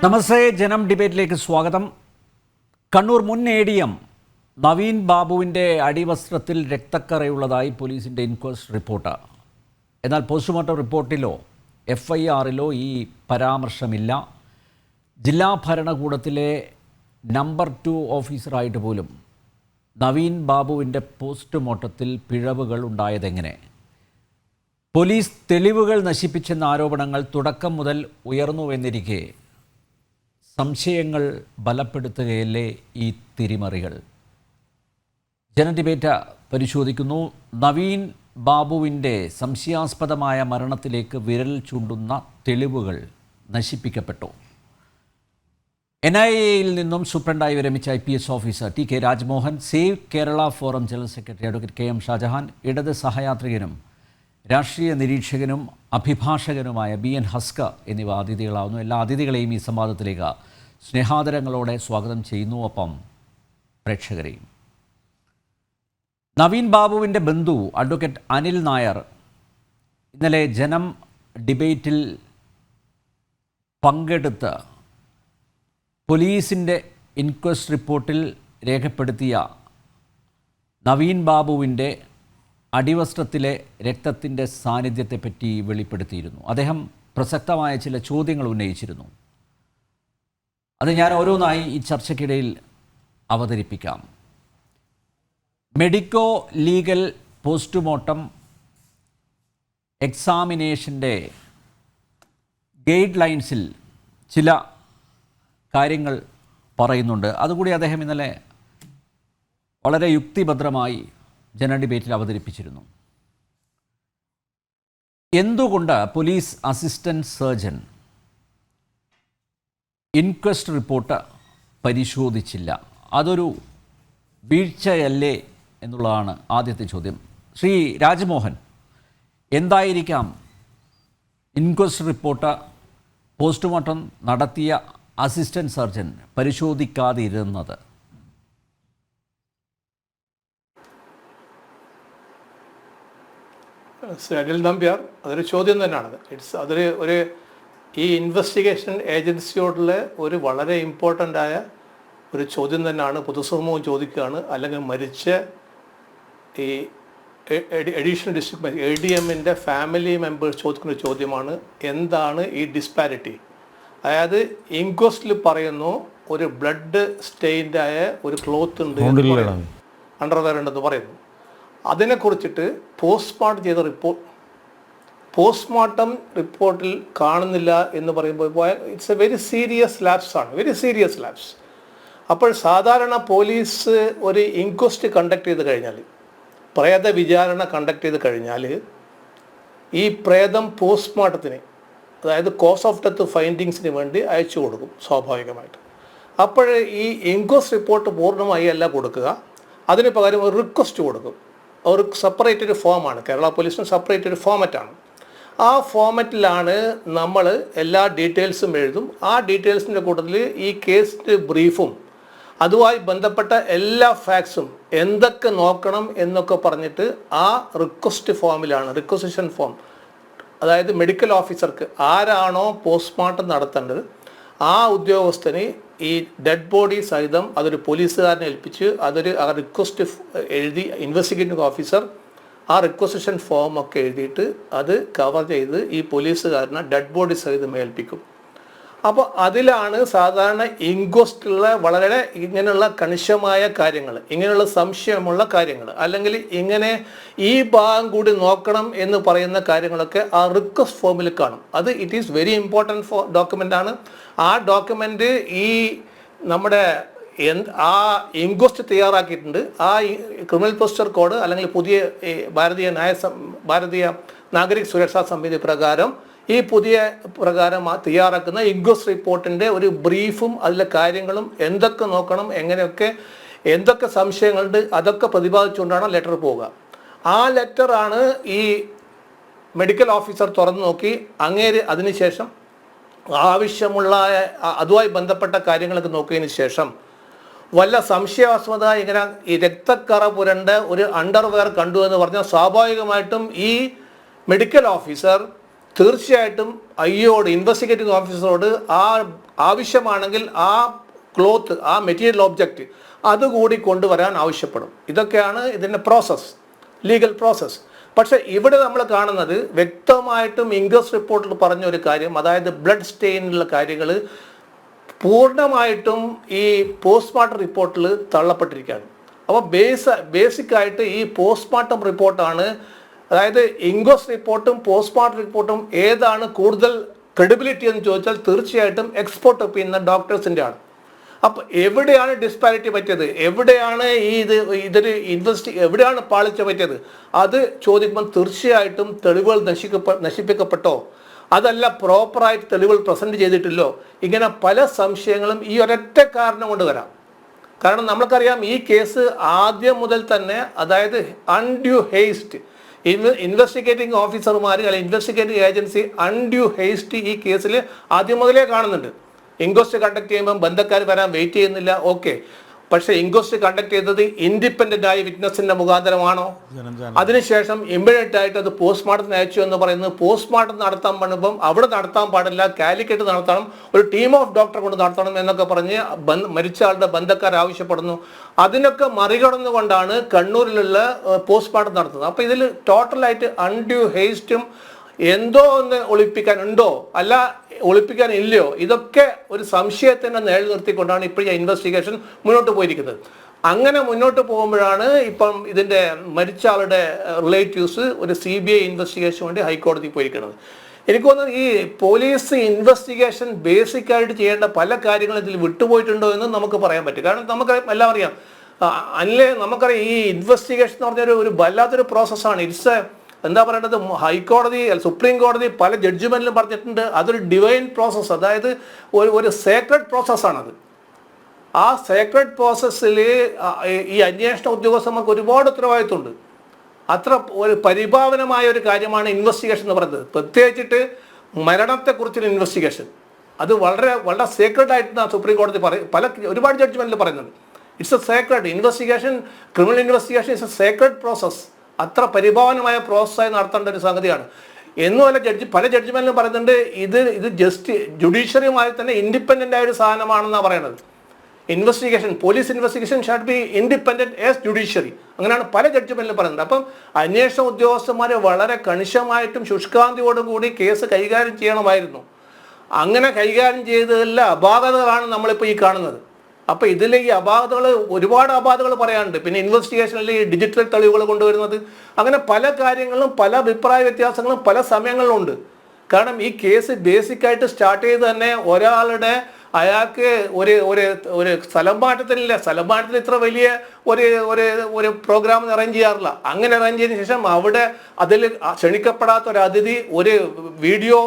നമസ്തേ, ജനം ഡിബേറ്റിലേക്ക് സ്വാഗതം. കണ്ണൂർ മുൻ ADM നവീൻ ബാബുവിൻ്റെ അടിവസ്ത്രത്തിൽ രക്തക്കറയുള്ളതായി പോലീസിൻ്റെ ഇൻക്വസ്റ്റ് റിപ്പോർട്ട്. എന്നാൽ പോസ്റ്റ്മോർട്ടം റിപ്പോർട്ടിലോ FIRലോ ഈ പരാമർശമില്ല. ജില്ലാ ഭരണകൂടത്തിലെ നമ്പർ 2 ഓഫീസറായിട്ട് പോലും നവീൻ ബാബുവിൻ്റെ പോസ്റ്റ്മോർട്ടത്തിൽ പിഴവുകൾ ഉണ്ടായതെങ്ങനെ? പോലീസ് തെളിവുകൾ നശിപ്പിച്ചെന്ന ആരോപണങ്ങൾ തുടക്കം മുതൽ ഉയർന്നുവെന്നിരിക്കെ സംശയങ്ങൾ ബലപ്പെടുത്തുകയല്ലേ ഈ തിരിമറികൾ? ജനം ഡിബേറ്റ് പരിശോധിക്കുന്നു. നവീൻ ബാബുവിൻ്റെ സംശയാസ്പദമായ മരണത്തിലേക്ക് വിരൽ ചൂണ്ടുന്ന തെളിവുകൾ നശിപ്പിക്കപ്പെട്ടു. NIAയിൽ നിന്നും സൂപ്രണ്ടായി വിരമിച്ച IPS officer TK Rajmohan, save Kerala forum general secretary advocate KM Shajahan, ഇടത് സഹയാത്രികനും രാഷ്ട്രീയ നിരീക്ഷകനും അഭിഭാഷകനുമായ BN ഹസ്ക എന്നിവ അതിഥികളാവുന്നു. എല്ലാ അതിഥികളെയും ഈ സംവാദത്തിലേക്ക് സ്നേഹാദരങ്ങളോടെ സ്വാഗതം ചെയ്യുന്നു. ഒപ്പം പ്രേക്ഷകരെയും. നവീൻ ബാബുവിൻ്റെ ബന്ധു അഡ്വക്കേറ്റ് അനിൽ നായർ ഇന്നലെ ജനം ഡിബേറ്റിൽ പങ്കെടുത്ത് പോലീസിൻ്റെ ഇൻക്വസ്റ്റ് റിപ്പോർട്ടിൽ രേഖപ്പെടുത്തിയ നവീൻ ബാബുവിൻ്റെ അടിവസ്ത്രത്തിലെ രക്തത്തിൻ്റെ സാന്നിധ്യത്തെപ്പറ്റി വെളിപ്പെടുത്തിയിരുന്നു. അദ്ദേഹം പ്രസക്തമായ ചില ചോദ്യങ്ങൾ ഉന്നയിച്ചിരുന്നു. അത് ഞാൻ ഓരോന്നായി ഈ ചർച്ചയ്ക്കിടയിൽ അവതരിപ്പിക്കാം. മെഡിക്കോ ലീഗൽ പോസ്റ്റ്മോർട്ടം എക്സാമിനേഷൻ്റെ ഗൈഡ് ലൈൻസിൽ ചില കാര്യങ്ങൾ പറയുന്നുണ്ട്. അതുകൂടി അദ്ദേഹം ഇന്നലെ വളരെ യുക്തിഭദ്രമായി ജന ഡിബേറ്റിൽ അവതരിപ്പിച്ചിരുന്നു. എന്തുകൊണ്ട് police assistant surgeon inquest report പരിശോധിച്ചില്ല? അതൊരു വീഴ്ചയല്ലേ എന്നുള്ളതാണ് ആദ്യത്തെ ചോദ്യം. ശ്രീ രാജ്മോഹൻ, എന്തായിരിക്കാം ഇൻക്വസ്റ്റ് റിപ്പോർട്ട് പോസ്റ്റ്മോർട്ടം നടത്തിയ അസിസ്റ്റന്റ് സർജൻ പരിശോധിക്കാതിരുന്നത്? അനിൽ നമ്പ്യാർ, അതൊരു ചോദ്യം തന്നെയാണ്. അതൊരു ഈ ഇൻവെസ്റ്റിഗേഷൻ ഏജൻസിയോടുള്ള ഒരു വളരെ ഇമ്പോർട്ടൻ്റ് ആയ ഒരു ചോദ്യം തന്നെയാണ്. പൊതുസമൂഹം ചോദിക്കുകയാണ്, അല്ലെങ്കിൽ മരിച്ച ഈ അഡീഷണൽ ഡിസ്ട്രിക്ട് ADMൻ്റെ ഫാമിലി മെമ്പേഴ്സ് ചോദിക്കുന്ന ചോദ്യമാണ്, എന്താണ് ഈ ഡിസ്പാരിറ്റി? അതായത് ഇൻക്വസ്റ്റിൽ പറയുന്നു ഒരു ബ്ലഡ് സ്റ്റെയിൻഡ് ആയ ഒരു ക്ലോത്ത് ഉണ്ട്, അണ്ടർവെയർ ഉണ്ടെന്ന് പറയുന്നു. അതിനെക്കുറിച്ചിട്ട് പോസ്റ്റ്മോർട്ടം റിപ്പോർട്ടിൽ കാണുന്നില്ല എന്ന് പറയുമ്പോൾ it's A very serious lapse ആണ്, വെരി സീരിയസ് ലാപ്സ്. അപ്പോൾ സാധാരണ പോലീസ് ഒരു ഇൻക്വസ്റ്റ് കണ്ടക്ട് ചെയ്ത് കഴിഞ്ഞാൽ, പ്രേത വിചാരണ കണ്ടക്ട് ചെയ്ത് കഴിഞ്ഞാൽ, ഈ പ്രേതം പോസ്റ്റ്മോർട്ടത്തിന്, അതായത് കോസ് ഓഫ് ഡെത്ത് ഫൈൻഡിങ്സിന് വേണ്ടി അയച്ചു കൊടുക്കും സ്വാഭാവികമായിട്ട്. അപ്പോൾ ഈ ഇൻക്വസ്റ്റ് റിപ്പോർട്ട് പൂർണ്ണമായി അല്ല കൊടുക്കുക, അതിന് പകരം ഒരു റിക്വസ്റ്റ് കൊടുക്കും. ഒരു സെപ്പറേറ്റഡ് ഫോമാണ്, കേരള പോലീസിന് സെപ്പറേറ്റഡ് ഫോമറ്റാണ്. ആ ഫോമറ്റിലാണ് നമ്മൾ എല്ലാ ഡീറ്റെയിൽസും എഴുതും. ആ ഡീറ്റെയിൽസിൻ്റെ കൂട്ടത്തിൽ ഈ കേസിൻ്റെ ബ്രീഫും അതുമായി ബന്ധപ്പെട്ട എല്ലാ ഫാക്ട്സും എന്തൊക്കെ നോക്കണം എന്നൊക്കെ പറഞ്ഞിട്ട് ആ റിക്വസ്റ്റ് ഫോമിലാണ്, റിക്വസിഷൻ ഫോം, അതായത് മെഡിക്കൽ ഓഫീസർക്ക് ആരാണോ പോസ്റ്റ്മോർട്ടം നടത്തേണ്ടത് ആ ഉദ്യോഗസ്ഥന് ഈ ഡെഡ് ബോഡി സഹിതം അതൊരു പോലീസുകാരനെ ഏൽപ്പിച്ച് ആ റിക്വസ്റ്റ് എഴുതി, ഇൻവെസ്റ്റിഗേറ്റിംഗ് ഓഫീസർ ആ റിക്വസിഷൻ ഫോം ഒക്കെ എഴുതിയിട്ട് അത് കവർ ചെയ്ത് ഈ പോലീസുകാരനെ ഡെഡ് ബോഡി സഹിതം ഏൽപ്പിക്കും. അപ്പോൾ അതിലാണ് സാധാരണ ഇൻക്വസ്റ്റിലുള്ള വളരെ ഇങ്ങനെയുള്ള കണിശമായ കാര്യങ്ങൾ, ഇങ്ങനെയുള്ള സംശയമുള്ള കാര്യങ്ങൾ, അല്ലെങ്കിൽ ഇങ്ങനെ ഈ ഭാഗം കൂടി നോക്കണം എന്ന് പറയുന്ന കാര്യങ്ങളൊക്കെ ആ റിക്വസ്റ്റ് ഫോമിൽ കാണും. അത് it is very important document ആണ്. ആ ഡോക്യുമെൻ്റ് ഈ നമ്മുടെ ഇൻക്വസ്റ്റ് തയ്യാറാക്കിയിട്ടുണ്ട്. ആ ക്രിമിനൽ പ്രൊസീജിയർ കോഡ് അല്ലെങ്കിൽ പുതിയ ഭാരതീയ നാഗരിക സുരക്ഷാ സമിതി പ്രകാരം ഈ പുതിയ പ്രകാരം തയ്യാറാക്കുന്ന ഇൻക്വസ്റ്റ് റിപ്പോർട്ടിൻ്റെ ഒരു ബ്രീഫും അതിലെ കാര്യങ്ങളും എന്തൊക്കെ നോക്കണം, എങ്ങനെയൊക്കെ എന്തൊക്കെ സംശയങ്ങളുണ്ട് അതൊക്കെ പ്രതിപാദിച്ചുകൊണ്ടാണ് ലെറ്റർ പോവുക. ആ ലെറ്ററാണ് ഈ മെഡിക്കൽ ഓഫീസർ തുറന്നു നോക്കി അങ്ങേര് അതിനുശേഷം ആവശ്യമുള്ള അതുമായി ബന്ധപ്പെട്ട കാര്യങ്ങളൊക്കെ നോക്കിയതിന് ശേഷം വല്ല സംശയാസ്പദ ഇങ്ങനെ ഈ രക്തക്കറ പുരണ്ട ഒരു അണ്ടർവെയർ കണ്ടു എന്ന് പറഞ്ഞാൽ സ്വാഭാവികമായിട്ടും ഈ മെഡിക്കൽ ഓഫീസർ തീർച്ചയായിട്ടും ഐയോട് ഇൻവെസ്റ്റിഗേറ്റിംഗ് ഓഫീസറോട് ആ ആവശ്യമാണെങ്കിൽ ആ ക്ലോത്ത്, ആ മെറ്റീരിയൽ ഒബ്ജക്റ്റ് അതുകൂടി കൊണ്ടുവരാൻ ആവശ്യപ്പെടും. ഇതൊക്കെയാണ് ഇതിൻ്റെ പ്രോസസ്സ്, ലീഗൽ പ്രോസസ്സ്. പക്ഷേ ഇവിടെ നമ്മൾ കാണുന്നത് വ്യക്തമായിട്ടും ഇൻക്വസ്റ്റ് റിപ്പോർട്ടിൽ പറഞ്ഞ ഒരു കാര്യം, അതായത് ബ്ലഡ് സ്റ്റെയിനുള്ള കാര്യങ്ങൾ പൂർണ്ണമായിട്ടും ഈ പോസ്റ്റ്മോർട്ടം റിപ്പോർട്ടിൽ തള്ളപ്പെട്ടിരിക്കുകയാണ്. അപ്പോൾ ബേസിക്കായിട്ട് ഈ പോസ്റ്റ്മോർട്ടം റിപ്പോർട്ടാണ്, അതായത് ഇൻക്വസ്റ്റ് റിപ്പോർട്ടും പോസ്റ്റ്മോർട്ടം റിപ്പോർട്ടും ഏതാണ് കൂടുതൽ ക്രെഡിബിലിറ്റി എന്ന് ചോദിച്ചാൽ തീർച്ചയായിട്ടും എക്സ്പെർട്ട് ഒപ്പീനിയൻ ഡോക്ടേഴ്സിൻ്റെ ആണ്. അപ്പോൾ എവിടെയാണ് ഡിസ്പാരിറ്റി പറ്റിയത്, എവിടെയാണ് എവിടെയാണ് പാളിച്ച പറ്റിയത്, അത് ചോദിക്കുമ്പോൾ തീർച്ചയായിട്ടും തെളിവുകൾ നശിപ്പിക്കപ്പെട്ടോ, അതല്ല പ്രോപ്പറായിട്ട് തെളിവുകൾ പ്രസൻറ്റ് ചെയ്തിട്ടില്ലോ, ഇങ്ങനെ പല സംശയങ്ങളും ഈ ഒരൊറ്റ കാരണം കൊണ്ട് വരാം. കാരണം നമ്മൾക്കറിയാം ഈ കേസ് ആദ്യം മുതൽ തന്നെ, അതായത് അൺഡ്യൂ ഹേസ്റ്റ്, ഇൻവെസ്റ്റിഗേറ്റിംഗ് ഓഫീസർമാർ അല്ലെങ്കിൽ ഇൻവെസ്റ്റിഗേറ്റിംഗ് ഏജൻസി അൺഡ്യൂ ഹേസ്റ്റ് ഈ കേസിൽ ആദ്യം മുതലേ കാണുന്നുണ്ട്. ഇൻക്വസ്റ്റ് കണ്ടക്ട് ചെയ്യുമ്പോൾ ബന്ധക്കാർ വരാൻ വെയിറ്റ് ചെയ്യുന്നില്ല, ഓക്കെ. പക്ഷേ ഇൻക്വസ്റ്റ് കണ്ടക്ട് ചെയ്തത് ഇൻഡിപെൻഡൻ്റ് ആയ വിറ്റ്നസിൻ്റെ മുഖാന്തരമാണോ? അതിനുശേഷം ഇമ്മീഡിയറ്റ് ആയിട്ട് അത് പോസ്റ്റ്മോർട്ടത്തിന് അയച്ചു എന്ന് പറയുന്നത്, പോസ്റ്റ്മോർട്ടം നടത്താൻ പറ്റുമ്പം അവിടെ നടത്താൻ പാടില്ല, കാലിക്കറ്റ് നടത്തണം, ഒരു ടീം ഓഫ് ഡോക്ടറെ കൊണ്ട് നടത്തണം എന്നൊക്കെ പറഞ്ഞ് മരിച്ച ആളുടെ ബന്ധക്കാർ ആവശ്യപ്പെടുന്നു. അതിനൊക്കെ മറികടന്നുകൊണ്ടാണ് കണ്ണൂരിലുള്ള പോസ്റ്റ്മോർട്ടം നടത്തുന്നത്. അപ്പോൾ ഇതിൽ ടോട്ടലായിട്ട് അൺഡ്യൂ ഹേസ്റ്റും എന്തോ ഒന്ന് ഒളിപ്പിക്കാനുണ്ടോ അല്ല ഒളിപ്പിക്കാനില്ലയോ, ഇതൊക്കെ ഒരു സംശയത്തിൻ്റെ നിഴൽ നിർത്തിക്കൊണ്ടാണ് ഇപ്പോൾ ഈ ഇൻവെസ്റ്റിഗേഷൻ മുന്നോട്ട് പോയിരിക്കുന്നത്. അങ്ങനെ മുന്നോട്ട് പോകുമ്പോഴാണ് ഇപ്പം ഇതിൻ്റെ മരിച്ച ആളുടെ റിലേറ്റീവ്സ് ഒരു CBI ഇൻവെസ്റ്റിഗേഷൻ വേണ്ടി ഹൈക്കോടതി പോയിരിക്കുന്നത്. എനിക്ക് തോന്നുന്നത് ഈ പോലീസ് ഇൻവെസ്റ്റിഗേഷൻ ബേസിക്കായിട്ട് ചെയ്യേണ്ട പല കാര്യങ്ങളും ഇതിൽ വിട്ടുപോയിട്ടുണ്ടോ എന്ന് നമുക്ക് പറയാൻ പറ്റും. കാരണം നമുക്ക് എല്ലാം അറിയാം, നമുക്കറിയാം ഈ ഇൻവെസ്റ്റിഗേഷൻ എന്ന് പറഞ്ഞൊരു വല്ലാത്തൊരു പ്രോസസ്സാണ്. ഇറ്റ്സ് എന്താ പറയേണ്ടത്, ഹൈക്കോടതി സുപ്രീം കോടതി പല ജഡ്ജ്മെന്റിലും പറഞ്ഞിട്ടുണ്ട് അതൊരു ഡിവൈൻ പ്രോസസ്സ്, അതായത് ഒരു സേക്രഡ് പ്രോസസ്സാണത്. ആ സേക്രഡ് പ്രോസസ്സിൽ ഈ അന്വേഷണ ഉദ്യോഗസ്ഥന്മാർക്ക് ഒരുപാട് ഉത്തരവാദിത്വമുണ്ട്. അത്ര ഒരു പരിഭാവനമായ ഒരു കാര്യമാണ് ഇൻവെസ്റ്റിഗേഷൻ എന്ന് പറയുന്നത്. പ്രത്യേകിച്ചിട്ട് മരണത്തെക്കുറിച്ചുള്ള ഇൻവെസ്റ്റിഗേഷൻ അത് വളരെ വളരെ സേക്രഡ് ആയിട്ട് സുപ്രീം കോടതി ഒരുപാട് ജഡ്ജ്മെന്റിൽ പറയുന്നുണ്ട്. It's A Sacred investigation, criminal investigation it's A Sacred process. അത്ര പരിഭാവനമായ പ്രോസസ്സായി നടത്തേണ്ട ഒരു സംഗതിയാണ്. എന്നുമല്ല പല ജഡ്ജ്മെന്റിലും പറയുന്നുണ്ട് ഇത് ജുഡീഷ്യറിയുമായി തന്നെ ഇൻഡിപെൻഡൻ്റ് ആയ ഒരു സാധനമാണെന്നാണ് പറയുന്നത്. Police investigation should be independent as judiciary, അങ്ങനെയാണ് പല ജഡ്ജ്മെന്റിലും പറയുന്നത്. അപ്പം അന്വേഷണ ഉദ്യോഗസ്ഥന്മാർ വളരെ കണിശമായിട്ടും ശുഷ്കാന്തിയോടും കൂടി കേസ് കൈകാര്യം ചെയ്യണമായിരുന്നു. അങ്ങനെ കൈകാര്യം ചെയ്തതെല്ലാം അപാകതകളാണ് നമ്മളിപ്പോൾ ഈ കാണുന്നത്. അപ്പോൾ ഇതിലെ ഈ ഒരുപാട് അപാകതകൾ പറയാനുണ്ട്. പിന്നെ ഇൻവെസ്റ്റിഗേഷനിൽ ഈ ഡിജിറ്റൽ തെളിവുകൾ കൊണ്ടുവരുന്നത്, അങ്ങനെ പല കാര്യങ്ങളും പല അഭിപ്രായ വ്യത്യാസങ്ങളും പല സമയങ്ങളിലും ഉണ്ട്. കാരണം ഈ കേസ് ബേസിക്കായിട്ട് സ്റ്റാർട്ട് ചെയ്ത് തന്നെ അയാൾക്ക് ഒരു സ്ഥലം മാറ്റത്തിന് ഇത്ര വലിയ ഒരു പ്രോഗ്രാം അറേഞ്ച് ചെയ്യാറില്ല. അങ്ങനെ അറേഞ്ച് ചെയ്തതിനു ശേഷം അവിടെ അതിൽ ക്ഷണിക്കപ്പെടാത്ത ഒരു അതിഥി ഒരു വീഡിയോ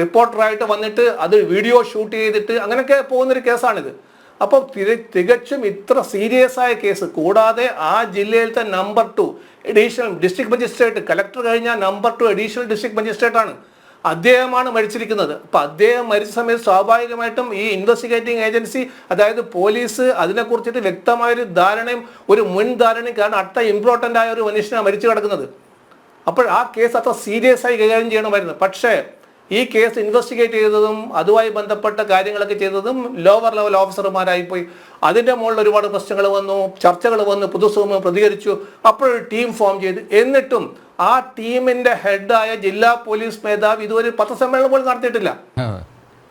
റിപ്പോർട്ടറായിട്ട് വന്നിട്ട് അത് വീഡിയോ ഷൂട്ട് ചെയ്തിട്ട് അങ്ങനെയൊക്കെ പോകുന്നൊരു കേസാണിത്. അപ്പോൾ തികച്ചും ഇത്ര സീരിയസ് ആയ കേസ്, കൂടാതെ ആ ജില്ലയിലത്തെ number 2 additional district magistrate, collector കഴിഞ്ഞാൽ നമ്പർ 2 അഡീഷണൽ ഡിസ്ട്രിക്ട് മജിസ്ട്രേറ്റ് ആണ്, അദ്ദേഹമാണ് മരിച്ചിരിക്കുന്നത്. അപ്പം അദ്ദേഹം മരിച്ച സമയത്ത് സ്വാഭാവികമായിട്ടും ഈ ഇൻവെസ്റ്റിഗേറ്റിംഗ് ഏജൻസി, അതായത് പോലീസ്, അതിനെക്കുറിച്ചിട്ട് വ്യക്തമായൊരു ധാരണയും ഒരു മുൻധാരണയും, കാരണം അത്ര ഇമ്പോർട്ടൻ്റ് ആയ ഒരു മനുഷ്യനാണ് മരിച്ചു കിടക്കുന്നത്. അപ്പോൾ ആ കേസ് അത്ര സീരിയസ് ആയി കൈകാര്യം ചെയ്യണമായിരുന്നു. പക്ഷേ ഈ കേസ് ഇൻവെസ്റ്റിഗേറ്റ് ചെയ്തതും അതുമായി ബന്ധപ്പെട്ട കാര്യങ്ങളൊക്കെ ചെയ്തതും ലോവർ ലെവൽ ഓഫീസർമാരായിപ്പോയി. അതിൻ്റെ മുകളിൽ ഒരുപാട് പ്രശ്നങ്ങൾ വന്നു, ചർച്ചകൾ വന്നു, പൊതുസമൂഹം പ്രതികരിച്ചു. അപ്പോഴൊരു ടീം ഫോം ചെയ്ത്, എന്നിട്ടും ആ ടീമിൻ്റെ ഹെഡായ ജില്ലാ പോലീസ് മേധാവി ഇതുവരെ പത്രസമ്മേളനം പോലും നടത്തിയിട്ടില്ല.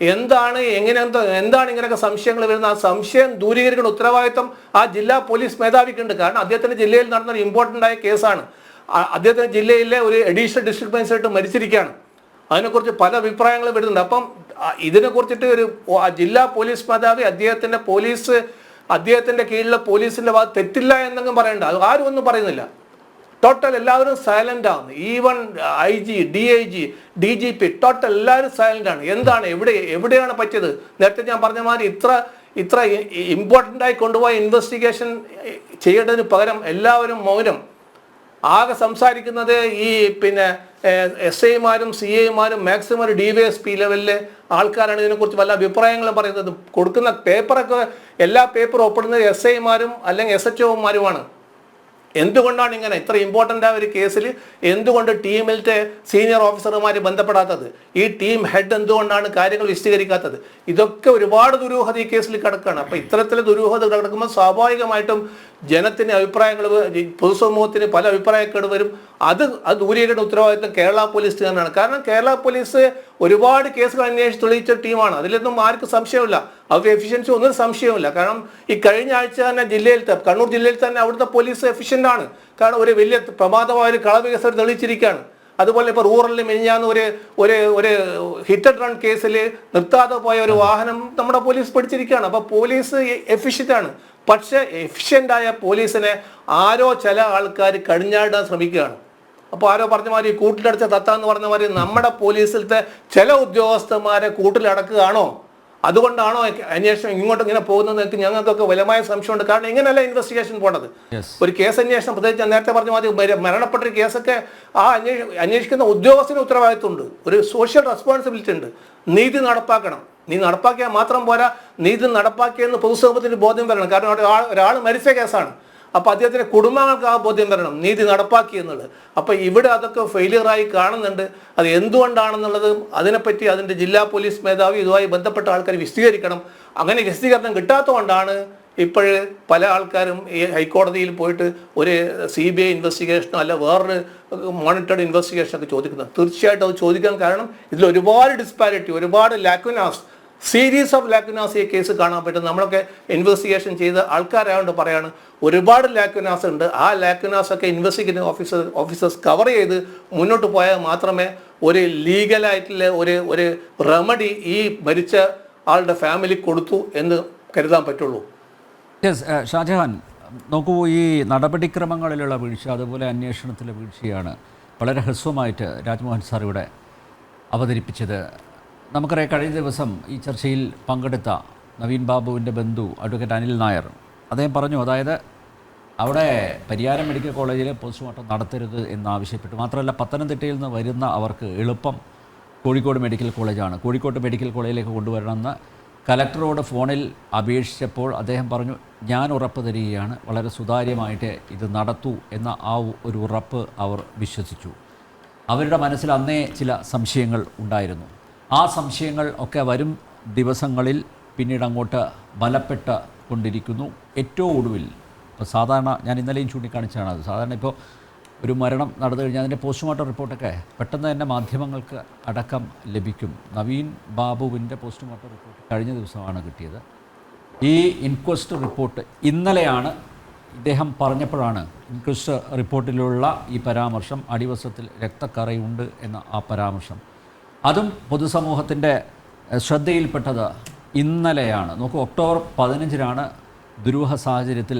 എന്താണ് ഇങ്ങനെയൊക്കെ സംശയങ്ങൾ വരുന്നത്? ആ സംശയം ദൂരീകരിക്കുന്ന ഉത്തരവാദിത്വം ആ ജില്ലാ പോലീസ് മേധാവിക്കുണ്ട്. കാരണം അദ്ദേഹത്തിൻ്റെ ജില്ലയിൽ നടന്ന ഒരു ഇമ്പോർട്ടൻ്റ് ആയ കേസാണ്. അദ്ദേഹത്തിൻ്റെ ജില്ലയിലെ ഒരു അഡീഷണൽ ഡിസ്ട്രിക്ട് മജിസ്ട്രേറ്റ് മരിച്ചിരിക്കുകയാണ്. അതിനെക്കുറിച്ച് പല അഭിപ്രായങ്ങളും വരുന്നുണ്ട്. അപ്പം ഇതിനെക്കുറിച്ചിട്ട് ഒരു ജില്ലാ പോലീസ് മേധാവി അദ്ദേഹത്തിൻ്റെ കീഴിലെ പോലീസിൻ്റെ ഭാഗത്ത് തെറ്റില്ല എന്നെങ്കിലും പറയണ്ട, അത് ആരും ഒന്നും പറയുന്നില്ല. ടോട്ടൽ എല്ലാവരും സൈലൻ്റ് ആണ്. Even IG, DIG, DGP total എല്ലാവരും സൈലൻ്റ് ആണ്. എന്താണ് എവിടെയാണ് പറ്റിയത്? നേരത്തെ ഞാൻ പറഞ്ഞ മാതിരി ഇത്ര ഇമ്പോർട്ടൻ്റ് ആയി കൊണ്ടുപോയ ഇൻവെസ്റ്റിഗേഷൻ ചെയ്യേണ്ടതിന് പകരം എല്ലാവരും മൗനം. ആകെ സംസാരിക്കുന്നത് ഈ SIമാരും CIമാരും മാക്സിമം ഒരു DYSP ലെവലിലെ ആൾക്കാരാണ് ഇതിനെക്കുറിച്ച് വല്ല അഭിപ്രായങ്ങളും പറയുന്നത്. കൊടുക്കുന്ന പേപ്പറൊക്കെ എല്ലാ പേപ്പറും ഒപ്പിടുന്നത് SIമാരും അല്ലെങ്കിൽ SHOമാരുമാണ്. എന്തുകൊണ്ടാണ് ഇങ്ങനെ ഇത്ര ഇമ്പോർട്ടൻ്റ് ആയ ഒരു കേസിൽ എന്തുകൊണ്ട് ടീമിലത്തെ സീനിയർ ഓഫീസർമാർ ബന്ധപ്പെടാത്തത്? ഈ ടീം ഹെഡ് എന്തുകൊണ്ടാണ് കാര്യങ്ങൾ വിശദീകരിക്കാത്തത്? ഇതൊക്കെ ഒരുപാട് ദുരൂഹത ഈ കേസിൽ കിടക്കുകയാണ്. അപ്പോൾ ഇത്തരത്തിലെ ദുരൂഹത കിടക്കുമ്പോൾ സ്വാഭാവികമായിട്ടും ജനത്തിന് അഭിപ്രായങ്ങൾ, പൊതുസമൂഹത്തിന് പല അഭിപ്രായക്കേട് വരും. അത് ദൂരീകരിക്കുന്ന ഉത്തരവാദിത്വം കേരള പോലീസ് തന്നെയാണ്. കാരണം കേരള പോലീസ് ഒരുപാട് കേസുകൾ അന്വേഷിച്ച് തെളിയിച്ച ടീമാണ്. അതിലൊന്നും ആർക്കും സംശയമില്ല. അവരുടെ എഫിഷ്യൻസി ഒന്നും സംശയമില്ല. കാരണം ഈ കഴിഞ്ഞ ആഴ്ച തന്നെ കണ്ണൂർ ജില്ലയിൽ തന്നെ അവിടുത്തെ പോലീസ് എഫിഷ്യൻ്റ് ആണ്. കാരണം ഒരു വലിയ പ്രമാദമായ ഒരു കളവ് കേസ് തെളിയിച്ചിരിക്കുകയാണ്. അതുപോലെ ഇപ്പോൾ റൂറലിൽ മെനിഞ്ഞാന്ന് ഒരു ഹിറ്റ് ആൻഡ് റൺ കേസിൽ നിർത്താതെ പോയ ഒരു വാഹനം നമ്മുടെ പോലീസ് പിടിച്ചിരിക്കുകയാണ്. അപ്പോൾ പോലീസ് എഫിഷ്യൻ്റ് ആണ്. പക്ഷേ എഫിഷ്യൻ്റായ പോലീസിനെ ചില ആൾക്കാർ കടിഞ്ഞാടാൻ ശ്രമിക്കുകയാണ്. അപ്പോൾ ആരോ പറഞ്ഞ മാതിരി കൂട്ടിലടച്ച തത്ത എന്ന് പറഞ്ഞ മാതിരി നമ്മുടെ പോലീസിലത്തെ ചില ഉദ്യോഗസ്ഥന്മാരെ കൂട്ടിലടക്കുകയാണോ? അതുകൊണ്ടാണോ അന്വേഷണം ഇങ്ങോട്ട് ഇങ്ങനെ പോകുന്നത്? ഞങ്ങൾക്കൊക്കെ ബലമായ സംശയമുണ്ട്. കാരണം ഇങ്ങനെയല്ല ഇൻവെസ്റ്റിഗേഷൻ പോണത്. ഒരു കേസ് അന്വേഷണം, പ്രത്യേകിച്ച് നേരത്തെ പറഞ്ഞ മാതിരി മരണപ്പെട്ട ഒരു കേസൊക്കെ ആ അന്വേഷിക്കുന്ന ഉദ്യോഗസ്ഥന് ഉത്തരവാദിത്വമുണ്ട്. ഒരു സോഷ്യൽ റെസ്പോൺസിബിലിറ്റി ഉണ്ട്. നീതി നടപ്പാക്കണം. നീതി നടപ്പാക്കിയാൽ മാത്രം പോരാ, നീതി നടപ്പാക്കിയെന്ന് പൊതുസമൂഹത്തിന് ബോധ്യം വരണം. കാരണം ഒരാൾ മരിച്ച കേസാണ്. അപ്പോൾ അദ്ദേഹത്തിൻ്റെ കുടുംബങ്ങൾക്ക് ആ ബോധ്യം വരണം നീതി നടപ്പാക്കി എന്നുള്ളത്. അപ്പോൾ ഇവിടെ അതൊക്കെ ഫെയിലിയറായി കാണുന്നുണ്ട്. അത് എന്തുകൊണ്ടാണെന്നുള്ളത് അതിനെപ്പറ്റി അതിൻ്റെ ജില്ലാ പോലീസ് മേധാവി ഇതുമായി ബന്ധപ്പെട്ട ആൾക്കാർ വിശദീകരിക്കണം. അങ്ങനെ വിശദീകരണം കിട്ടാത്തതുകൊണ്ടാണ് ഇപ്പോഴ് പല ആൾക്കാരും ഈ ഹൈക്കോടതിയിൽ പോയിട്ട് ഒരു CBI ഇൻവെസ്റ്റിഗേഷനോ അല്ല വേറൊരു മോണിറ്റർഡ് ഇൻവെസ്റ്റിഗേഷനൊക്കെ ചോദിക്കുന്നത്. തീർച്ചയായിട്ടും അത് ചോദിക്കാൻ കാരണം ഇതിൽ ഒരുപാട് ഡിസ്പാരിറ്റി, ഒരുപാട് ലാക്യുനാസ്, സീരീസ് ഓഫ് ലാക്യുനാസ് ഈ കേസ് കാണാൻ പറ്റും. നമ്മളൊക്കെ ഇൻവെസ്റ്റിഗേഷൻ ചെയ്ത ആൾക്കാരായതുകൊണ്ട് പറയാണ് ഒരുപാട് ലാക്യുനാസ് ഉണ്ട്. ആ ലാക്യുനാസ് ഒക്കെ ഇൻവെസ്റ്റിഗേറ്റിംഗ് ഓഫീസേഴ്സ് കവർ ചെയ്ത് മുന്നോട്ട് പോയാൽ മാത്രമേ ഒരു ലീഗലായിട്ടുള്ള ഒരു റെമഡി ഈ മരിച്ച ആളുടെ ഫാമിലി കൊടുത്തു എന്ന് കരുതാൻ പറ്റുള്ളൂ. ഷാജഹാൻ, നോക്കൂ, ഈ നടപടിക്രമങ്ങളിലുള്ള വീഴ്ച, അതുപോലെ അന്വേഷണത്തിലെ വീഴ്ചയാണ് വളരെ ഹ്രസ്വമായിട്ട് രാജ്മോഹൻ സാർ ഇവിടെ അവതരിപ്പിച്ചത്. നമുക്കറിയാം, കഴിഞ്ഞ ദിവസം ഈ ചർച്ചയിൽ പങ്കെടുത്ത നവീൻ ബാബുവിൻ്റെ ബന്ധു അഡ്വക്കേറ്റ് അനിൽ നായർ അദ്ദേഹം പറഞ്ഞു, അതായത് അവിടെ പരിയാരം മെഡിക്കൽ കോളേജിലെ പോസ്റ്റ്മോർട്ടം നടത്തരുത് എന്നാവശ്യപ്പെട്ടു. മാത്രമല്ല, പത്തനംതിട്ടയിൽ നിന്ന് വരുന്ന അവർക്ക് എളുപ്പം കോഴിക്കോട് മെഡിക്കൽ കോളേജാണ്. കോഴിക്കോട് മെഡിക്കൽ കോളേജിലേക്ക് കൊണ്ടുവരണമെന്ന് കലക്ടറോട് ഫോണിൽ അപേക്ഷിച്ചപ്പോൾ അദ്ദേഹം പറഞ്ഞു, ഞാൻ ഉറപ്പ് തരികയാണ്, വളരെ സുതാര്യമായിട്ട് ഇത് നടത്തൂ എന്ന ആ ഒരു ഉറപ്പ് അവർ വിശ്വസിച്ചു. അവരുടെ മനസ്സിൽ അന്നേ ചില സംശയങ്ങൾ ഉണ്ടായിരുന്നു. ആ സംശയങ്ങൾ ഒക്കെ വരും ദിവസങ്ങളിൽ പിന്നീട് അങ്ങോട്ട് ബലപ്പെട്ട് കൊണ്ടിരിക്കുന്നു. ഏറ്റവും ഒടുവിൽ ഇപ്പോൾ സാധാരണ ഞാൻ ഇന്നലെയും ചൂണ്ടിക്കാണിച്ചാണ് അത്, സാധാരണ ഇപ്പോൾ ഒരു മരണം നടന്നു കഴിഞ്ഞാൽ അതിൻ്റെ പോസ്റ്റ്മോർട്ടം റിപ്പോർട്ടൊക്കെ പെട്ടെന്ന് തന്നെ മാധ്യമങ്ങൾക്ക് അടക്കം ലഭിക്കും. നവീൻ ബാബുവിൻ്റെ പോസ്റ്റ്മോർട്ടം റിപ്പോർട്ട് കഴിഞ്ഞ ദിവസമാണ് കിട്ടിയത്. ഈ ഇൻക്വസ്റ്റ് റിപ്പോർട്ട് ഇന്നലെയാണ് ഇദ്ദേഹം പറഞ്ഞപ്പോഴാണ് ഇൻക്വസ്റ്റ് റിപ്പോർട്ടിലുള്ള ഈ പരാമർശം, അടിവശത്തിൽ രക്തക്കറയുണ്ട് എന്ന ആ പരാമർശം, അതും പൊതുസമൂഹത്തിൻ്റെ ശ്രദ്ധയിൽപ്പെട്ടത് ഇന്നലെയാണ്. നോക്കൂ, ഒക്ടോബർ 15-നാണ് ദുരൂഹ സാഹചര്യത്തിൽ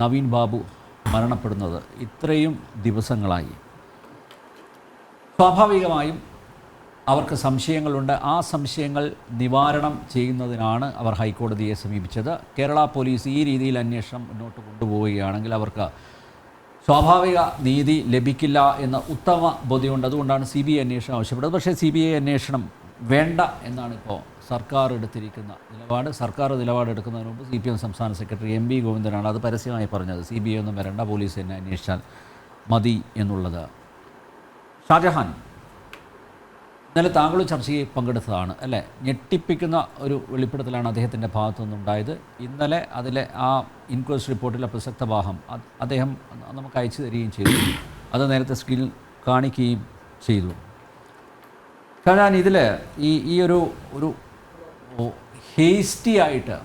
നവീൻ ബാബു മരണപ്പെടുന്നത്. ഇത്രയും ദിവസങ്ങളായി സ്വാഭാവികമായും അവർക്ക് സംശയങ്ങളുണ്ട്. ആ സംശയങ്ങൾ നിവാരണം ചെയ്യുന്നതിനാണ് അവർ ഹൈക്കോടതിയെ സമീപിച്ചത്. കേരള പോലീസ് ഈ രീതിയിൽ അന്വേഷണം മുന്നോട്ട് കൊണ്ടുപോവുകയാണെങ്കിൽ അവർക്ക് സ്വാഭാവിക നീതി ലഭിക്കില്ല എന്ന ഉത്തമ ബോധ്യമുണ്ട്. അതുകൊണ്ടാണ് CBI അന്വേഷണം ആവശ്യപ്പെട്ടത്. പക്ഷേ CBI അന്വേഷണം വേണ്ട എന്നാണ് ഇപ്പോൾ സർക്കാർ എടുത്തിരിക്കുന്ന നിലപാട്. സർക്കാർ നിലപാടെടുക്കുന്നതിന് മുമ്പ് CPM സംസ്ഥാന സെക്രട്ടറി MV ഗോവിന്ദനാണ് അത് പരസ്യമായി പറഞ്ഞത്. CBI ഒന്നും വരണ്ട, പോലീസ് തന്നെ അന്വേഷിച്ചാൽ മതി എന്നുള്ളത്. ഷാജഹാൻ, ഇന്നലെ താങ്കളും ചർച്ചയിൽ പങ്കെടുത്തതാണ് അല്ലേ? ഞെട്ടിപ്പിക്കുന്ന ഒരു വെളിപ്പെടുത്തലാണ് അദ്ദേഹത്തിൻ്റെ ഭാഗത്തുനിന്നുണ്ടായത്. ഇന്നലെ അതിലെ ആ ഇൻക്വസ്റ്റ് റിപ്പോർട്ടിലെ പ്രസക്ത ഭാഗം അദ്ദേഹം നമുക്ക് അയച്ചു തരികയും ചെയ്തു. അത് നേരത്തെ സ്ക്രീനിൽ കാണിക്കുകയും ചെയ്തു. കാരണം ഇതിൽ ഈ ഒരു ഹേസ്റ്റി ആയിട്ട്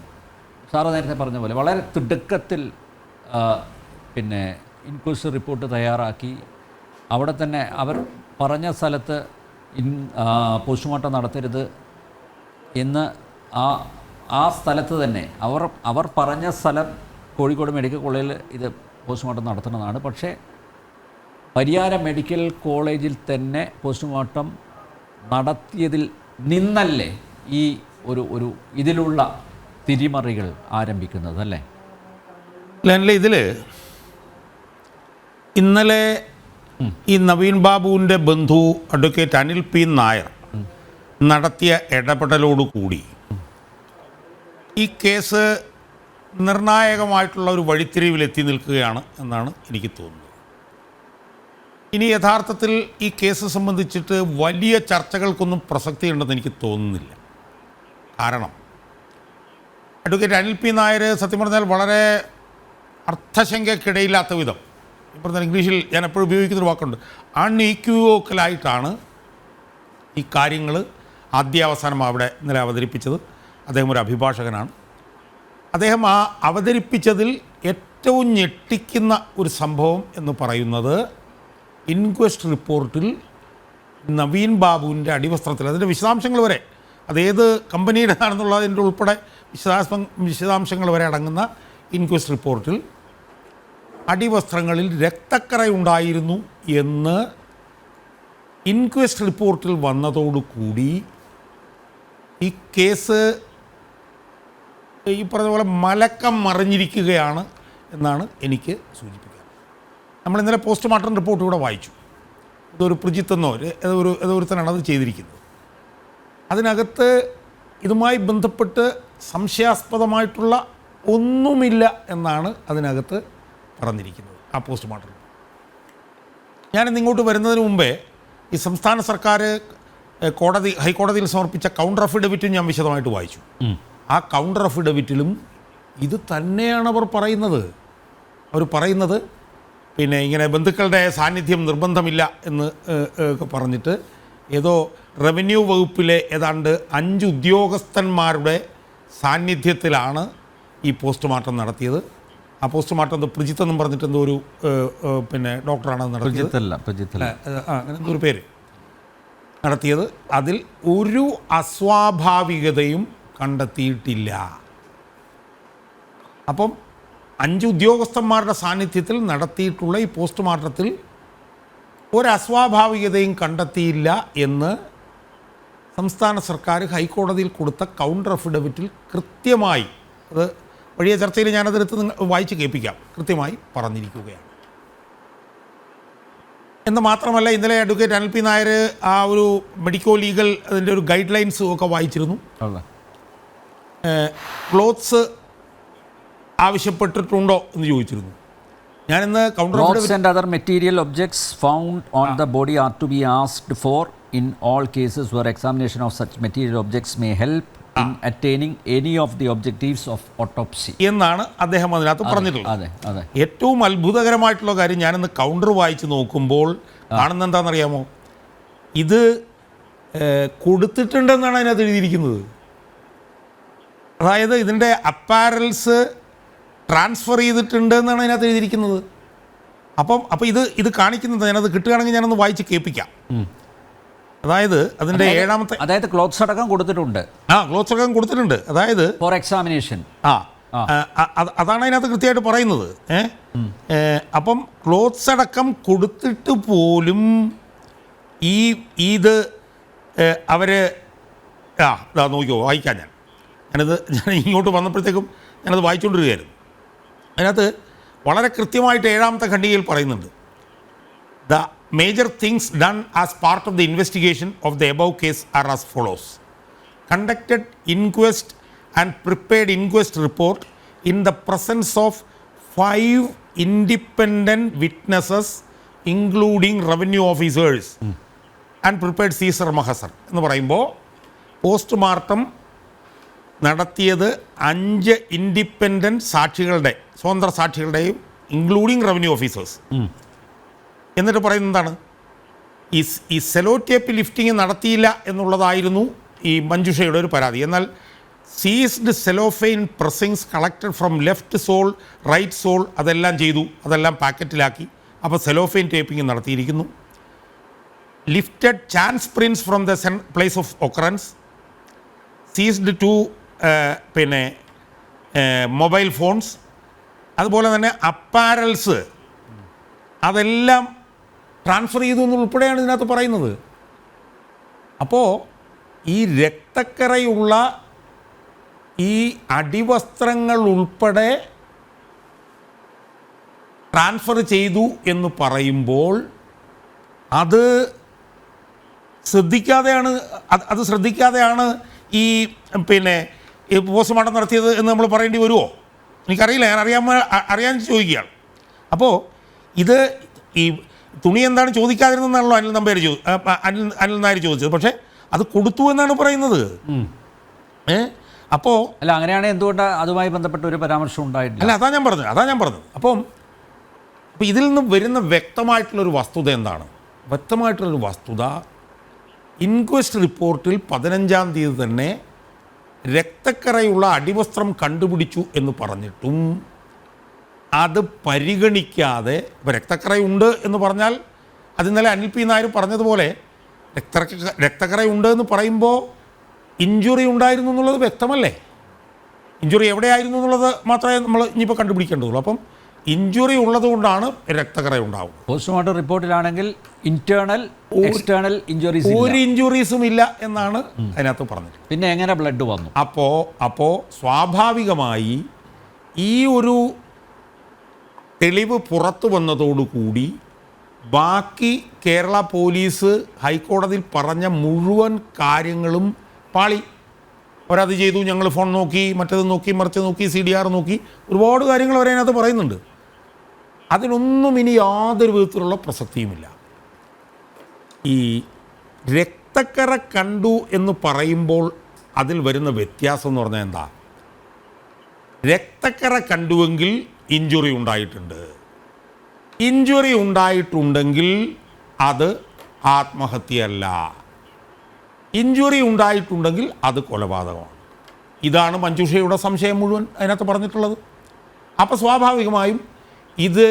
സാറ് നേരത്തെ പറഞ്ഞ പോലെ വളരെ തിടുക്കത്തിൽ പിന്നെ ഇൻക്വസ്റ്റ് റിപ്പോർട്ട് തയ്യാറാക്കി അവിടെ തന്നെ അവർ പറഞ്ഞ സ്ഥലത്ത് പോസ്റ്റ്മോർട്ടം നടത്തരുത് എന്ന് ആ സ്ഥലത്ത് തന്നെ അവർ പറഞ്ഞ സ്ഥലം കോഴിക്കോട് മെഡിക്കൽ കോളേജിൽ ഇത് പോസ്റ്റ്മോർട്ടം നടത്തുന്നതാണ്. പക്ഷേ പരിയാരം മെഡിക്കൽ കോളേജിൽ തന്നെ പോസ്റ്റ്മോർട്ടം നടത്തിയതിൽ നിന്നല്ലേ ഈ ഒരു ഇതിലുള്ള തിരിമറികൾ ആരംഭിക്കുന്നത് അല്ലേ? അല്ല, ഇതിൽ ഇന്നലെ ഈ നവീൻ ബാബുവിൻ്റെ ബന്ധു അഡ്വക്കേറ്റ് അനിൽ P. നായർ നടത്തിയ ഇടപെടലോടുകൂടി ഈ കേസ് നിർണായകമായിട്ടുള്ള ഒരു വഴിത്തിരിവിലെത്തി നിൽക്കുകയാണ് എന്നാണ് എനിക്ക് തോന്നുന്നത്. ഇനി യഥാർത്ഥത്തിൽ ഈ കേസ് സംബന്ധിച്ചിട്ട് വലിയ ചർച്ചകൾക്കൊന്നും പ്രസക്തിയുണ്ടെന്ന് എനിക്ക് തോന്നുന്നില്ല. കാരണം അഡ്വക്കേറ്റ് അനിൽ പി നായർ സത്യം പറഞ്ഞാൽ വളരെ അർത്ഥശങ്കയ്ക്കിടയില്ലാത്ത വിധം, ഇപ്പോൾ ഇംഗ്ലീഷിൽ ഞാൻ എപ്പോഴും ഉപയോഗിക്കുന്നൊരു വാക്കുണ്ട്, അൺഈക്വിവോക്കലായിട്ടാണ് ഈ കാര്യങ്ങൾ ആദ്യാവസാനം അവിടെ ഇന്നലെ അവതരിപ്പിച്ചത്. അദ്ദേഹം ഒരു അഭിഭാഷകനാണ്. അദ്ദേഹം ആ അവതരിപ്പിച്ചതിൽ ഏറ്റവും ഞെട്ടിക്കുന്ന ഒരു സംഭവം എന്ന് പറയുന്നത് ഇൻക്വസ്റ്റ് റിപ്പോർട്ടിൽ നവീൻ ബാബുവിൻ്റെ അടിവസ്ത്രത്തിൽ, അതിൻ്റെ വിശദാംശങ്ങൾ വരെ, അതേത് കമ്പനിയുടേതാണെന്നുള്ളതിൻ്റെ ഉൾപ്പെടെ വിശദാംശങ്ങൾ വരെ അടങ്ങുന്ന ഇൻക്വസ്റ്റ് റിപ്പോർട്ടിൽ അടിവസ്ത്രങ്ങളിൽ രക്തക്കറയുണ്ടായിരുന്നു എന്ന് ഇൻക്വസ്റ്റ് റിപ്പോർട്ടിൽ വന്നതോടുകൂടി ഈ കേസ് ഈ പറഞ്ഞ പോലെ മലക്കം മറിഞ്ഞിരിക്കുകയാണ് എന്നാണ് എനിക്ക് സൂചിപ്പിക്കുന്നത്. നമ്മൾ ഇന്നലെ പോസ്റ്റ്മോർട്ടം റിപ്പോർട്ട് ഇവിടെ വായിച്ചു. ഇതൊരു പ്രജിത്തെന്നോ ഏതൊരുത്തനാണ് അത് ചെയ്തിരിക്കുന്നത്. അതിനകത്ത് ഇതുമായി ബന്ധപ്പെട്ട് സംശയാസ്പദമായിട്ടുള്ള ഒന്നുമില്ല എന്നാണ് അതിനകത്ത് പറഞ്ഞിരിക്കുന്നത്, ആ പോസ്റ്റ്മോർട്ടം. ഞാനിന്ന് ഇങ്ങോട്ട് വരുന്നതിന് മുമ്പേ ഈ സംസ്ഥാന സർക്കാർ ഹൈക്കോടതിയിൽ സമർപ്പിച്ച കൗണ്ടർ അഫിഡവിറ്റും ഞാൻ വിശദമായിട്ട് വായിച്ചു. ആ കൗണ്ടർ അഫിഡവിറ്റിലും ഇത് തന്നെയാണ് അവർ പറയുന്നത്. പിന്നെ ഇങ്ങനെ ബന്ധുക്കളുടെ സാന്നിധ്യം നിർബന്ധമില്ല എന്ന് പറഞ്ഞിട്ട് ഏതോ റവന്യൂ വകുപ്പിലെ ഏതാണ്ട് 5 ഉദ്യോഗസ്ഥന്മാരുടെ സാന്നിധ്യത്തിലാണ് ഈ പോസ്റ്റ്മോർട്ടം നടത്തിയത്. ആ പോസ്റ്റ്മോർട്ടം പ്രജിത്ത് എന്നും പറഞ്ഞിട്ട് എന്തോ ഒരു പിന്നെ ഡോക്ടറാണ് നടത്തിയത്, അങ്ങനെ എന്തോ ഒരു പേര് നടത്തിയത്. അതിൽ ഒരു അസ്വാഭാവികതയും കണ്ടെത്തിയിട്ടില്ല. അപ്പം 5 ഉദ്യോഗസ്ഥന്മാരുടെ സാന്നിധ്യത്തിൽ നടത്തിയിട്ടുള്ള ഈ പോസ്റ്റ്മോർട്ടത്തിൽ ഒരു അസ്വാഭാവികതയും കണ്ടെത്തിയില്ല എന്ന് സംസ്ഥാന സർക്കാർ ഹൈക്കോടതിയിൽ കൊടുത്ത കൗണ്ടർ അഫിഡവിറ്റിൽ കൃത്യമായി, അത് വലിയ ചർച്ചയിൽ ഞാനതെടുത്ത് വായിച്ച് കേൾപ്പിക്കാം, കൃത്യമായി പറഞ്ഞിരിക്കുകയാണ്. എന്ന് മാത്രമല്ല, ഇന്നലെ അഡ്വക്കേറ്റ് അനിൽ പി നായർ ആ ഒരു മെഡിക്കോ ലീഗൽ അതിൻ്റെ ഒരു ഗൈഡ് ലൈൻസും ഒക്കെ വായിച്ചിരുന്നു. ക്ലോത്ത്സ് ആവശ്യപ്പെട്ടിട്ടുണ്ടോ എന്ന് ചോദിച്ചിരുന്നു. ഞാനിന്ന് Clothes and other material objects found on the body are to be asked for in all cases where examination of such material objects may help in attaining any of the objectives of autopsy എന്നാണ് അദ്ദേഹം അതിനകത്ത് പറഞ്ഞിട്ടുള്ളത്. ഏറ്റവും അത്ഭുതകരമായിട്ടുള്ള കാര്യം, ഞാനിന്ന് counter വായിച്ച് നോക്കുമ്പോൾ കാണുന്ന എന്താണെന്നറിയാമോ? ഇത് കൊടുത്തിട്ടുണ്ടെന്നാണ് അതിനകത്ത് എഴുതിയിരിക്കുന്നത്. അതായത് ഇതിൻ്റെ അപ്പാരൽസ് ട്രാൻസ്ഫർ ചെയ്തിട്ടുണ്ട് എന്നാണ് അതിനകത്ത് എഴുതിയിരിക്കുന്നത്. അപ്പോൾ ഇത് കാണിക്കുന്നത്, ഞാനത് കിട്ടുകയാണെങ്കിൽ ഞാനൊന്ന് വായിച്ച് കേൾപ്പിക്കാം. അതായത് അതിൻ്റെ അതായത് ക്ലോത്ത്സ് അടക്കം കൊടുത്തിട്ടുണ്ട്. ക്ലോത്ത്സ് അടക്കം കൊടുത്തിട്ടുണ്ട്. അതായത് ഫോർ എക്സാമിനേഷൻ. അതാണ് അതിനകത്ത് കൃത്യമായിട്ട് പറയുന്നത്. അപ്പം ക്ലോത്ത്സ് അടക്കം കൊടുത്തിട്ട് പോലും ഇത് അവർ നോക്കിയോ, വായിക്കാം. ഞാനിത് ഇങ്ങോട്ട് വന്നപ്പോഴത്തേക്കും ഞാനത് വായിച്ചുകൊണ്ടിരിക്കുകയായിരുന്നു. അതിനകത്ത് വളരെ കൃത്യമായിട്ട് 7ാമത്തെ ഖണ്ഡികയിൽ പറയുന്നുണ്ട്, the major things done as part of the investigation of the above case are as follows: conducted inquest and prepared inquest report in the presence of 5 independent witnesses including revenue officers and prepared Caesar Mahasar. എന്ന് പറയുമ്പോൾ postmortem നടത്തിയത് 5 independent സാക്ഷികളുടെ, സ്വതന്ത്ര സാക്ഷികളുടെയും including revenue officers. എന്നിട്ട് പറയുന്നത് എന്താണ്? ഈ sello tape lifting നടത്തിയില്ല എന്നുള്ളതായിരുന്നു ഈ മഞ്ജുഷയുടെ ഒരു പരാതി. എന്നാൽ seized cellophane pressings collected from left sole, right sole, അതെല്ലാം ചെയ്തു, അതെല്ലാം പാക്കറ്റിലാക്കി. അപ്പോൾ സെലോഫെയിൻ ടേപ്പിംഗ് നടത്തിയിരിക്കുന്നു. Lifted chance prints from the place of occurrence, seized 2 mobile phones, അതുപോലെ തന്നെ അപ്പാരൽസ് അതെല്ലാം ട്രാൻസ്ഫർ ചെയ്തു എന്നുൾപ്പെടെയാണ് ഇതിനകത്ത് പറയുന്നത്. അപ്പോൾ ഈ രക്തക്കറയുള്ള ഈ അടിവസ്ത്രങ്ങൾ ഉൾപ്പെടെ ട്രാൻസ്ഫർ ചെയ്തു എന്ന് പറയുമ്പോൾ അത് ശ്രദ്ധിക്കാതെയാണ് ഈ പോസ്റ്റ്മോർട്ടം നടത്തിയത് എന്ന് നമ്മൾ പറയേണ്ടി വരുമോ? എനിക്കറിയില്ല, ഞാൻ അറിയാൻ ചോദിക്കുകയാണ്. അപ്പോൾ ഇത് ഈ തുണി എന്താണ് ചോദിക്കാതിരുന്നെന്നാണല്ലോ അനിൽ നായർ ചോദിച്ചത്. പക്ഷേ അത് കൊടുത്തു എന്നാണ് പറയുന്നത്. അപ്പോൾ അല്ല, അങ്ങനെയാണെങ്കിൽ എന്തുകൊണ്ട് അതുമായി ബന്ധപ്പെട്ട ഒരു പരാമർശം ഉണ്ടായിട്ടില്ല? അല്ല, അതാ ഞാൻ പറഞ്ഞത്. അപ്പോൾ ഇതിൽ നിന്ന് വരുന്ന വ്യക്തമായിട്ടുള്ളൊരു വസ്തുത എന്താണ്? വ്യക്തമായിട്ടുള്ളൊരു വസ്തുത, ഇൻക്വസ്റ്റ് റിപ്പോർട്ടിൽ 15-ാം തീയതി തന്നെ രക്തക്കറയുള്ള അടിവസ്ത്രം കണ്ടുപിടിച്ചു എന്ന് പറഞ്ഞിട്ടും അത് പരിഗണിക്കാതെ, ഇപ്പോൾ രക്തക്കറയുണ്ട് എന്ന് പറഞ്ഞാൽ അത് ഇന്നലെ അനിൽ പി നായർ പറഞ്ഞതുപോലെ രക്തക്കറയുണ്ട് എന്ന് പറയുമ്പോൾ ഇഞ്ചുറി ഉണ്ടായിരുന്നു എന്നുള്ളത് വ്യക്തമല്ലേ? ഇഞ്ചുറി എവിടെയായിരുന്നു എന്നുള്ളത് മാത്രമേ നമ്മൾ ഇനിയിപ്പോൾ കണ്ടുപിടിക്കേണ്ടതുള്ളൂ. അപ്പം ഇഞ്ചുറി ഉള്ളതുകൊണ്ടാണ് രക്തക്കറ ഉണ്ടാവുന്നത്. പോസ്റ്റ്മോർട്ടം റിപ്പോർട്ടിലാണെങ്കിൽ ഇന്റേണൽ എക്സ്റ്റേണൽ ഇഞ്ചുറീസ് ഒരു ഇഞ്ചുറീസും ഇല്ല എന്നാണ് അതിനകത്ത് പറഞ്ഞത്. പിന്നെ എങ്ങനെ ബ്ലഡ് വന്നു? അപ്പോൾ സ്വാഭാവികമായി ഈ ഒരു തെളിവ് പുറത്തു വന്നതോടുകൂടി ബാക്കി കേരള പോലീസ് ഹൈക്കോടതിയിൽ പറഞ്ഞ മുഴുവൻ കാര്യങ്ങളും പാളി. അവരത് ചെയ്തു, ഞങ്ങൾ ഫോൺ നോക്കി, മറ്റത് നോക്കി, മറിച്ച് നോക്കി, CDR നോക്കി, ഒരുപാട് കാര്യങ്ങൾ അവരതിനകത്ത് പറയുന്നുണ്ട്. അതിനൊന്നും ഇനി യാതൊരു വിധത്തിലുള്ള പ്രസക്തിയുമില്ല. ഈ രക്തക്കറ കണ്ടു എന്ന് പറയുമ്പോൾ അതിൽ വരുന്ന വ്യത്യാസം എന്ന് പറഞ്ഞാൽ എന്താ? രക്തക്കറ കണ്ടുവെങ്കിൽ ഇഞ്ചുറി ഉണ്ടായിട്ടുണ്ട്. ഇഞ്ചുറി ഉണ്ടായിട്ടുണ്ടെങ്കിൽ അത് ആത്മഹത്യയല്ല. ഇഞ്ചുറി ഉണ്ടായിട്ടുണ്ടെങ്കിൽ അത് കൊലപാതകമാണ്. ഇതാണ് മഞ്ജുഷയുടെ സംശയം മുഴുവൻ അതിനകത്ത് പറഞ്ഞിട്ടുള്ളത്. അപ്പോൾ സ്വാഭാവികമായും ഇത്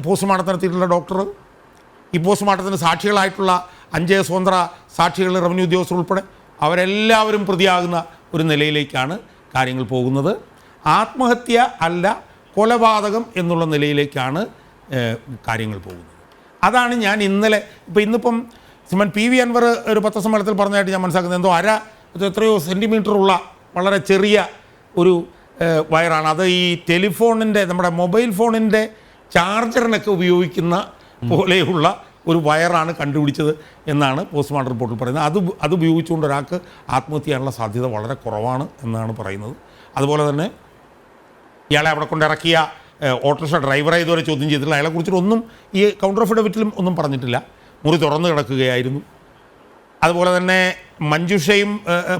പോസ്റ്റ്മോർട്ടം നടത്തിയിട്ടുള്ള ഡോക്ടർ, ഈ പോസ്റ്റ്മോർട്ടത്തിന് സാക്ഷികളായിട്ടുള്ള 5 സ്വതന്ത്ര സാക്ഷികൾ, റവന്യൂ ഉദ്യോഗസ്ഥർ ഉൾപ്പെടെ അവരെല്ലാവരും പ്രതിയാകുന്ന ഒരു നിലയിലേക്കാണ് കാര്യങ്ങൾ പോകുന്നത്. ആത്മഹത്യ അല്ല, കൊലപാതകം എന്നുള്ള നിലയിലേക്കാണ് കാര്യങ്ങൾ പോകുന്നത്. അതാണ് ഞാൻ ഇന്നിപ്പം ശ്രീമാൻ PV അൻവർ ഒരു പത്രസമ്മേളനത്തിൽ പറഞ്ഞതായിട്ട് ഞാൻ മനസ്സിലാക്കുന്നത്, എത്രയോ സെൻറ്റിമീറ്ററുള്ള വളരെ ചെറിയ ഒരു വയറാണ് അത്. ഈ ടെലിഫോണിൻ്റെ, നമ്മുടെ മൊബൈൽ ഫോണിൻ്റെ ചാർജറിനൊക്കെ ഉപയോഗിക്കുന്ന പോലെയുള്ള ഒരു വയറാണ് കണ്ടുപിടിച്ചത് എന്നാണ് പോസ്റ്റ്മോർട്ടം റിപ്പോർട്ടിൽ പറയുന്നത്. അത് ഉപയോഗിച്ചുകൊണ്ട് ഒരാൾക്ക് ആത്മഹത്യ ചെയ്യാനുള്ള സാധ്യത വളരെ കുറവാണ് എന്നാണ് പറയുന്നത്. അതുപോലെ തന്നെ ഇയാളെ അവിടെ കൊണ്ടിറക്കിയ ഓട്ടോറിക്ഷ ഡ്രൈവറെ ഇതുവരെ ചോദ്യം ചെയ്തിട്ടില്ല. അയാളെക്കുറിച്ചിട്ടൊന്നും ഈ കൗണ്ടർ അഫിഡവിറ്റിലും ഒന്നും പറഞ്ഞിട്ടില്ല. മുറി തുറന്നു കിടക്കുകയായിരുന്നു. അതുപോലെ തന്നെ മഞ്ജുഷയും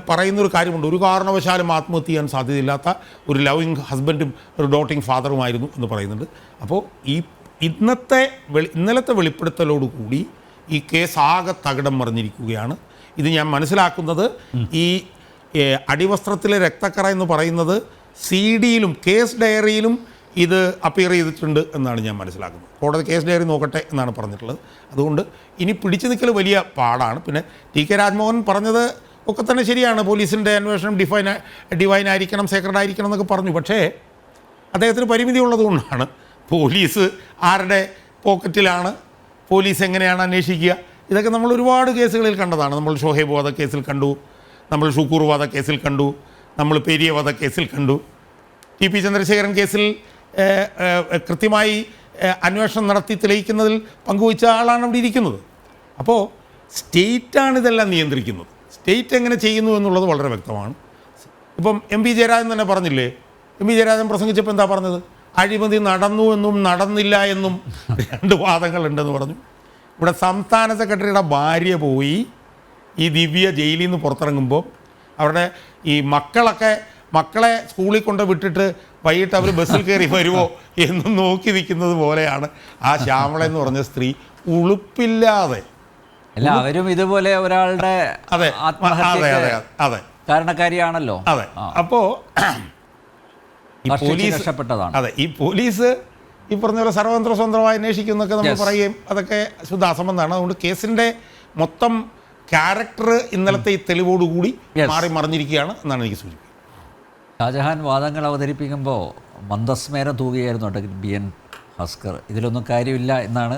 പറയുന്നൊരു കാര്യമുണ്ട്, ഒരു കാരണവശാലും ആത്മഹത്യ ചെയ്യാൻ സാധ്യതയില്ലാത്ത ഒരു ലവിങ് ഹസ്ബൻഡും ഒരു ഡോട്ടിങ് ഫാദറുമായിരുന്നു എന്ന് പറയുന്നുണ്ട്. അപ്പോൾ ഇന്നലത്തെ വെളിപ്പെടുത്തലോടുകൂടി ഈ കേസ് ആകെ തകിടം മറിഞ്ഞിരിക്കുകയാണ്. ഇത് ഞാൻ മനസ്സിലാക്കുന്നത്, ഈ അടിവസ്ത്രത്തിലെ രക്തക്കറ എന്ന് പറയുന്നത് CD-യിലും കേസ് ഡയറിയിലും ഇത് അപ്പിയർ ചെയ്തിട്ടുണ്ട് എന്നാണ് ഞാൻ മനസ്സിലാക്കുന്നത്. കോടതി കേസ് ഡയറി നോക്കട്ടെ എന്നാണ് പറഞ്ഞിട്ടുള്ളത്. അതുകൊണ്ട് ഇനി പിടിച്ചു നിൽക്കൽ വലിയ പാടാണ്. പിന്നെ TK രാജ്മോഹൻ പറഞ്ഞത് ഒക്കെ തന്നെ ശരിയാണ്. പോലീസിൻ്റെ അന്വേഷണം ഡിവൈൻ ആയിരിക്കണം, സേക്രഡ് ആയിരിക്കണം എന്നൊക്കെ പറഞ്ഞു. പക്ഷേ അദ്ദേഹത്തിന് പരിമിതി ഉള്ളതുകൊണ്ടാണ്. പോലീസ് ആരുടെ പോക്കറ്റിലാണ്, പോലീസ് എങ്ങനെയാണ് അന്വേഷിക്കുക, ഇതൊക്കെ നമ്മൾ ഒരുപാട് കേസുകളിൽ കണ്ടതാണ്. നമ്മൾ ഷോഹേബ് വധക്കേസിൽ കണ്ടു, നമ്മൾ ഷുക്കൂർ വധക്കേസിൽ കണ്ടു, നമ്മൾ പെരിയ വധക്കേസിൽ കണ്ടു, TP ചന്ദ്രശേഖരൻ കേസിൽ കൃത്യമായി അന്വേഷണം നടത്തി തെളിയിക്കുന്നതിൽ പങ്കുവച്ച ആളാണ് അവിടെ ഇരിക്കുന്നത്. അപ്പോൾ സ്റ്റേറ്റാണ് ഇതെല്ലാം നിയന്ത്രിക്കുന്നത്. സ്റ്റേറ്റ് എങ്ങനെ ചെയ്യുന്നു എന്നുള്ളത് വളരെ വ്യക്തമാണ്. ഇപ്പം MP ജയരാജൻ തന്നെ പറഞ്ഞില്ലേ, MP ജയരാജൻ പ്രസംഗിച്ചപ്പോൾ എന്താ പറഞ്ഞത്? അഴിമതി നടന്നു എന്നും നടന്നില്ല എന്നും 2 വാദങ്ങളുണ്ടെന്ന് പറഞ്ഞു. ഇവിടെ സംസ്ഥാന സെക്രട്ടറിയുടെ ഭാര്യ പോയി ഈ ദിവ്യ ജയിലിൽ നിന്ന് പുറത്തിറങ്ങുമ്പോൾ അവരുടെ ഈ മക്കളെ സ്കൂളിൽ കൊണ്ട് വിട്ടിട്ട് വൈകിട്ട് അവർ ബസ്സിൽ കയറി വരുമോ എന്ന് നോക്കി നിൽക്കുന്നത് പോലെയാണ് ആ ശ്യാമള എന്ന് പറഞ്ഞ സ്ത്രീ ഉളുപ്പില്ലാതെ. എല്ലാവരും ഇതുപോലെ ഒരാളുടെ അതെ കാരണക്കാരിയാണല്ലോ. അതെ. അപ്പോൾ ഈ പോലീസ് ഈ പറഞ്ഞ പോലെ സ്വതന്ത്രമായി അന്വേഷിക്കുന്നൊക്കെ നമ്മൾ പറയുകയും അതൊക്കെ ശുദ്ധ അസംബന്ധമാണ്. അതുകൊണ്ട് കേസിൻ്റെ മൊത്തം ക്യാരക്ടർ ഇന്നലത്തെ ഈ തെളിവോടുകൂടി മാറി മറിഞ്ഞിരിക്കുകയാണ് എന്നാണ് എനിക്ക് സൂചിപ്പിക്കുന്നത്. ഷാജഹാൻ വാദങ്ങൾ അവതരിപ്പിക്കുമ്പോൾ മന്ദസ്മേരം തൂകുകയായിരുന്നു അഡ്വക്കേറ്റ് BN ഭാസ്കർ. ഇതിലൊന്നും കാര്യമില്ല എന്നാണ്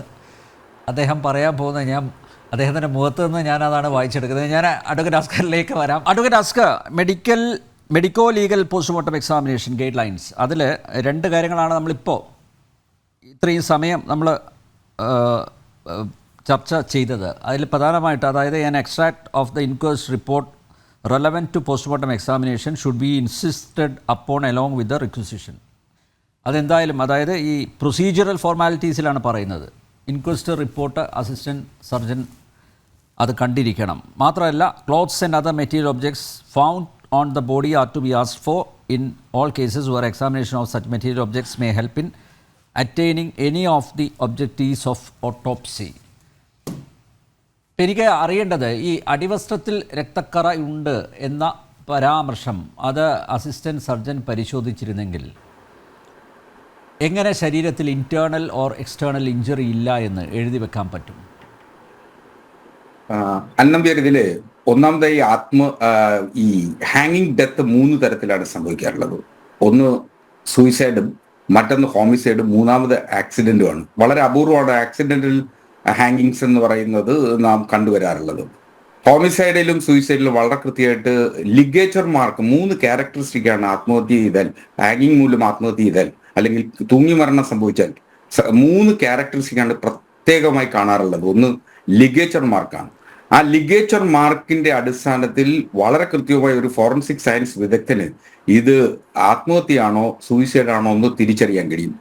അദ്ദേഹം പറയാൻ പോകുന്നത്. ഞാൻ അദ്ദേഹത്തിൻ്റെ മുഖത്ത് നിന്ന് ഞാനതാണ് വായിച്ചെടുക്കുന്നത്. ഞാൻ അഡ്വക്കേറ്റ് അസ്കറിലേക്ക് വരാം. Advocate Askar, medico legal postmortem examination guide lines, അതിൽ 2 കാര്യങ്ങളാണ് നമ്മളിപ്പോൾ ഇത്രയും സമയം നമ്മൾ ചർച്ച ചെയ്തത്. അതിൽ പ്രധാനമായിട്ട്, അതായത് an extract of the inquest report relevant to postmortem examination should be insisted upon along with the requisition. അതെന്തായാലും അതായത് ഈ പ്രൊസീജിയറൽ ഫോർമാലിറ്റീസിലാണ് പറയുന്നത്. ഇൻക്വസ്റ്റ് റിപ്പോർട്ട് അസിസ്റ്റൻറ്റ് സർജൻ അത് കണ്ടിരിക്കണം. മാത്രമല്ല clothes and other material objects found on the body are to be asked for in all cases where examination of such material objects may help in attaining any of the objectives of autopsy. എനിക്ക് അറിയേണ്ടത് ഈ അടിവസ്ത്രത്തിൽ രക്തക്കറ ഉണ്ട് എന്ന പരാമർശം അത് assistant surgeon പരിശോധിച്ചിരുന്നെങ്കിൽ എങ്ങനെ ശരീരത്തിൽ internal or external injury ഇല്ല എന്ന് എഴുതി വെക്കാൻ പറ്റും? അന്നമ്പ്യർ ഇതില് ഒന്നാമതായി ഈ ഹാങ്ങിങ് ഡെത്ത് 3 തരത്തിലാണ് സംഭവിക്കാറുള്ളത്. ഒന്ന് സൂയിസൈഡും, മറ്റൊന്ന് ഹോമിസൈഡും, മൂന്നാമത് ആക്സിഡന്റുമാണ്. വളരെ അപൂർവമാണ് ആക്സിഡന്റൽ ഹാങ്ങിങ്സ് എന്ന് പറയുന്നത് നാം കണ്ടുവരാറുള്ളത്. ഹോമിസൈഡിലും സൂയിസൈഡിലും വളരെ കൃത്യമായിട്ട് ലിഗേച്ചർ മാർക്ക് 3 ക്യാരക്ടറിസ്റ്റിക്കാണ് ആത്മഹത്യ ചെയ്താൽ, ഹാങ്ങിങ് മൂലം ആത്മഹത്യ ചെയ്താൽ അല്ലെങ്കിൽ തൂങ്ങി മരണം സംഭവിച്ചാൽ 3 ക്യാരക്ടറിസ്റ്റിക്കാണ് പ്രത്യേകമായി കാണാറുള്ളത്. ഒന്ന് ലിഗേച്ചർ മാർക്കാണ്. ആ ലിഗേച്ചർ മാർക്കിന്റെ അടിസ്ഥാനത്തിൽ വളരെ കൃത്യമായ ഒരു ഫോറൻസിക് സയൻസ് വിദഗ്ധന് ഇത് ആത്മഹത്യയാണോ സൂയിസൈഡ് ആണോ എന്ന് തിരിച്ചറിയാൻ കഴിയും.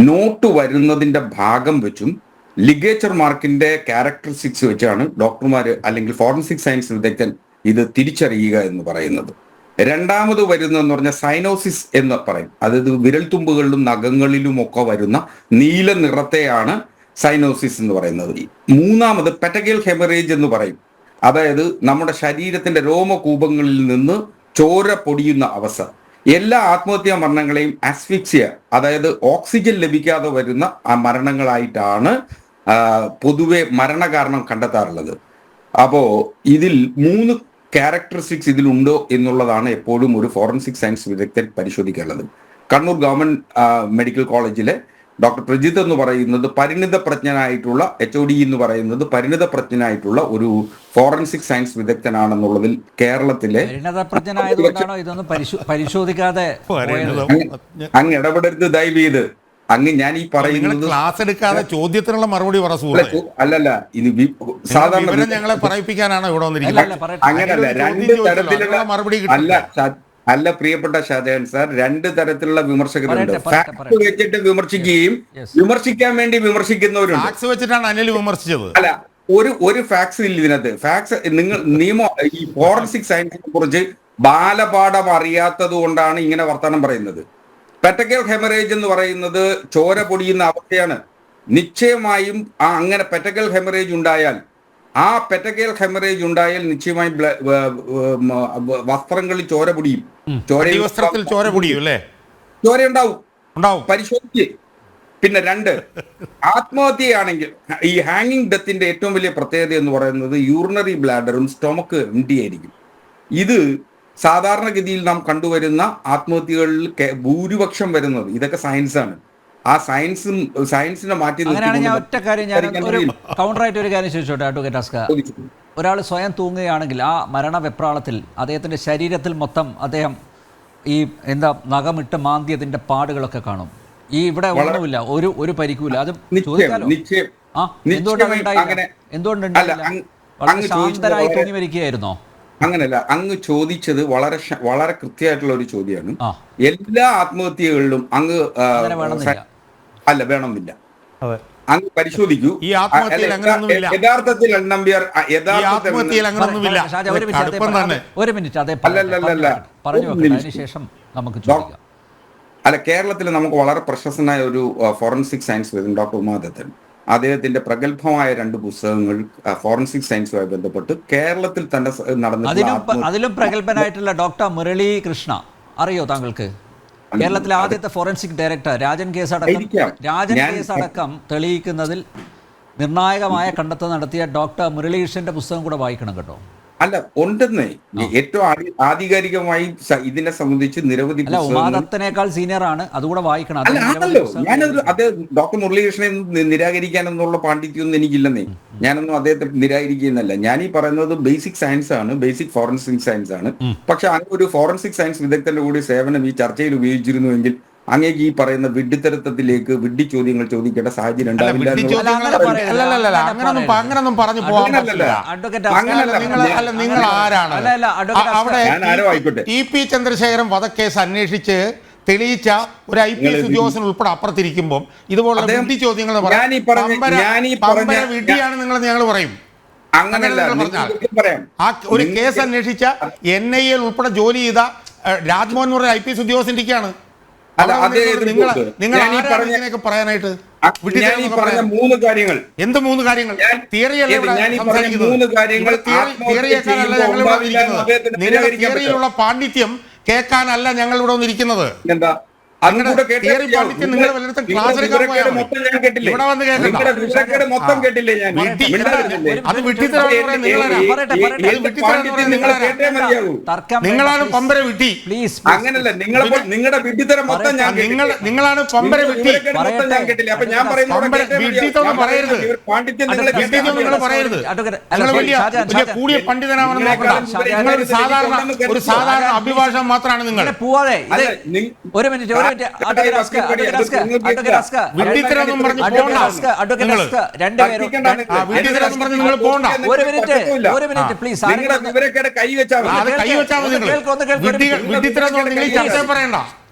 നോട്ട് വരുന്നതിന്റെ ഭാഗം വെച്ചും ലിഗേച്ചർ മാർക്കിന്റെ ക്യാരക്ടറിസ്റ്റിക്സ് വെച്ചാണ് ഡോക്ടർമാർ അല്ലെങ്കിൽ ഫോറൻസിക് സയൻസ് വിദഗ്ധൻ ഇത് തിരിച്ചറിയുക എന്ന് പറയുന്നത്. രണ്ടാമത് വരുന്നതെന്ന് പറഞ്ഞാൽ സൈനോസിസ് എന്ന് പറയും. അതായത് വിരൽത്തുമ്പുകളിലും നഖങ്ങളിലും ഒക്കെ വരുന്ന നീല നിറത്തെയാണ് സൈനോസിസ് എന്ന് പറയുന്നത്. മൂന്നാമത് പെറ്റഗൽ ഹെമറേജ് എന്ന് പറയും. അതായത് നമ്മുടെ ശരീരത്തിന്റെ രോമകൂപങ്ങളിൽ നിന്ന് ചോര പൊടിയുന്ന അവസ്ഥ. എല്ലാ ആത്മഹത്യാ മരണങ്ങളെയും അസ്ഫിക്സിയ, അതായത് ഓക്സിജൻ ലഭിക്കാതെ വരുന്ന ആ മരണങ്ങളായിട്ടാണ് പൊതുവെ മരണകാരണം കണ്ടെത്താറുള്ളത്. അപ്പോ ഇതിൽ 3 ക്യാരക്ടറിസ്റ്റിക്സ് ഇതിലുണ്ടോ എന്നുള്ളതാണ് എപ്പോഴും ഒരു ഫോറൻസിക് സയൻസ് വിദഗ്ധൻ പരിശോധിക്കേണ്ടത്. കണ്ണൂർ ഗവൺമെന്റ് മെഡിക്കൽ കോളേജിലെ ഡോക്ടർ പ്രജിത്ത് എന്ന് പറയുന്നത് പരിണിത പ്രജ്ഞനായിട്ടുള്ള HOD എന്ന് പറയുന്നത് പരിണിത പ്രജ്ഞനായിട്ടുള്ള ഒരു ഫോറൻസിക് സയൻസ് വിദഗ്ധനാണെന്നുള്ളതിൽ കേരളത്തിലെ പരിശോധിക്കാതെ അങ്ങ് ഇടപെടരുത് ദയവ് ചെയ്ത്. അങ്ങ് ഞാൻ ഈ പറയുന്നത് ക്ലാസ് എടുക്കാതെ ചോദ്യത്തിനുള്ള മറുപടി അല്ലല്ല, ഇത് സാധാരണ ഞങ്ങളെ പറയിപ്പിക്കാനാണ് ഇവിടെ വന്നിരിക്കുന്നത്. അങ്ങനല്ല, 2 തരത്തിലുള്ള മറുപടി അല്ല പ്രിയപ്പെട്ട ഷാജഹാൻ സാർ, 2 തരത്തിലുള്ള വിമർശകരുണ്ട്. ഫാക്ട് വെച്ചിട്ട് വിമർശിക്കുകയും വിമർശിക്കാൻ വേണ്ടി വിമർശിക്കുന്നവരുണ്ട്. ഫാക്സ് വെച്ചിട്ടാണ് അനിൽ വിമർശിച്ചത്. അല്ല, ഒരു ഫാക്സ് ഇല്ല ഇതിനകത്ത്. ഫാക്സ് നിങ്ങൾ ഈ ഫോറൻസിക് സയൻസിനെ കുറിച്ച് ബാലപാഠം അറിയാത്തത് കൊണ്ടാണ് ഇങ്ങനെ വർത്തമാനം പറയുന്നത്. പെറ്റഗൽ ഹെമറേജ് എന്ന് പറയുന്നത് ചോര പൊടിയുന്ന അവസ്ഥയാണ്. നിശ്ചയമായും അങ്ങനെ പെറ്റഗൽ ഹെമറേജ് ഉണ്ടായാൽ നിശ്ചയമായും വസ്ത്രങ്ങളിൽ ചോര പൊടിയും. വസ്ത്രത്തിൽ ചോര പൊടിയും അല്ലേ? ചോര ഉണ്ടാവും, പരിശോധിച്ച്. പിന്നെ 2, ആത്മഹത്യയാണെങ്കിൽ ഈ ഹാങ്ങിങ് ഡെത്തിന്റെ ഏറ്റവും വലിയ പ്രത്യേകത എന്ന് പറയുന്നത് യൂറിനറി ബ്ലാഡറും സ്റ്റൊമക്ക് എംപ്റ്റി ആയിരിക്കും. ഇത് സാധാരണഗതിയിൽ നാം കണ്ടുവരുന്ന ആത്മഹത്യകളിൽ ഭൂരിപക്ഷം വരുന്നത് ഇതൊക്കെ സയൻസാണ്. ആ സയൻസിനെ മാറ്റി കൗണ്ടറായിട്ട് ഒരു കാര്യം ചോദിച്ചോട്ടെ അഡ്വക്കേറ്റ് അസ്കർ. ഒരാൾ സ്വയം തൂങ്ങുകയാണെങ്കിൽ ആ മരണവെപ്രാളത്തിൽ അദ്ദേഹത്തിന്റെ ശരീരത്തിൽ മൊത്തം അദ്ദേഹം ഈ നഖമിട്ട് മാന്തിയതിന്റെ പാടുകളൊക്കെ കാണും. ഈ ഇവിടെ ഒന്നുമില്ല, ഒരു പരിക്കുമില്ല. അത് ചോദിക്കാലോ, എന്തുകൊണ്ടുണ്ടായി ശാന്തരായി തൂങ്ങി മരിക്കുകയായിരുന്നോ? അങ്ങനല്ല, അങ്ങ് ചോദിച്ചത് വളരെ കൃത്യമായിട്ടുള്ള ഒരു ചോദ്യമാണ്. എല്ലാ ആത്മഹത്യകളിലും അങ്ങ് വേണമെന്നില്ല. അങ്ങ് പരിശോധിക്കൂ. യഥാർത്ഥത്തിൽ കേരളത്തിൽ നമുക്ക് വളരെ പ്രശസ്തനായ ഒരു ഫോറൻസിക് സയൻസ് വിദഗ്ധൻ ഡോക്ടർ ഉമാദത്തൻ, അദ്ദേഹത്തിന്റെ പ്രഗത്ഭമായ 2 പുസ്തകങ്ങൾ ഫോറൻസിക് സയൻസുമായി ബന്ധപ്പെട്ട് കേരളത്തിൽ തന്നെ അതിലും പ്രഗത്ഭനായിട്ടുള്ള ഡോക്ടർ മുരളി കൃഷ്ണ അറിയോ താങ്കൾക്ക്? കേരളത്തിലെ ആദ്യത്തെ ഫോറൻസിക് ഡയറക്ടർ രാജൻ കേസ് അടക്കം തെളിയിക്കുന്നതിൽ നിർണായകമായ കണ്ടെത്തൽ നടത്തിയ ഡോക്ടർ മുരളീകൃഷ്ണന്റെ പുസ്തകം കൂടെ വായിക്കണം കേട്ടോ. അല്ല, ഉണ്ടെന്ന് ഏറ്റവും ആധികാരികമായി ഇതിനെ സംബന്ധിച്ച് നിരവധി ഉമാദത്തനേക്കാൾ സീനിയർ ആണ്, അതുകൂടെ വായിക്കണം. ഞാനത് ഡോക്ടർ മുരളീകൃഷ്ണനെ നിരാകരിക്കാനെന്നുള്ള പാണ്ഡിത്യമൊന്നും എനിക്കില്ലെന്നേ. ഞാനൊന്നും അദ്ദേഹത്തെ നിരാകരിക്കുന്നല്ല. ഞാൻ ഈ പറയുന്നത് ബേസിക് സയൻസ് ആണ്, ബേസിക് ഫോറൻസിക് സയൻസ് ആണ്. പക്ഷെ അങ്ങനെ ഒരു ഫോറൻസിക് സയൻസ് വിദഗ്ധന്റെ കൂടി സേവനം ഈ ചർച്ചയിൽ ഉപയോഗിച്ചിരുന്നുവെങ്കിൽ അങ്ങേക്ക് ഈ പറയുന്ന വിഡ്ഢിത്തരത്തിലേക്ക് വിഡ്ഢി ചോദ്യങ്ങൾ ചോദിക്കേണ്ട സാഹചര്യം ഉണ്ടാവില്ല. അങ്ങനൊന്നും പറഞ്ഞു പോകാൻ പറ്റില്ല. നിങ്ങൾ ആരാണ്? അവിടെ ടി.പി. ചന്ദ്രശേഖരൻ വധക്കേസ് അന്വേഷിച്ച് തെളിയിച്ച ഒരു IPS ഉദ്യോഗസ്ഥൻ ഉൾപ്പെടെ അപ്പുറത്തിരിക്കുമ്പോൾ ഇതുപോലുള്ള വിഡ്ഢി ചോദ്യങ്ങൾ പമ്പര വിഡ്ഢിയാണ് നിങ്ങളെന്ന് ഞങ്ങൾ പറയും. അങ്ങനെയല്ല പറയാം. ആ ഒരു കേസ് അന്വേഷിച്ച NIA ഉൾപ്പെടെ ജോലി ചെയ്ത രാജ്മോഹൻ എന്ന് പറയുന്ന IPS ഉദ്യോഗസ്ഥൻ ഇരിക്കുകയാണ്. നിങ്ങൾ ഇതിനൊക്കെ പറയാനായിട്ട് മൂന്ന് കാര്യങ്ങൾ എന്ത് മൂന്ന് കാര്യങ്ങൾ? തിയറിയിലുള്ള പാണ്ഡിത്യം കേൾക്കാനല്ല ഞങ്ങൾ ഇവിടെ വന്നിരിക്കുന്നത്. നിങ്ങളാണ് പമ്പര വിട്ടി. അങ്ങനല്ല, നിങ്ങളുടെ വിഡ്ഢിത്തരം മൊത്തം നിങ്ങളാണ് പമ്പര വിട്ടി. അപ്പൊ ഞാൻ വിഡ്ഢിത്തൊന്നും പറയരുത്. നിങ്ങൾ പറയരുത്. നിങ്ങൾ വലിയ കൂടിയ പണ്ഡിതനാണെന്ന് നോക്കണ്ട. നിങ്ങളൊരു സാധാരണ അഭിഭാഷകൻ മാത്രമാണ് നിങ്ങൾ. ഒരു മിനിറ്റ് പറയണ്ട.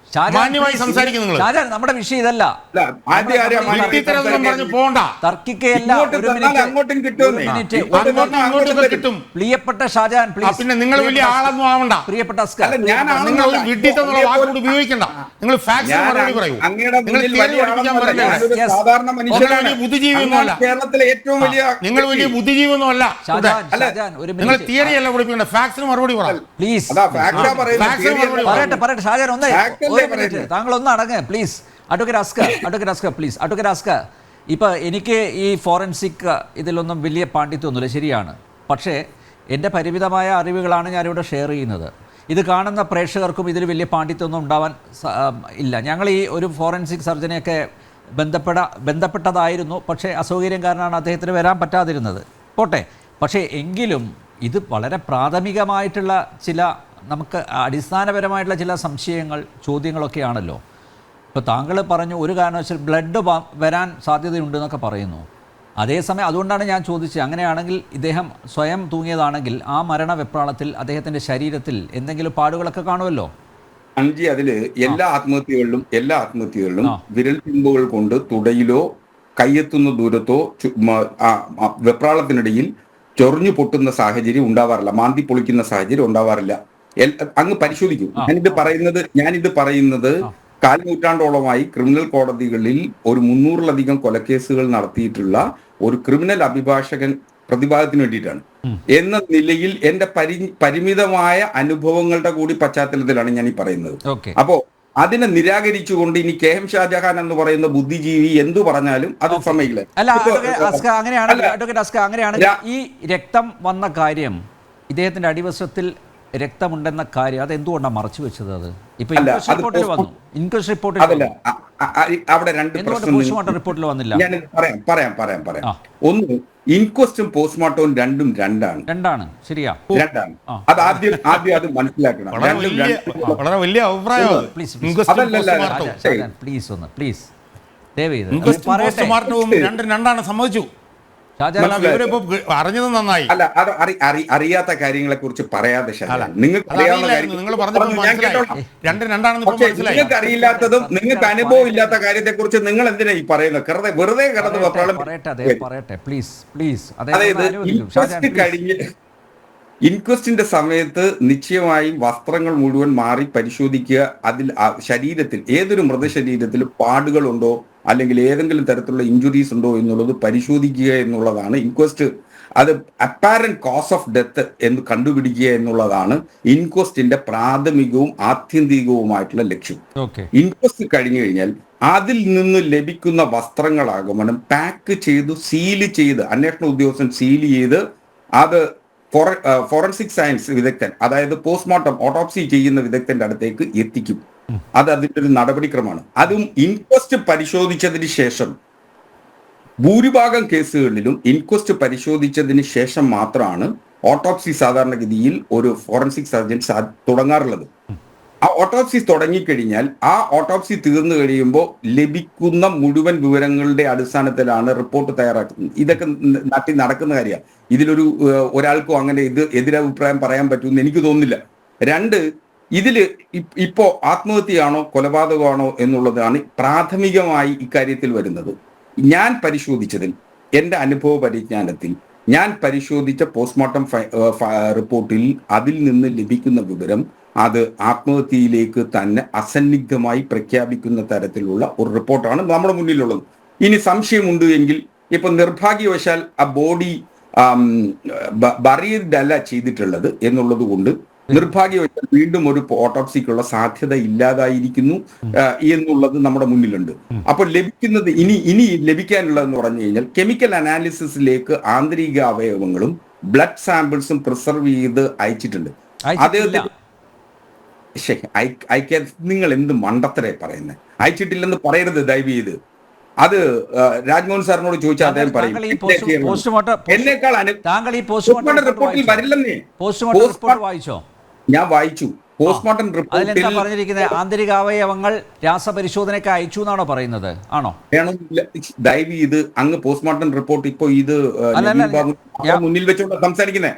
മാന്യമായി സംസാരിക്കും നിങ്ങൾ. നമ്മുടെ വിഷയം ഇതല്ല. കിട്ടും. പ്രിയപ്പെട്ട ഷാജഹാൻ, പിന്നെ നിങ്ങൾ വലിയ ആളൊന്നും ആവണ്ട. പ്രിയപ്പെട്ട നിങ്ങൾ വിഡ്ഢിത്തം വാക്കുകൂടി ഉപയോഗിക്കണ്ട. നിങ്ങൾ ഫാക്സ് മറുപടി പറയൂ. കേരളത്തിലെ ഏറ്റവും വലിയ നിങ്ങൾ വലിയ ബുദ്ധിജീവിയൊന്നുമല്ല. നിങ്ങൾ തിയറി അല്ല പഠിപ്പിക്കേണ്ട, ഫാക്സിന് മറുപടി പറ പ്ലീസ്. പറയട്ടെ ഷാജഹാൻ, ഒന്നേ താങ്കൾ ഒന്ന് അടങ്ങ് please. Advocate Askar please. Advocate Askar, ഇപ്പം എനിക്ക് ഈ ഫോറൻസിക് ഇതിലൊന്നും വലിയ പാണ്ഡിത്യമൊന്നുമില്ല, ശരിയാണ്. പക്ഷേ എൻ്റെ പരിമിതമായ അറിവുകളാണ് ഞാനിവിടെ ഷെയർ ചെയ്യുന്നത്. ഇത് കാണുന്ന പ്രേക്ഷകർക്കും ഇതിൽ വലിയ പാണ്ഡിത്യമൊന്നും ഉണ്ടാവാൻ ഇല്ല. ഞങ്ങൾ ഈ ഒരു ഫോറൻസിക് സർജനെയൊക്കെ ബന്ധപ്പെട്ടതായിരുന്നു. പക്ഷേ അസൗകര്യം കാരണമാണ് അദ്ദേഹത്തിന് വരാൻ പറ്റാതിരുന്നത്. പോട്ടെ. പക്ഷേ എങ്കിലും ഇത് വളരെ പ്രാഥമികമായിട്ടുള്ള ചില നമുക്ക് അടിസ്ഥാനപരമായിട്ടുള്ള ചില സംശയങ്ങൾ, ചോദ്യങ്ങളൊക്കെയാണല്ലോ. ഇപ്പോൾ താങ്കൾ പറഞ്ഞു ഒരു കാരണവശാൽ ബ്ലഡ് വരാൻ സാധ്യതയുണ്ടെന്നൊക്കെ പറയുന്നു. അതേസമയം അതുകൊണ്ടാണ് ഞാൻ ചോദിച്ചത്, അങ്ങനെയാണെങ്കിൽ ഇദ്ദേഹം സ്വയം തൂങ്ങിയതാണെങ്കിൽ ആ മരണവെപ്രാളത്തിൽ അദ്ദേഹത്തിൻ്റെ ശരീരത്തിൽ എന്തെങ്കിലും പാടുകളൊക്കെ കാണുമല്ലോ. അതില് എല്ലാ ആത്മഹത്യകളിലും വിരൽ തുമ്പുകൾ കൊണ്ട് തുടയിലോ കയ്യെത്തുന്ന ദൂരത്തോ വെപ്രാളത്തിനിടയിൽ ചൊറിഞ്ഞു പൊട്ടുന്ന സാഹചര്യം ഉണ്ടാവാറില്ല, മാന്തി പൊളിക്കുന്ന സാഹചര്യം ഉണ്ടാവാറില്ല. അങ്ങ് പരിശോധിക്കും. ഞാനിത് പറയുന്നത് 4 നൂറ്റാണ്ടോളമായി ക്രിമിനൽ കോടതികളിൽ ഒരു 300-ലധികം കൊലക്കേസുകൾ നടത്തിയിട്ടുള്ള ഒരു ക്രിമിനൽ അഭിഭാഷകൻ പ്രതിഭാഗത്തിന് വേണ്ടിയിട്ടാണ്. എന്ന നിലയിൽ എന്റെ പരിമിതമായ അനുഭവങ്ങളുടെ കൂടി പശ്ചാത്തലത്തിലാണ് ഞാൻ ഈ പറയുന്നത്. അപ്പോ അതിനെ നിരാകരിച്ചുകൊണ്ട് ഇനി KM ഷാജഹാൻ എന്ന് പറയുന്ന ബുദ്ധിജീവി എന്തു പറഞ്ഞാലും അത് സമ്മതിക്കില്ല. അങ്ങനെയാണെങ്കിൽ ഈ രക്തം വന്ന കാര്യം, ഇദ്ദേഹത്തിന്റെ അടിവശത്തിൽ രക്തമുണ്ടെന്ന കാര്യം, അത് എന്തുകൊണ്ടാണ് മറച്ചു വെച്ചത്? അത് ഇപ്പൊ ഇൻക്വസ്റ്റ് റിപ്പോർട്ടിൽ അവിടെ രണ്ട് പോസ്റ്റ്മോർട്ടം റിപ്പോർട്ടിൽ വന്നില്ല. ഞാൻ പറയാം. ഒന്ന്, ഇൻക്വസ്റ്റും പോസ്റ്റ്മോർട്ടവും രണ്ടാണ്. ശരിയാ, രണ്ടാണ്. അത് ആദ്യം അത് മനസ്സിലാക്കണം. വളരെ വലിയ അഭിപ്രായം. പ്ലീസ് രണ്ടാണ് സമ്മതിച്ചു. അറിഞ്ഞത് നന്നായി. അല്ല, അത് അറിയാത്ത കാര്യങ്ങളെ കുറിച്ച് പറയാതെ നിങ്ങൾക്ക് അറിയില്ലാത്തതും നിങ്ങൾക്ക് അനുഭവം ഇല്ലാത്ത കാര്യത്തെ കുറിച്ച് നിങ്ങൾ എന്തിനാ ഈ പറയുന്നത്? വെറുതെ കിടന്ന് പറയട്ടെ പ്ലീസ്. അതായത് ഇൻക്വസ്റ്റിന്റെ സമയത്ത് നിശ്ചയമായും വസ്ത്രങ്ങൾ മുഴുവൻ മാറി പരിശോധിക്കുക. അതിൽ ശരീരത്തിൽ ഏതൊരു മൃതശരീരത്തിൽ പാടുകളുണ്ടോ അല്ലെങ്കിൽ ഏതെങ്കിലും തരത്തിലുള്ള ഇഞ്ചുറീസ് ഉണ്ടോ എന്നുള്ളത് പരിശോധിക്കുക എന്നുള്ളതാണ് ഇൻക്വസ്റ്റ്. അത് അപ്പാരന്റ് കോസ് ഓഫ് ഡെത്ത് എന്ന് കണ്ടുപിടിക്കുക എന്നുള്ളതാണ് ഇൻക്വസ്റ്റിന്റെ പ്രാഥമികവും ആത്യന്തികവുമായിട്ടുള്ള ലക്ഷ്യം. ഇൻക്വസ്റ്റ് കഴിഞ്ഞു കഴിഞ്ഞാൽ അതിൽ നിന്ന് ലഭിക്കുന്ന വസ്ത്രങ്ങളാകമനം പാക്ക് ചെയ്ത് സീല് ചെയ്ത് അന്വേഷണ ഉദ്യോഗസ്ഥൻ സീല് ചെയ്ത് അത് ഫോറൻസിക് സയൻസ് വിദഗ്ധൻ, അതായത് പോസ്റ്റ്മോർട്ടം ഓട്ടോപ്സി ചെയ്യുന്ന വിദഗ്ധന്റെ അടുത്തേക്ക് എത്തിക്കും. അത് അതിൻ്റെ ഒരു നടപടിക്രമമാണ്. അതും ഇൻക്വസ്റ്റ് പരിശോധിച്ചതിന് ശേഷം, ഭൂരിഭാഗം കേസുകളിലും ഇൻക്വസ്റ്റ് പരിശോധിച്ചതിന് ശേഷം മാത്രമാണ് ഓട്ടോപ്സി സാധാരണഗതിയിൽ ഒരു ഫോറൻസിക് സർജൻ തുടങ്ങാറുള്ളത്. ആ ഓട്ടോപ്സി തുടങ്ങിക്കഴിഞ്ഞാൽ ആ ഓട്ടോപ്സി തീർന്നു കഴിയുമ്പോൾ ലഭിക്കുന്ന മുഴുവൻ വിവരങ്ങളുടെ അടിസ്ഥാനത്തിലാണ് റിപ്പോർട്ട് തയ്യാറാക്കുന്നത്. ഇതൊക്കെ നാട്ടിൽ നടക്കുന്ന കാര്യമാണ്. ഇതിലൊരാൾക്കും അങ്ങനെ എതിരഭിപ്രായം പറയാൻ പറ്റുമെന്ന് എനിക്ക് തോന്നുന്നില്ല. രണ്ട്, ഇതിൽ ഇപ്പോ ആത്മഹത്യയാണോ കൊലപാതകമാണോ എന്നുള്ളതാണ് പ്രാഥമികമായി ഇക്കാര്യത്തിൽ വരുന്നത്. ഞാൻ പരിശോധിച്ചതിൽ, എൻ്റെ അനുഭവ പരിജ്ഞാനത്തിൽ ഞാൻ പരിശോധിച്ച പോസ്റ്റ്മോർട്ടം റിപ്പോർട്ടിൽ അതിൽ നിന്ന് ലഭിക്കുന്ന വിവരം അത് ആത്മഹത്യയിലേക്ക് തന്നെ അസന്നിഗ്ധമായി പ്രഖ്യാപിക്കുന്ന തരത്തിലുള്ള ഒരു റിപ്പോർട്ടാണ് നമ്മുടെ മുന്നിലുള്ളത്. ഇനി സംശയമുണ്ട് എങ്കിൽ ഇപ്പൊ നിർഭാഗ്യവശാൽ ആ ബോഡി ബറിയഡ് അല്ല ചെയ്തിട്ടുള്ളത് എന്നുള്ളത് കൊണ്ട് നിർഭാഗ്യവശാൽ വീണ്ടും ഒരു ഓട്ടോപ്സിക്കുള്ള സാധ്യത ഇല്ലാതായിരിക്കുന്നു എന്നുള്ളത് നമ്മുടെ മുന്നിലുണ്ട്. അപ്പോൾ ലഭിക്കുന്നത് ഇനി ലഭിക്കാനുള്ളതെന്ന് പറഞ്ഞു കഴിഞ്ഞാൽ കെമിക്കൽ അനാലിസിസിലേക്ക് ആന്തരിക അവയവങ്ങളും ബ്ലഡ് സാമ്പിൾസും പ്രിസർവ് ചെയ്ത് അയച്ചിട്ടുണ്ട്. അദ്ദേഹത്തിന് നിങ്ങൾ എന്ത് മണ്ടത്തരെ പറയുന്നത്? അയച്ചിട്ടില്ലെന്ന് പറയരുത് ദയവ് ചെയ്ത്. അത് രാജ്മോഹൻ സാറിനോട് ചോദിച്ചാൽ അദ്ദേഹം പറയും എന്നേക്കാൾ റിപ്പോർട്ടിൽ വരില്ലെന്നേ. ഞാൻ വായിച്ചു പോസ്റ്റ്മോർട്ടം റിപ്പോർട്ടിൽ പറഞ്ഞിരിക്കുന്നത് ആന്തരികാവയവങ്ങൾ രാസപരിശോധനയ്ക്ക് അയച്ചു എന്നാണോ പറയുന്നത്? ആണോ? ദയവ് ചെയ്ത് അങ്ങ് പോസ്റ്റ്മോർട്ടം റിപ്പോർട്ട് ഇപ്പൊ ഇത് മുന്നിൽ വെച്ചുകൊണ്ട് സംസാരിക്കുന്നേ.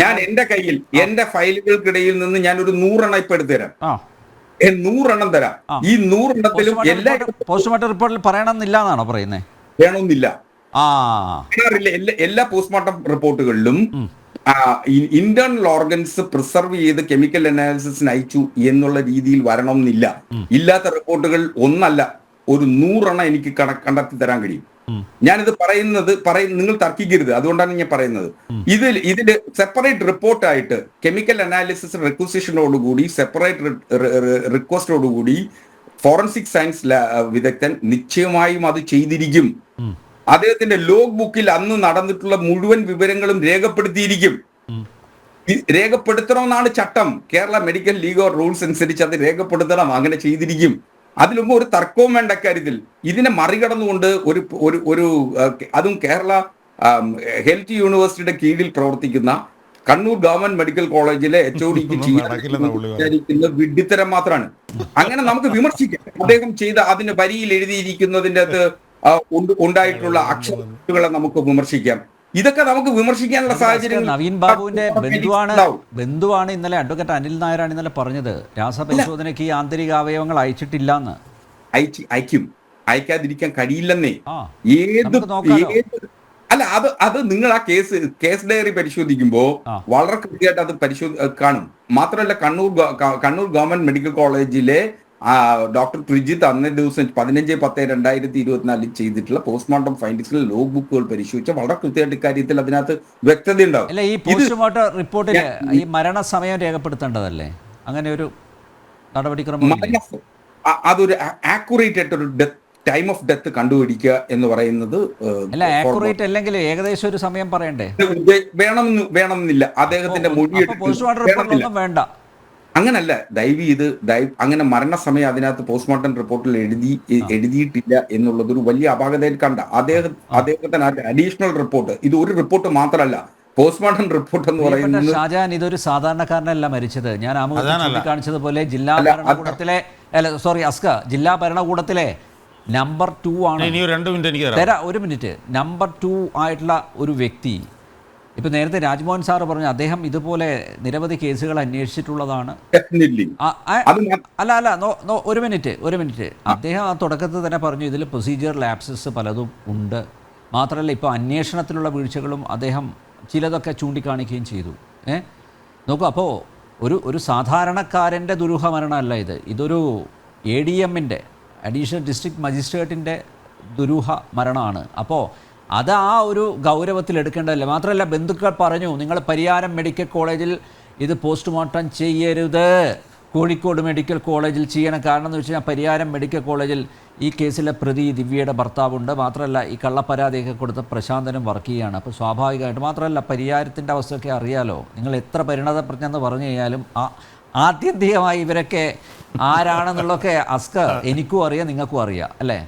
ഞാൻ എന്റെ കയ്യിൽ എന്റെ ഫയലുകൾക്കിടയിൽ നിന്ന് ഞാൻ ഒരു 100 എണ്ണം ഇപ്പൊ എടുത്തു തരാം. 100 എണ്ണം തരാം. ഈ 100 എണ്ണത്തിലും എല്ലാ പോസ്റ്റ്മോർട്ടം റിപ്പോർട്ടിൽ പറയണമെന്നില്ല എന്നാണോ പറയുന്നത്? വേണമെന്നില്ല. എല്ലാ പോസ്റ്റ്മോർട്ടം റിപ്പോർട്ടുകളിലും ഇന്റേണൽ ഓർഗൻസ് പ്രിസർവ് ചെയ്ത് കെമിക്കൽ അനാലിസിസിന് അയച്ചു എന്നുള്ള രീതിയിൽ വരണമെന്നില്ല. ഇല്ലാത്ത റിപ്പോർട്ടുകൾ ഒന്നല്ല, ഒരു 100 എണ്ണം എനിക്ക് കണ്ടെത്തി തരാൻ കഴിയും. ഞാനിത് നിങ്ങൾ തർക്കിക്കരുത്, അതുകൊണ്ടാണ് ഞാൻ പറയുന്നത്. ഇതില് സെപ്പറേറ്റ് റിപ്പോർട്ടായിട്ട് കെമിക്കൽ അനാലിസിസ് റിക്വസിഷനോടുകൂടി സെപ്പറേറ്റ് റിക്വസ്റ്റോടുകൂടി ഫോറൻസിക് സയൻസ് വിദഗ്ധൻ നിശ്ചയമായും അത് ചെയ്തിരിക്കും. അദ്ദേഹത്തിന്റെ ലോഗ് ബുക്കിൽ അന്ന് നടന്നിട്ടുള്ള മുഴുവൻ വിവരങ്ങളും രേഖപ്പെടുത്തിയിരിക്കും. രേഖപ്പെടുത്തണമെന്നാണ് ചട്ടം. കേരള മെഡിക്കൽ ലീഗൽ റൂൾസ് അനുസരിച്ച് അത് രേഖപ്പെടുത്തണം. അങ്ങനെ ചെയ്തിരിക്കും. അതിലൊന്നും ഒരു തർക്കവും വേണ്ട കാര്യത്തിൽ. ഇതിനെ മറികടന്നുകൊണ്ട് ഒരു അതും കേരള ഹെൽത്ത് യൂണിവേഴ്സിറ്റിയുടെ കീഴിൽ പ്രവർത്തിക്കുന്ന കണ്ണൂർ ഗവൺമെന്റ് മെഡിക്കൽ കോളേജിലെ HODക്ക് ചെയ്യാൻ വിഡ്ഢിത്തരം മാത്രമാണ്. അങ്ങനെ നമുക്ക് വിമർശിക്കാം. അദ്ദേഹം ചെയ്ത അതിന് വരിയിൽ എഴുതിയിരിക്കുന്നതിൻ്റെ അകത്ത് ഉണ്ടായിട്ടുള്ള അക്ഷരങ്ങളെ നമുക്ക് വിമർശിക്കാം. ഇതൊക്കെ നമുക്ക് വിമർശിക്കാനുള്ള സാഹചര്യം. നവീൻ ബാബുവിന്റെ ബന്ധുവാണ് ഇന്നലെ അഡ്വക്കേറ്റ് അനിൽ നായരാണ് ഇന്നലെ പറഞ്ഞത് രാസപരിശോധനയ്ക്ക് ഈ ആന്തരിക അവയവങ്ങൾ അയച്ചിട്ടില്ലെന്ന്. അയക്കാതിരിക്കാൻ കഴിയില്ലെന്നേ. അല്ല, അത് നിങ്ങൾ ആ കേസ് ഡയറി പരിശോധിക്കുമ്പോ വളരെ കൃത്യമായിട്ട് അത് കാണും. മാത്രമല്ല കണ്ണൂർ ഗവൺമെന്റ് മെഡിക്കൽ കോളേജിലെ ഡോക്ടർ പ്രിജിത്ത് അന്നേ ദിവസം 15/10/2024 ചെയ്തിട്ടുള്ള പോസ്റ്റ്മോർട്ടം ഫൈൻഡിങ്സിൽ ലോഗ് ബുക്കുകൾ പരിശോധിച്ച വളരെ കൃത്യമായിട്ട് ഇക്കാര്യത്തിൽ അതിനകത്ത് വ്യക്തത ഉണ്ടാവും. അല്ല, ഈ പോസ്റ്റ്മോർട്ടം റിപ്പോർട്ടിൽ ഈ മരണസമയം രേഖപ്പെടുത്തേണ്ടതല്ലേ? അങ്ങനെ ഒരു നടപടിക്രമം അതൊരു ആക്യുറേറ്റ് ആയിട്ടൊരു ടൈം ഓഫ് ഡെത്ത് കണ്ടുപിടിക്കുക എന്ന് പറയുന്നത് അല്ല, ആക്യുറേറ്റ് അല്ലെങ്കിൽ ഏകദേശം ഒരു സമയം പറയണ്ടേ? വേണമെന്നില്ല. അദ്ദേഹത്തിന്റെ മൊഴി പോസ്റ്റ്മോർട്ടം റിപ്പോർട്ടൊന്നും വേണ്ട. അങ്ങനല്ല, അങ്ങനെ മരണസമയം അതിനകത്ത് പോസ്റ്റ്മോർട്ടം റിപ്പോർട്ടിൽ എഴുതിയിട്ടില്ല എന്നുള്ളത് ഒരു വലിയ അപാകതയിൽ കണ്ട അദ്ദേഹത്തിന് അഡീഷണൽ റിപ്പോർട്ട്, ഇത് ഒരു റിപ്പോർട്ട് മാത്രമല്ല, പോസ്റ്റ്മോർട്ടം റിപ്പോർട്ട് എന്ന് പറയുന്നത്. ഷാജഹാൻ, ഇതൊരു സാധാരണക്കാരനല്ല മരിച്ചത്. ഞാൻ കാണിച്ചതുപോലെ ജില്ലാ ഭരണകൂടത്തിലെ ജില്ലാ ഭരണകൂടത്തിലെ നമ്പർ 2 ആണ്. ഒരു മിനിറ്റ്. നമ്പർ 2 ആയിട്ടുള്ള ഒരു വ്യക്തി. ഇപ്പൊ നേരത്തെ രാജ്മോഹൻ സാറ് പറഞ്ഞു അദ്ദേഹം ഇതുപോലെ നിരവധി കേസുകൾ അന്വേഷിച്ചിട്ടുള്ളതാണ്. ഒരു മിനിറ്റ്. അദ്ദേഹം ആ തുടക്കത്തിൽ തന്നെ പറഞ്ഞു ഇതിൽ പ്രൊസീജിയർ ലാപ്സസ് പലതും ഉണ്ട്. മാത്രമല്ല ഇപ്പോൾ അന്വേഷണത്തിലുള്ള വീഴ്ചകളും അദ്ദേഹം ചിലതൊക്കെ ചൂണ്ടിക്കാണിക്കുകയും ചെയ്തു. നോക്കൂ, അപ്പോൾ ഒരു സാധാരണക്കാരൻ്റെ ദുരൂഹമരണമല്ല ഇത്. ഇതൊരു ADMൻ്റെ അഡീഷണൽ ഡിസ്ട്രിക്ട് മജിസ്ട്രേറ്റിൻ്റെ ദുരൂഹ മരണമാണ്. അപ്പോൾ അത് ആ ഒരു ഗൗരവത്തിൽ എടുക്കേണ്ടതല്ലേ? മാത്രമല്ല ബന്ധുക്കൾ പറഞ്ഞു നിങ്ങൾ പരിയാരം മെഡിക്കൽ കോളേജിൽ ഇത് പോസ്റ്റ്മോർട്ടം ചെയ്യരുത്, കോഴിക്കോട് മെഡിക്കൽ കോളേജിൽ ചെയ്യണം. കാരണം എന്ന് വെച്ച് കഴിഞ്ഞാൽ പരിയാരം മെഡിക്കൽ കോളേജിൽ ഈ കേസിലെ പ്രതി ദിവ്യയുടെ ഭർത്താവുണ്ട്. മാത്രമല്ല ഈ കള്ളപ്പരാതിയൊക്കെ കൊടുത്ത പ്രശാന്തനും വർക്ക് ചെയ്യുകയാണ്. അപ്പോൾ സ്വാഭാവികമായിട്ട് മാത്രമല്ല പരിയാരത്തിൻ്റെ അവസ്ഥയൊക്കെ അറിയാലോ. നിങ്ങൾ എത്ര പരിണതപ്രജ്ഞെന്ന് പറഞ്ഞു കഴിഞ്ഞാലും ആത്യന്തികമായി ഇവരൊക്കെ ആരാണെന്നുള്ളതൊക്കെ എനിക്കും അറിയാം, നിങ്ങൾക്കും അറിയാം അല്ലേ?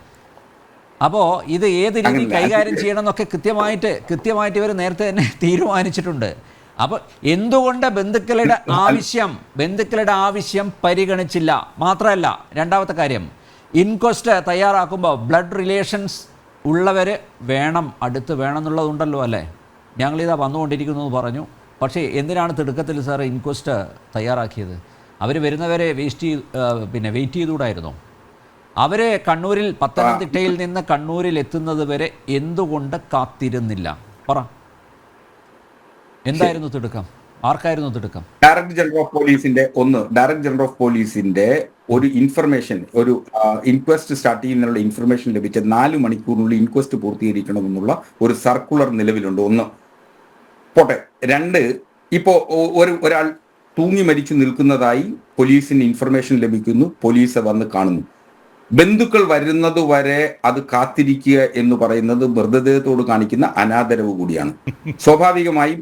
അപ്പോൾ ഇത് ഏത് രീതി കൈകാര്യം ചെയ്യണം എന്നൊക്കെ കൃത്യമായിട്ട് ഇവർ നേരത്തെ തന്നെ തീരുമാനിച്ചിട്ടുണ്ട്. അപ്പോൾ എന്തുകൊണ്ട് ബന്ധുക്കളുടെ ആവശ്യം പരിഗണിച്ചില്ല? മാത്രമല്ല രണ്ടാമത്തെ കാര്യം, ഇൻക്വസ്റ്റ് തയ്യാറാക്കുമ്പോൾ ബ്ലഡ് റിലേഷൻസ് ഉള്ളവർ അടുത്ത് വേണം എന്നുള്ളതുണ്ടല്ലോ അല്ലേ? ഞങ്ങളിതാ വന്നുകൊണ്ടിരിക്കുന്നു എന്ന് പറഞ്ഞു. പക്ഷേ എന്തിനാണ് തിടുക്കത്തിൽ സാർ ഇൻക്വസ്റ്റ് തയ്യാറാക്കിയത്? അവർ വരുന്നവരെ വെയിറ്റ് ചെയ്തുകൂടായിരുന്നോ? അവരെ കണ്ണൂരിൽ, പത്തനംതിട്ടയിൽ നിന്ന് കണ്ണൂരിൽ എത്തുന്നത് വരെ എന്തുകൊണ്ട് കാത്തിരുന്നില്ല? പറ, എന്തായിരുന്നു തിടുക്കം? ആർക്കായിരുന്നു തിടുക്കം? ഡയറക്ടർ ജനറൽ ഓഫ് പോലീസിന്റെ ഒരു ഇൻഫർമേഷൻ, ഒരു ഇൻക്വസ്റ്റ് സ്റ്റാർട്ട് ചെയ്യുന്നതിനുള്ള ഇൻഫർമേഷൻ ലഭിച്ച 4 മണിക്കൂറിനുള്ളിൽ ഇൻക്വസ്റ്റ് പൂർത്തീകരിക്കണമെന്നുള്ള ഒരു സർക്കുലർ നിലവിലുണ്ട്. 1. പോട്ടെ. 2, ഇപ്പോ ഒരാൾ തൂങ്ങി മരിച്ചു നിൽക്കുന്നതായി പോലീസിന് ഇൻഫർമേഷൻ ലഭിക്കുന്നു, പോലീസ് വന്ന് കാണുന്നു. ബന്ധുക്കൾ വരുന്നതുവരെ അത് കാത്തിരിക്കുക എന്ന് പറയുന്നത് മൃതദേഹത്തോട് കാണിക്കുന്ന അനാദരവ് കൂടിയാണ്. സ്വാഭാവികമായും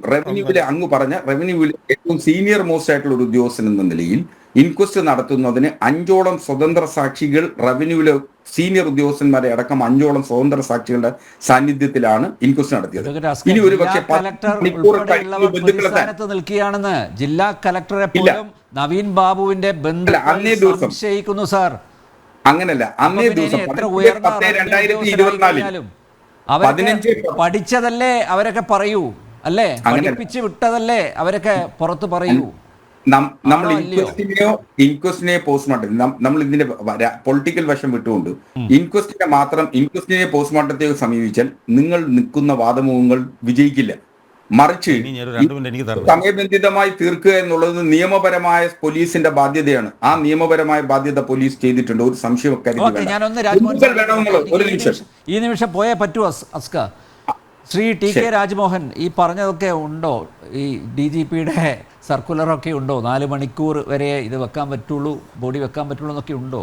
റവന്യൂവിലെ ഏറ്റവും സീനിയർ മോസ്റ്റ് ആയിട്ടുള്ള ഒരു ഉദ്യോഗസ്ഥൻ എന്ന നിലയിൽ ഇൻക്വസ്റ്റ് നടത്തുന്നതിന് 5ഓളം സ്വതന്ത്ര സാക്ഷികൾ, റവന്യൂവിലെ സീനിയർ ഉദ്യോഗസ്ഥന്മാരെ അടക്കം 5ഓളം സ്വതന്ത്ര സാക്ഷികളുടെ സാന്നിധ്യത്തിലാണ് ഇൻക്വസ്റ്റ് നടത്തിയത്. ഇനി ഒരു പക്ഷേ നിൽക്കുകയാണെന്ന് ജില്ലാ കളക്ടറെ പോലും നവീൻ ബാബുവിന്റെ ബന്ധു സംശയിക്കുന്നു സാർ. അങ്ങനല്ല, അന്നേ ദിവസം 2024 പഠിച്ചതല്ലേ അവരൊക്കെ പറയൂ, അല്ലേ? പഠിപ്പിച്ച് വിട്ടതല്ലേ അവരൊക്കെ പുറത്ത് പറയൂ. നമ്മൾ ഇൻക്വസ്റ്റിനെ പോസ്റ്റ്മോർട്ടം, നമ്മൾ ഇതിന്റെ പൊളിറ്റിക്കൽ വശം വിട്ടുകൊണ്ട് ഇൻക്വസ്റ്റിനെ പോസ്റ്റ്മോർട്ടത്തെ സമീപിച്ചാൽ നിങ്ങൾ നിൽക്കുന്ന വാദമുഖങ്ങൾ വിജയിക്കില്ല. മറിച്ച് സമയബന്ധിതമായി തീർക്കുക എന്നുള്ളത് നിയമപരമായ പോലീസിന്റെ ബാധ്യതയാണ്. ആ നിയമപരമായ ബാധ്യത പോലീസ് ചെയ്തിട്ടുണ്ട്, ഒരു സംശയം. ഈ നിമിഷം പോയേ പറ്റൂ അസ്ക. ശ്രീ ടി.കെ. രാജ്മോഹൻ, ഈ പറഞ്ഞതൊക്കെ ഉണ്ടോ? ഈ DGPയുടെ സർക്കുലറൊക്കെ ഉണ്ടോ? 4 മണിക്കൂർ വരെ ഇത് വെക്കാൻ പറ്റുള്ളൂ, ബോഡി വെക്കാൻ പറ്റുള്ളൂ എന്നൊക്കെ ഉണ്ടോ?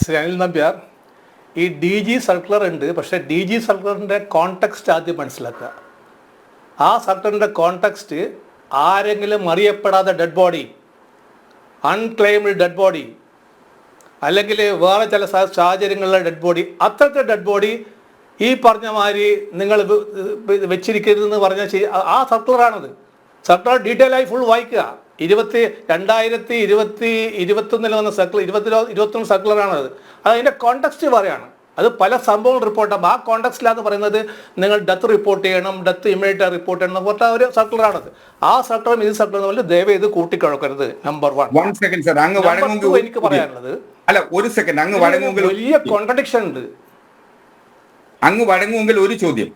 ശ്രീ അനിൽ നമ്പ്യാർ, ഈ DG സർക്കുലർ ഉണ്ട്, പക്ഷേ DG സർക്കുലറിൻ്റെ കോണ്ടെക്സ്റ്റ് ആദ്യം മനസ്സിലാക്കുക. ആ സർക്കുലറിൻ്റെ കോണ്ടെക്സ്റ്റ് ആരെങ്കിലും അറിയപ്പെടാതെ dead body, unclaimed dead body, അല്ലെങ്കിൽ വേറെ ചില സാഹചര്യങ്ങളിലെ ഡെഡ് ബോഡി, അത്രത്തെ ഡെഡ് ബോഡി ഈ പറഞ്ഞ മാതിരി നിങ്ങൾ വെച്ചിരിക്കരുതെന്ന് പറഞ്ഞാൽ ആ സർക്കുലറാണത്. സർക്കുലർ ഡീറ്റെയിൽ ആയി ഫുൾ വായിക്കുക. 2021 വന്ന സർക്കുലർ, 21 സർക്കുലറാണത്. അതിൻ്റെ കോണ്ടെക്സ്റ്റ് പറയാണ്. അത് പല സംഭവങ്ങൾ റിപ്പോർട്ടാണ്. ആ കോണ്ടെക്സ്റ്റിലാന്ന് പറയുന്നത് നിങ്ങൾ ഡെത്ത് റിപ്പോർട്ട് ചെയ്യണം, ഡെത്ത് ഇമ്മീഡിയറ്റ് റിപ്പോർട്ട് ചെയ്യണം എന്ന് പറഞ്ഞ ഒരു സർക്കുലറാണത്. ആ സർക്കുലറും ഇത് സർക്കുലർ തമ്മിൽ ദയവ് ചെയ്ത് കൂട്ടിക്കഴക്കരുത്. നമ്പർ 1. എനിക്ക് പറയാനുള്ളത്, വലിയ കോൺട്രഡിക്ഷൻ ഉണ്ട്. അങ്ങ് വഴങ്ങുമെങ്കിൽ ഒരു ചോദ്യം.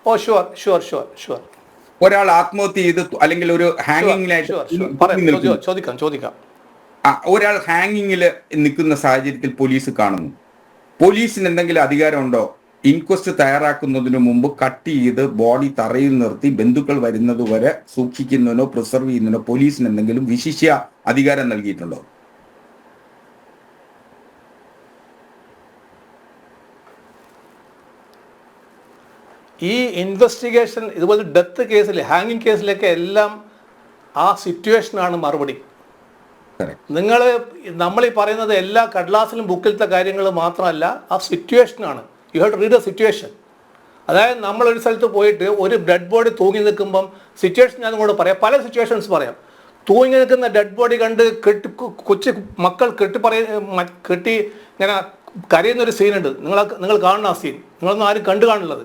Oh sure. ഒരാൾ ആത്മഹത്യ ചെയ്ത് അല്ലെങ്കിൽ ഒരു ഹാങ്ങിങ്ങിലായിട്ട് ചോദിക്കാം. ഒരാൾ ഹാങ്ങിങ്ങിൽ നിൽക്കുന്ന സാഹചര്യത്തിൽ പോലീസ് കാണുന്നു. പോലീസിന് എന്തെങ്കിലും അധികാരമുണ്ടോ? ഇൻക്വസ്റ്റ് തയ്യാറാക്കുന്നതിന് മുമ്പ് കട്ട് ചെയ്ത് ബോഡി തറയിൽ നിർത്തി ബന്ധുക്കൾ വരുന്നത് വരെ സൂക്ഷിക്കുന്നതിനോ പ്രിസർവ് ചെയ്യുന്നതിനോ പോലീസിന് എന്തെങ്കിലും വിശിഷ്യ അധികാരം നൽകിയിട്ടുണ്ടോ? ഈ ഇൻവെസ്റ്റിഗേഷൻ, ഇതുപോലെ ഡെത്ത് കേസിൽ, ഹാങ്ങിങ് കേസിലൊക്കെ എല്ലാം ആ സിറ്റുവേഷനാണ് മറുപടി. നമ്മൾ ഈ പറയുന്നത് എല്ലാ കടലാസിലും ബുക്കിലത്തെ കാര്യങ്ങൾ മാത്രമല്ല, ആ സിറ്റുവേഷനാണ്. You have to read the situation. അതായത് നമ്മളൊരു സ്ഥലത്ത് പോയിട്ട് ഒരു ഡെഡ് ബോഡി തൂങ്ങി നിൽക്കുമ്പം സിറ്റുവേഷൻ ഞാൻ കൂടെ പറയാം, പല സിറ്റുവേഷൻസ് പറയാം. തൂങ്ങി നിൽക്കുന്ന ഡെഡ് ബോഡി കണ്ട് കൊച്ചു മക്കൾ കെട്ടി ഇങ്ങനെ കരയുന്നൊരു സീനുണ്ട്. നിങ്ങൾ കാണുന്ന ആ സീൻ നിങ്ങളൊന്നും ആരും കണ്ടു കാണില്ലത്.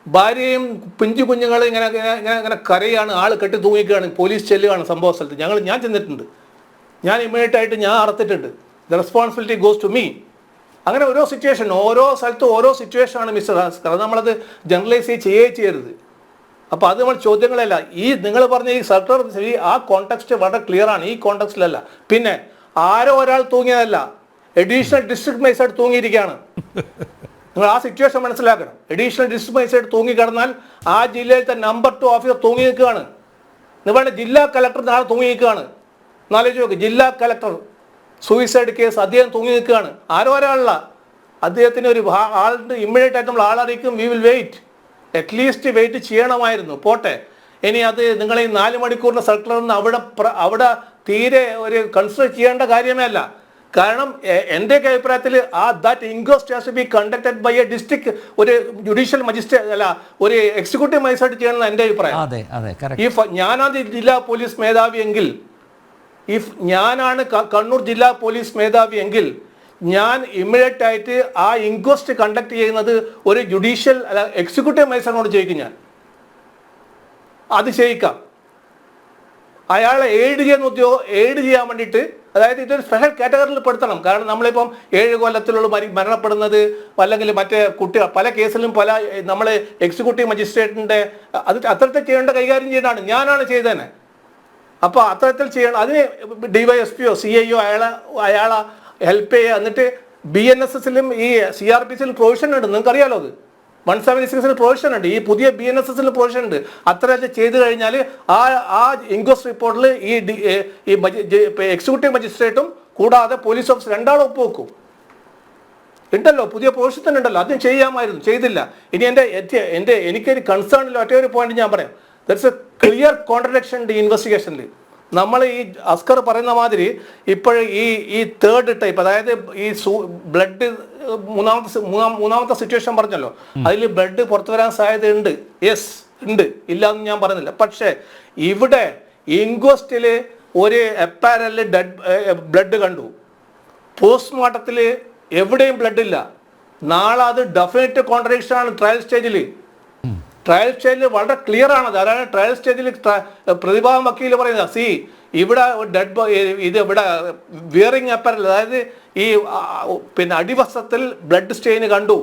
ഭാര്യയും പിഞ്ചു കുഞ്ഞുങ്ങൾ ഇങ്ങനെ കരയാണ്, ആൾ കെട്ടി തൂങ്ങിക്കുകയാണ്, പോലീസ് ചെല്ലുകയാണ് സംഭവ സ്ഥലത്ത്. ഞാൻ ചെന്നിട്ടുണ്ട്, ഞാൻ ഇമ്മീഡിയറ്റ് ആയിട്ട് ഞാൻ അറത്തിട്ടുണ്ട്. The responsibility goes to me. അങ്ങനെ ഓരോ സിറ്റുവേഷൻ, ഓരോ സ്ഥലത്തും ഓരോ സിറ്റുവേഷനാണ് മിസ്റ്റർ ഹാസ്കർ. അത് നമ്മളത് ജനറലൈസ് ചെയ്യരുത്. അപ്പോൾ അത് നമ്മൾ ചോദ്യങ്ങളല്ല. ഈ നിങ്ങൾ പറഞ്ഞ ഈ സർക്കുലർ ആ കോണ്ടെക്സ്റ്റ് വളരെ ക്ലിയർ ആണ്. ഈ കോണ്ടെക്സ്റ്റിലല്ല. പിന്നെ ആരോ ഒരാൾ തൂങ്ങിയതല്ല, അഡീഷണൽ ഡിസ്ട്രിക്ട് മജിസ്ട്രേറ്റ് തൂങ്ങിയിരിക്കുകയാണ്. നിങ്ങൾ ആ സിറ്റുവേഷൻ മനസ്സിലാക്കണം. അഡീഷണൽ ഡിസ്ട്രിക്ട് മജിസ്ട്രേറ്റ് തൂങ്ങിക്കിടന്നാൽ ആ ജില്ലയിലത്തെ നമ്പർ 2 ഓഫീസർ തൂങ്ങി നിൽക്കുകയാണ്. നിങ്ങളുടെ ജില്ലാ കളക്ടർ നാളെ തൂങ്ങി നിൽക്കുകയാണ്. നാലോചിച്ച് നോക്ക്, ജില്ലാ കളക്ടർ സൂയിസൈഡ് കേസ്, അദ്ദേഹം തൂങ്ങി നിൽക്കുകയാണ്. ആരോ ഒരാളല്ല, അദ്ദേഹത്തിന് ഒരു ആളുടെ ഇമ്മീഡിയറ്റ് ആയിട്ട് നമ്മൾ ആളറിയിക്കും. We will wait, at least wait ചെയ്യണമായിരുന്നു. പോട്ടെ, ഇനി അത് നിങ്ങൾ ഈ 4 മണിക്കൂറിൻ്റെ സർക്കുലറിന് അവിടെ തീരെ ഒരു കൺസിഡർ ചെയ്യേണ്ട കാര്യമേ അല്ല. കാരണം എൻ്റെയൊക്കെ അഭിപ്രായത്തിൽ that inquest has to be conducted by a district, ഒരു ജുഡീഷ്യൽ മജിസ്ട്രേറ്റ് അല്ല, ഒരു എക്സിക്യൂട്ടീവ് മജിസ്ട്രേറ്റ് ചെയ്യണമെന്ന് എൻ്റെ അഭിപ്രായം. ഞാനാണ് ജില്ലാ പോലീസ് മേധാവി എങ്കിൽ, ഞാനാണ് കണ്ണൂർ ജില്ലാ പോലീസ് മേധാവി എങ്കിൽ ഞാൻ ഇമ്മീഡിയറ്റ് ആയിട്ട് ആ ഇൻക്വസ്റ്റ് കണ്ടക്ട് ചെയ്യുന്നത് ഒരു ജുഡീഷ്യൽ അല്ല എക്സിക്യൂട്ടീവ് മജിസ്ട്രേറ്റിനോട് ചോദിക്കും. ഞാൻ അത് ചെയ്യിക്കാം. അയാളെ എയ്ഡ് ചെയ്യാൻ വേണ്ടിയിട്ട്, അതായത് ഇതൊരു സ്പെഷ്യൽ കാറ്റഗറിയിൽ പെടുത്തണം. കാരണം നമ്മളിപ്പം 7 കൊല്ലത്തിലുള്ള മരണപ്പെടുന്നത് അല്ലെങ്കിൽ മറ്റേ കുട്ടികൾ പല കേസിലും നമ്മൾ എക്സിക്യൂട്ടീവ് മജിസ്ട്രേറ്റിൻ്റെ അത്തരത്തിൽ കൈകാര്യം ചെയ്യേണ്ടതാണ്. ഞാനാണ് ചെയ്തേനെ. അപ്പോൾ അത്തരത്തിൽ ചെയ്യണം. അതിന് DYSPയോ CIO അയാളെ ഹെൽപ്പ് ചെയ്യുക. എന്നിട്ട് BNSSലും ഈ CRPCയിലും പ്രൊവിഷൻ ഉണ്ട്. നിങ്ങൾക്കറിയാലോ, അത് 176 പ്രൊവിഷൻ ഉണ്ട്. ഈ പുതിയ BNSSൽ പ്രൊവിഷൻ ഉണ്ട്. അത്രയൊക്കെ ചെയ്തു കഴിഞ്ഞാൽ ആ ഇൻക്വസ്റ്റ് റിപ്പോർട്ടിൽ ഈ എക്സിക്യൂട്ടീവ് മജിസ്ട്രേറ്റും കൂടാതെ പോലീസ് ഓഫീസർ രണ്ടാളും ഒപ്പുവെക്കും. ഉണ്ടല്ലോ, പുതിയ പ്രൊവിഷൻ തന്നെ ഉണ്ടല്ലോ. അതും ചെയ്യാമായിരുന്നു, ചെയ്തില്ല. ഇനി എനിക്കൊരു കൺസേണിൽ ഒറ്റ ഒരു പോയിന്റ് ഞാൻ പറയാം. That's a clear contradiction in the ഇൻവെസ്റ്റിഗേഷനിൽ. നമ്മൾ ഈ അസ്കർ പറയുന്ന മാതിരി ഇപ്പോൾ ഈ തേർഡ് ടൈപ്പ്, അതായത് ഈ ബ്ലഡ് മൂന്നാമത്തെ സിറ്റുവേഷൻ പറഞ്ഞല്ലോ, അതിൽ ബ്ലഡ് പുറത്തു വരാൻ സാധ്യതയുണ്ട്. യെസ് ഉണ്ട്, ഇല്ല എന്ന് ഞാൻ പറയുന്നില്ല. പക്ഷേ ഇവിടെ ഇൻക്വസ്റ്റിൽ ഒരു അപ്പാരല് ബ്ലഡ് കണ്ടു, പോസ്റ്റ്മോർട്ടത്തിൽ എവിടെയും ബ്ലഡ് ഇല്ല. നാളെ അത് ഡെഫിനറ്റ് കോൺട്രഡിക്ഷൻ ആണ് ട്രയൽ സ്റ്റേജിൽ. ട്രയൽ സ്റ്റേജിൽ വളരെ ക്ലിയർ ആണത്. അതാണ് ട്രയൽ സ്റ്റേജിൽ പ്രതിഭാഗം വക്കീൽ പറയുന്നത്, ഇവിടെ ഇവിടെ വിയറിങ് അപ്പറൽ, അതായത് ഈ അടിവസ്ത്രത്തിൽ ബ്ലഡ് സ്റ്റെയിൻ കണ്ടു,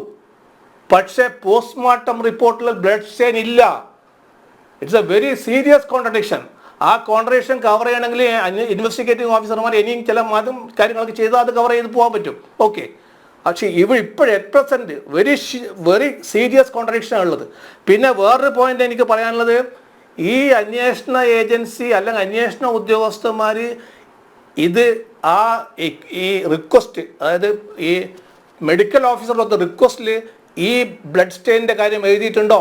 പക്ഷേ പോസ്റ്റ്മോർട്ടം റിപ്പോർട്ടിൽ ബ്ലഡ് സ്റ്റെയിൻ ഇല്ല. It's A very serious contradiction. ആ കോൺട്രഡിക്ഷൻ കവർ ചെയ്യണമെങ്കിൽ ഇൻവെസ്റ്റിഗേറ്റിംഗ് ഓഫീസർമാർ ഇനിയും ചില കാര്യങ്ങളൊക്കെ ചെയ്താൽ അത് കവർ ചെയ്ത് പോകാൻ പറ്റും. ഓക്കെ. പക്ഷേ ഇപ്പോഴും അറ്റ് പ്രസൻറ്റ് വെരി സീരിയസ് കോൺട്രഡിക്ഷനാണ് ഉള്ളത്. പിന്നെ വേറൊരു പോയിന്റ് എനിക്ക് പറയാനുള്ളത്, ഈ അന്വേഷണ ഏജൻസി അല്ലെങ്കിൽ അന്വേഷണ ഉദ്യോഗസ്ഥന്മാർ ഈ റിക്വസ്റ്റ്, അതായത് ഈ മെഡിക്കൽ ഓഫീസറുടെ റിക്വസ്റ്റിൽ ഈ ബ്ലഡ് സ്റ്റെയിൻ്റെ കാര്യം എഴുതിയിട്ടുണ്ടോ?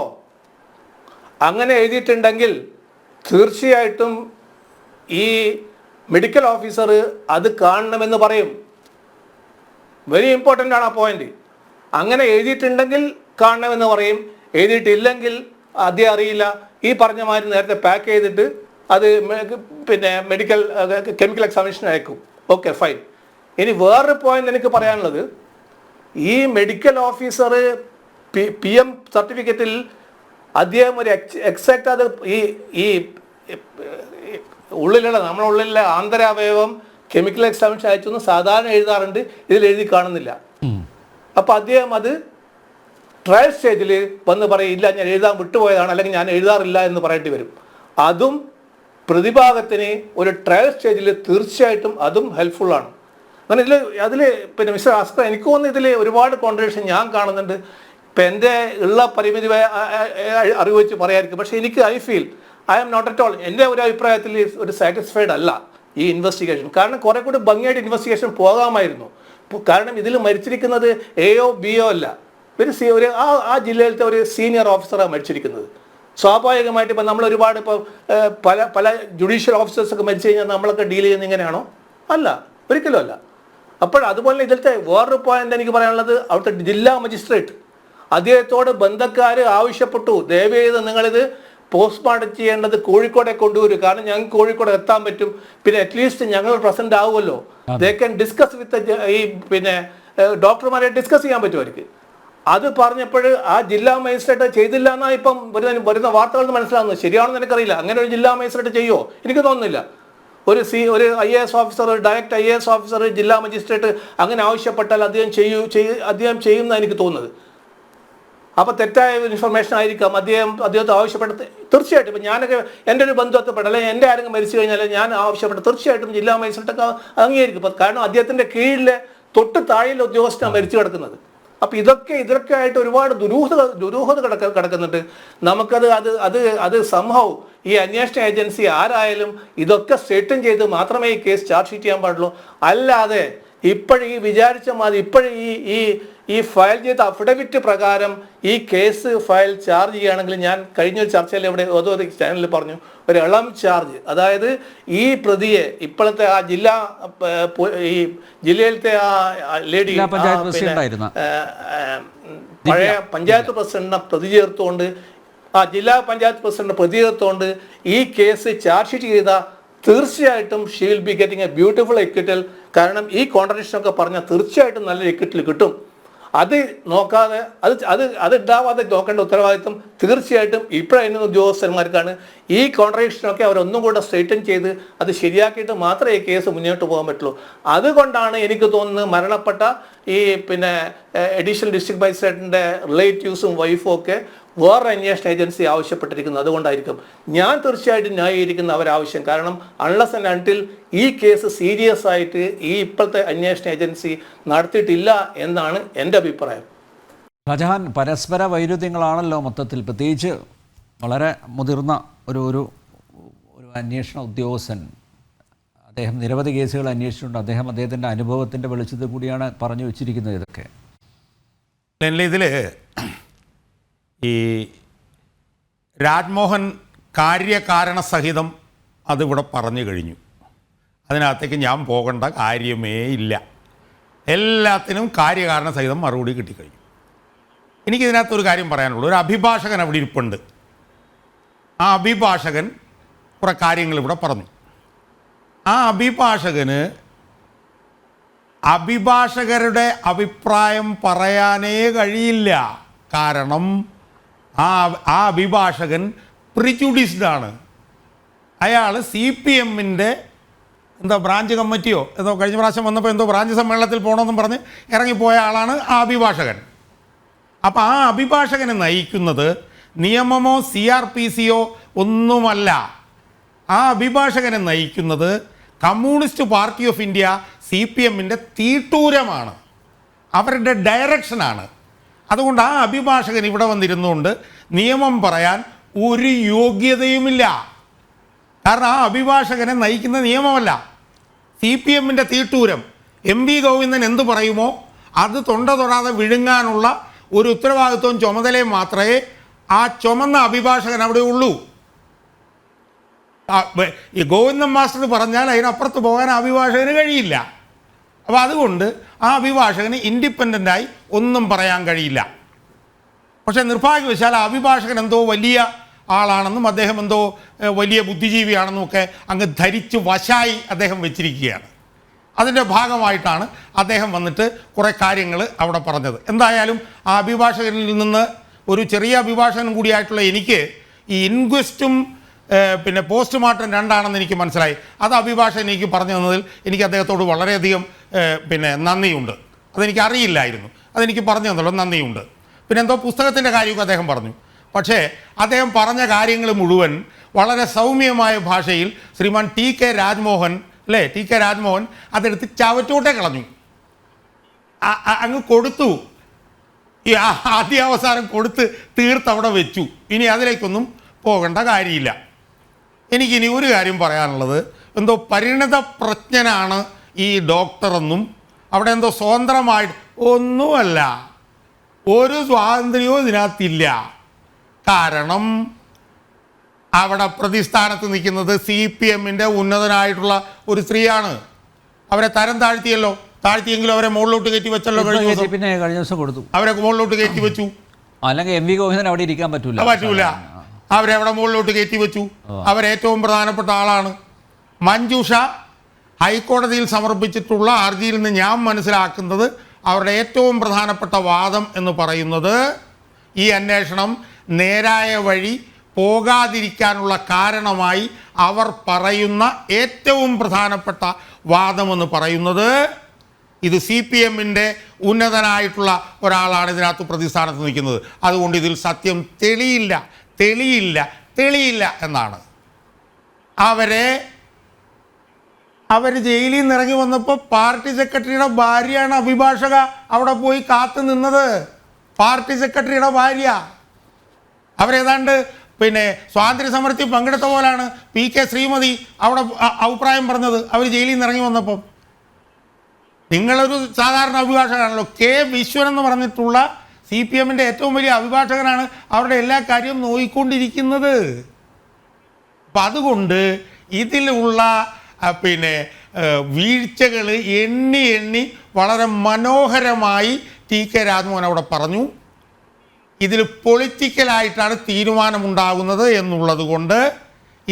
അങ്ങനെ എഴുതിയിട്ടുണ്ടെങ്കിൽ തീർച്ചയായിട്ടും ഈ മെഡിക്കൽ ഓഫീസർ അത് കാണണമെന്ന് പറയും. വെരി ഇമ്പോർട്ടൻ്റ് ആണ് ആ പോയിന്റ്. അങ്ങനെ എഴുതിയിട്ടുണ്ടെങ്കിൽ കാണണമെന്ന് പറയും, എഴുതിയിട്ടില്ലെങ്കിൽ അദ്ദേഹം അറിയില്ല. ഈ പറഞ്ഞ മാതിരി നേരത്തെ പാക്ക് ചെയ്തിട്ട് അത് മെഡിക്കൽ കെമിക്കൽ എക്സാമിനേഷൻ അയക്കും. Okay, fine. ഇനി വേറൊരു പോയിന്റ് എനിക്ക് പറയാനുള്ളത്, ഈ മെഡിക്കൽ ഓഫീസർ PM സർട്ടിഫിക്കറ്റിൽ അദ്ദേഹം ഒരു എക്സാക്റ്റ് അത് ഈ നമ്മളുള്ളിലുള്ള ആന്തരാവയവം കെമിക്കൽ എക്സാമിനേഷൻ അയച്ചൊന്നും സാധാരണ എഴുതാറുണ്ട്, ഇതിൽ എഴുതി കാണുന്നില്ല. അപ്പോൾ അദ്ദേഹം അത് ട്രയൽ സ്റ്റേജിൽ വന്ന് പറയും, ഇല്ല ഞാൻ എഴുതാൻ വിട്ടുപോയതാണ്, അല്ലെങ്കിൽ ഞാൻ എഴുതാറില്ല എന്ന് പറയേണ്ടി വരും. അതും പ്രതിഭാഗത്തിന് ഒരു ട്രയൽ സ്റ്റേജിൽ തീർച്ചയായിട്ടും അതും ഹെൽപ്ഫുള്ളാണ്. അങ്ങനെ അതിൽ മിസ്റ്റർ അസ്കർ, എനിക്ക് തോന്നുന്നു ഇതിൽ ഒരുപാട് കോൺട്രഡിക്ഷൻ ഞാൻ കാണുന്നുണ്ട്. ഇപ്പം എൻ്റെ ഉള്ള പരിമിതി അറിവ് വെച്ച് പറയാമായിരിക്കും. പക്ഷേ എനിക്ക് I am not at all, എൻ്റെ ഒരു അഭിപ്രായത്തിൽ ഒരു സാറ്റിസ്ഫൈഡ് അല്ല ഈ ഇൻവെസ്റ്റിഗേഷൻ. കാരണം കുറെ കൂടി ഭംഗിയായിട്ട് ഇൻവെസ്റ്റിഗേഷൻ പോകാമായിരുന്നു. കാരണം ഇതിൽ മരിച്ചിരിക്കുന്നത് AO BO അല്ല, ആ ജില്ലയിലത്തെ ഒരു സീനിയർ ഓഫീസറാണ് മരിച്ചിരിക്കുന്നത്. സ്വാഭാവികമായിട്ട് ഇപ്പം നമ്മൾ ഒരുപാട് ഇപ്പോൾ പല ജുഡീഷ്യൽ ഓഫീസേഴ്സൊക്കെ മരിച്ചു കഴിഞ്ഞാൽ നമ്മളൊക്കെ ഡീൽ ചെയ്യുന്നത് ഇങ്ങനെയാണോ? അല്ല, ഒരിക്കലും അല്ല. അപ്പോൾ അതുപോലെ ഇതിലത്തെ വേറൊരു പോയിന്റ് എനിക്ക് പറയാനുള്ളത്, അവിടുത്തെ ജില്ലാ മജിസ്ട്രേറ്റ് അദ്ദേഹത്തോട് ബന്ധക്കാർ ആവശ്യപ്പെട്ടു, ദയവേത് നിങ്ങളിത് പോസ്റ്റ്മോർട്ടം ചെയ്യേണ്ടത് കോഴിക്കോടെ കൊണ്ടുവരും, കാരണം ഞങ്ങൾക്ക് കോഴിക്കോട് എത്താൻ പറ്റും, പിന്നെ അറ്റ്ലീസ്റ്റ് ഞങ്ങൾ പ്രസന്റ് ആവുമല്ലോ, ദേ ക്യാൻ ഡിസ്കസ് വിത്ത് ഈ ഡോക്ടർമാരെ ഡിസ്കസ് ചെയ്യാൻ പറ്റും അവർക്ക്. അത് പറഞ്ഞപ്പോൾ ആ ജില്ലാ മജിസ്ട്രേറ്റ് ചെയ്തില്ല എന്നാണ് ഇപ്പം വരുന്ന വാർത്തകൾ മനസ്സിലാകുന്നത്. ശരിയാണെന്ന് എനിക്കറിയില്ല. അങ്ങനെ ഒരു ജില്ലാ മജിസ്ട്രേറ്റ് ചെയ്യുമോ? എനിക്ക് തോന്നുന്നില്ല. ഒരു IAS officer, direct IAS officer ജില്ലാ മജിസ്ട്രേറ്റ് അങ്ങനെ ആവശ്യപ്പെട്ടാൽ അദ്ദേഹം ചെയ്യുമെന്നാണ് എനിക്ക് തോന്നുന്നത്. അപ്പോൾ തെറ്റായ ഇൻഫർമേഷൻ ആയിരിക്കാം അദ്ദേഹത്തെ ആവശ്യപ്പെട്ടത്. തീർച്ചയായിട്ടും ഇപ്പം ഞാനൊക്കെ എൻ്റെ ഒരു ബന്ധുത്വപ്പെട്ട അല്ലെങ്കിൽ എൻ്റെ ആരെങ്കിലും മരിച്ചു കഴിഞ്ഞാൽ ഞാൻ ആവശ്യപ്പെട്ട തീർച്ചയായിട്ടും ജില്ലാ മജിസ്ട്രേറ്റൊക്കെ അംഗീകരിക്കും. കാരണം അദ്ദേഹത്തിൻ്റെ കീഴിലെ തൊട്ട് താഴെയുള്ള ഉദ്യോഗസ്ഥനാണ് മരിച്ചു കിടക്കുന്നത്. അപ്പം ഇതൊക്കെ ആയിട്ട് ഒരുപാട് ദുരൂഹത കിടക്കുന്നുണ്ട്. നമുക്കത് സംഭവം ഈ അന്വേഷണ ഏജൻസി ആരായാലും ഇതൊക്കെ സെറ്റിൽ ചെയ്ത് മാത്രമേ ഈ കേസ് ചാർജ് ഷീറ്റ് ചെയ്യാൻ പാടുള്ളൂ. അല്ലാതെ ഇപ്പോഴീ വിചാരിച്ച മാതിരി ഈ ഫയൽ ചെയ്ത അഫിഡവിറ്റ് പ്രകാരം ഈ കേസ് ഫയൽ ചാർജ് ചെയ്യുകയാണെങ്കിൽ, ഞാൻ കഴിഞ്ഞൊരു ചർച്ചയിൽ ഇവിടെ ഏതോ ഒരു ചാനലിൽ പറഞ്ഞു, ഒരു ഇളം ചാർജ്, അതായത് ഈ പ്രതിയെ ഇപ്പോഴത്തെ ആ ജില്ലയിലത്തെ ആ ലേഡി പഴയ പഞ്ചായത്ത് പ്രസിഡന്റിനെ പ്രതി ചേർത്തുകൊണ്ട് ഈ കേസ് ചാർജ് ഷീറ്റ് ചെയ്ത തീർച്ചയായിട്ടും she will be getting a beautiful acquittal. കാരണം ഈ കോൺട്രഡിക്ഷനൊക്കെ പറഞ്ഞാൽ തീർച്ചയായിട്ടും നല്ലൊരു എക്വിറ്റൽ കിട്ടും. അത് നോക്കാതെ അത് ഉണ്ടാവാതെ നോക്കേണ്ട ഉത്തരവാദിത്വം തീർച്ചയായിട്ടും ഇപ്പോഴായിരുന്ന ഉദ്യോഗസ്ഥന്മാർക്കാണ്. ഈ കോൺട്രഡിക്ഷനൊക്കെ അവരൊന്നും കൂടെ സ്ട്രെയിറ്റൻ ചെയ്ത് അത് ശരിയാക്കിയിട്ട് മാത്രമേ ഈ കേസ് മുന്നോട്ട് പോകാൻ പറ്റുള്ളൂ. അതുകൊണ്ടാണ് എനിക്ക് തോന്നുന്നത് മരണപ്പെട്ട ഈ അഡീഷണൽ ഡിസ്ട്രിക്ട് മജിസ്ട്രേറ്റിൻ്റെ റിലേറ്റീവ്സും വൈഫും ഒക്കെ വേറെ അന്വേഷണ ഏജൻസി ആവശ്യപ്പെട്ടിരിക്കുന്നത്. അതുകൊണ്ടായിരിക്കും ഞാൻ തീർച്ചയായിട്ടും ന്യായീകരിക്കുന്ന അവരാവശ്യം. കാരണം അൺലെസ് ആൻഡ് അൺടിൽ ഈ കേസ് സീരിയസ് ആയിട്ട് ഈ ഇപ്പോഴത്തെ അന്വേഷണ ഏജൻസി നടത്തിയിട്ടില്ല എന്നാണ് എൻ്റെ അഭിപ്രായം. ഷാജഹാൻ, പരസ്പര വൈരുദ്ധ്യങ്ങളാണല്ലോ മൊത്തത്തിൽ, പ്രത്യേകിച്ച് വളരെ മുതിർന്ന ഒരു അന്വേഷണ ഉദ്യോഗസ്ഥൻ. അദ്ദേഹം നിരവധി കേസുകൾ അന്വേഷിച്ചിട്ടുണ്ട്. അദ്ദേഹത്തിൻ്റെ അനുഭവത്തിൻ്റെ വെളിച്ചത്തിൽ കൂടിയാണ് പറഞ്ഞു വെച്ചിരിക്കുന്നത് ഇതൊക്കെ. ഇതിൽ ഈ രാജ്മോഹൻ കാര്യകാരണസഹിതം അതിവിടെ പറഞ്ഞു കഴിഞ്ഞു. അതിനകത്തേക്ക് ഞാൻ പോകേണ്ട കാര്യമേ ഇല്ല. എല്ലാത്തിനും കാര്യകാരണസഹിതം മറുപടി കിട്ടിക്കഴിഞ്ഞു. എനിക്കിതിനകത്തൊരു കാര്യം പറയാനുള്ളൂ. ഒരു അഭിഭാഷകൻ അവിടെ ഇരിപ്പുണ്ട്. ആ അഭിഭാഷകൻ കുറേ കാര്യങ്ങൾ ഇവിടെ പറഞ്ഞു. ആ അഭിഭാഷകരുടെ അഭിപ്രായം പറയാനേ കഴിയില്ല. കാരണം ആ അഭിഭാഷകൻ പ്രിജുഡീസ്ഡാണ്. അയാൾ CPMൻ്റെ ബ്രാഞ്ച് കമ്മിറ്റിയോ കഴിഞ്ഞ പ്രാവശ്യം വന്നപ്പോൾ ബ്രാഞ്ച് സമ്മേളനത്തിൽ പോകണമെന്നും പറഞ്ഞ് ഇറങ്ങിപ്പോയ ആളാണ് ആ അഭിഭാഷകൻ. അപ്പോൾ ആ അഭിഭാഷകനെ നയിക്കുന്നത് നിയമമോ CRPCയോ ഒന്നുമല്ല. ആ അഭിഭാഷകനെ നയിക്കുന്നത് കമ്മ്യൂണിസ്റ്റ് പാർട്ടി ഓഫ് ഇന്ത്യ CPMൻ്റെ തീട്ടൂരമാണ്, അവരുടെ ഡയറക്ഷനാണ്. അതുകൊണ്ട് ആ അഭിഭാഷകൻ ഇവിടെ വന്നിരുന്നുകൊണ്ട് നിയമം പറയാൻ ഒരു യോഗ്യതയുമില്ല. കാരണം ആ അഭിഭാഷകനെ നയിക്കുന്ന നിയമമല്ല, CPMൻ്റെ തീട്ടൂരം. MV ഗോവിന്ദൻ എന്ത് പറയുമോ അത് തൊണ്ട തൊടാതെ വിഴുങ്ങാനുള്ള ഒരു ഉത്തരവാദിത്വവും ചുമതലയും മാത്രമേ ആ ചുമന്ന അഭിഭാഷകൻ അവിടെ ഉള്ളൂ. ഈ ഗോവിന്ദൻ മാസ്റ്റർ പറഞ്ഞാൽ അതിനപ്പുറത്ത് പോകാൻ അഭിഭാഷകന് കഴിയില്ല. അപ്പോൾ അതുകൊണ്ട് ആ അഭിഭാഷകന് ഇൻഡിപെൻഡൻ്റായി ഒന്നും പറയാൻ കഴിയില്ല. പക്ഷേ നിർഭാഗ്യവശാൽ ആ അഭിഭാഷകൻ എന്തോ വലിയ ആളാണെന്നും അദ്ദേഹം എന്തോ വലിയ ബുദ്ധിജീവിയാണെന്നും ഒക്കെ അങ്ങ് ധരിച്ച് വശായി അദ്ദേഹം വെച്ചിരിക്കുകയാണ്. അതിൻ്റെ ഭാഗമായിട്ടാണ് അദ്ദേഹം വന്നിട്ട് കുറേ കാര്യങ്ങൾ അവിടെ പറഞ്ഞത്. എന്തായാലും ആ അഭിഭാഷകനിൽ നിന്ന് ഒരു ചെറിയ അഭിഭാഷകനും കൂടിയായിട്ടുള്ള എനിക്ക് ഈ ഇൻക്വസ്റ്റും പോസ്റ്റ്മോർട്ടം രണ്ടാണെന്ന് എനിക്ക് മനസ്സിലായി. അത് അഭിഭാഷകൻ എനിക്ക് പറഞ്ഞു തന്നതിൽ എനിക്ക് അദ്ദേഹത്തോട് വളരെയധികം നന്ദിയുണ്ട്. അതെനിക്ക് അറിയില്ലായിരുന്നു, അതെനിക്ക് പറഞ്ഞു തന്നല്ലോ, നന്ദിയുണ്ട്. പിന്നെ എന്തോ പുസ്തകത്തിൻ്റെ കാര്യമൊക്കെ അദ്ദേഹം പറഞ്ഞു. പക്ഷേ അദ്ദേഹം പറഞ്ഞ കാര്യങ്ങൾ മുഴുവൻ വളരെ സൗമ്യമായ ഭാഷയിൽ ശ്രീമാൻ TK രാജ്മോഹൻ അതെടുത്ത് ചവറ്റോട്ടെ കളഞ്ഞു, അങ്ങ് കൊടുത്തു. ഈ ആദ്യാവസാനം കൊടുത്ത് തീർത്തവിടെ വെച്ചു. ഇനി അതിലേക്കൊന്നും പോകേണ്ട കാര്യമില്ല. എനിക്കിനി ഒരു കാര്യം പറയാനുള്ളത്, എന്തോ പരിണത പ്രജ്ഞനാണ് ഈ ഡോക്ടറെന്നും അവിടെ എന്തോ സ്വതന്ത്രമായിട്ട് ഒന്നുമല്ല, ഒരു സ്വാതന്ത്ര്യവും ഇതിനകത്തില്ല. കാരണം അവിടെ പ്രതിസ്ഥാനത്ത് നിൽക്കുന്നത് CPMൻ്റെ ഉന്നതനായിട്ടുള്ള ഒരു സ്ത്രീയാണ്. അവരെ തരം താഴ്ത്തിയെങ്കിലും അവരെ മുകളിലോട്ട് കയറ്റി വെച്ചല്ലോ. കഴിഞ്ഞ ദിവസം കൊടുത്തു, അവരെ മുകളിലോട്ട് കയറ്റി വെച്ചു. അല്ലെങ്കിൽ MV ഗോവിന്ദൻ അവിടെ ഇരിക്കാൻ പറ്റൂല. അവരെ അവിടെ മുകളിലോട്ട് കയറ്റി വെച്ചു. അവരേറ്റവും പ്രധാനപ്പെട്ട ആളാണ്. മഞ്ജുഷ ഹൈക്കോടതിയിൽ സമർപ്പിച്ചിട്ടുള്ള ഹർജിയിൽ നിന്ന് ഞാൻ മനസ്സിലാക്കുന്നത് അവരുടെ ഏറ്റവും പ്രധാനപ്പെട്ട വാദം എന്ന് പറയുന്നത് ഈ അന്വേഷണം നേരായ വഴി പോകാതിരിക്കാനുള്ള കാരണമായി അവർ പറയുന്ന ഏറ്റവും പ്രധാനപ്പെട്ട വാദമെന്ന് പറയുന്നത് ഇത് CPMൻ്റെ ഉന്നതനായിട്ടുള്ള ഒരാളാണ് ഇതിനകത്ത് പ്രതിസ്ഥാനത്ത് നിൽക്കുന്നത്. അതുകൊണ്ട് ഇതിൽ സത്യം തെളിയില്ല എന്നാണ്. അവർ ജയിലിൽ നിന്ന് ഇറങ്ങി വന്നപ്പോൾ പാർട്ടി സെക്രട്ടറിയുടെ ഭാര്യയാണ് അഭിഭാഷക അവിടെ പോയി കാത്തു നിന്നത്. പാർട്ടി സെക്രട്ടറിയുടെ ഭാര്യ. അവരേതാണ്ട് സ്വാതന്ത്ര്യ സമരത്തിൽ പങ്കെടുത്ത പോലാണ് PK ശ്രീമതി അവിടെ അഭിപ്രായം പറഞ്ഞത് അവർ ജയിലിൽ നിന്ന് ഇറങ്ങി വന്നപ്പം. നിങ്ങളൊരു സാധാരണ അഭിഭാഷകനാണല്ലോ. K വിശ്വൻ എന്ന് പറഞ്ഞിട്ടുള്ള CPMൻ്റെ ഏറ്റവും വലിയ അഭിഭാഷകനാണ് അവരുടെ എല്ലാ കാര്യവും നോക്കിക്കൊണ്ടിരിക്കുന്നത്. അപ്പം അതുകൊണ്ട് ഇതിലുള്ള വീഴ്ചകൾ എണ്ണി വളരെ മനോഹരമായി TK രാജ്മോഹൻ അവിടെ പറഞ്ഞു. ഇതിൽ പൊളിറ്റിക്കലായിട്ടാണ് തീരുമാനമുണ്ടാകുന്നത് എന്നുള്ളത് കൊണ്ട്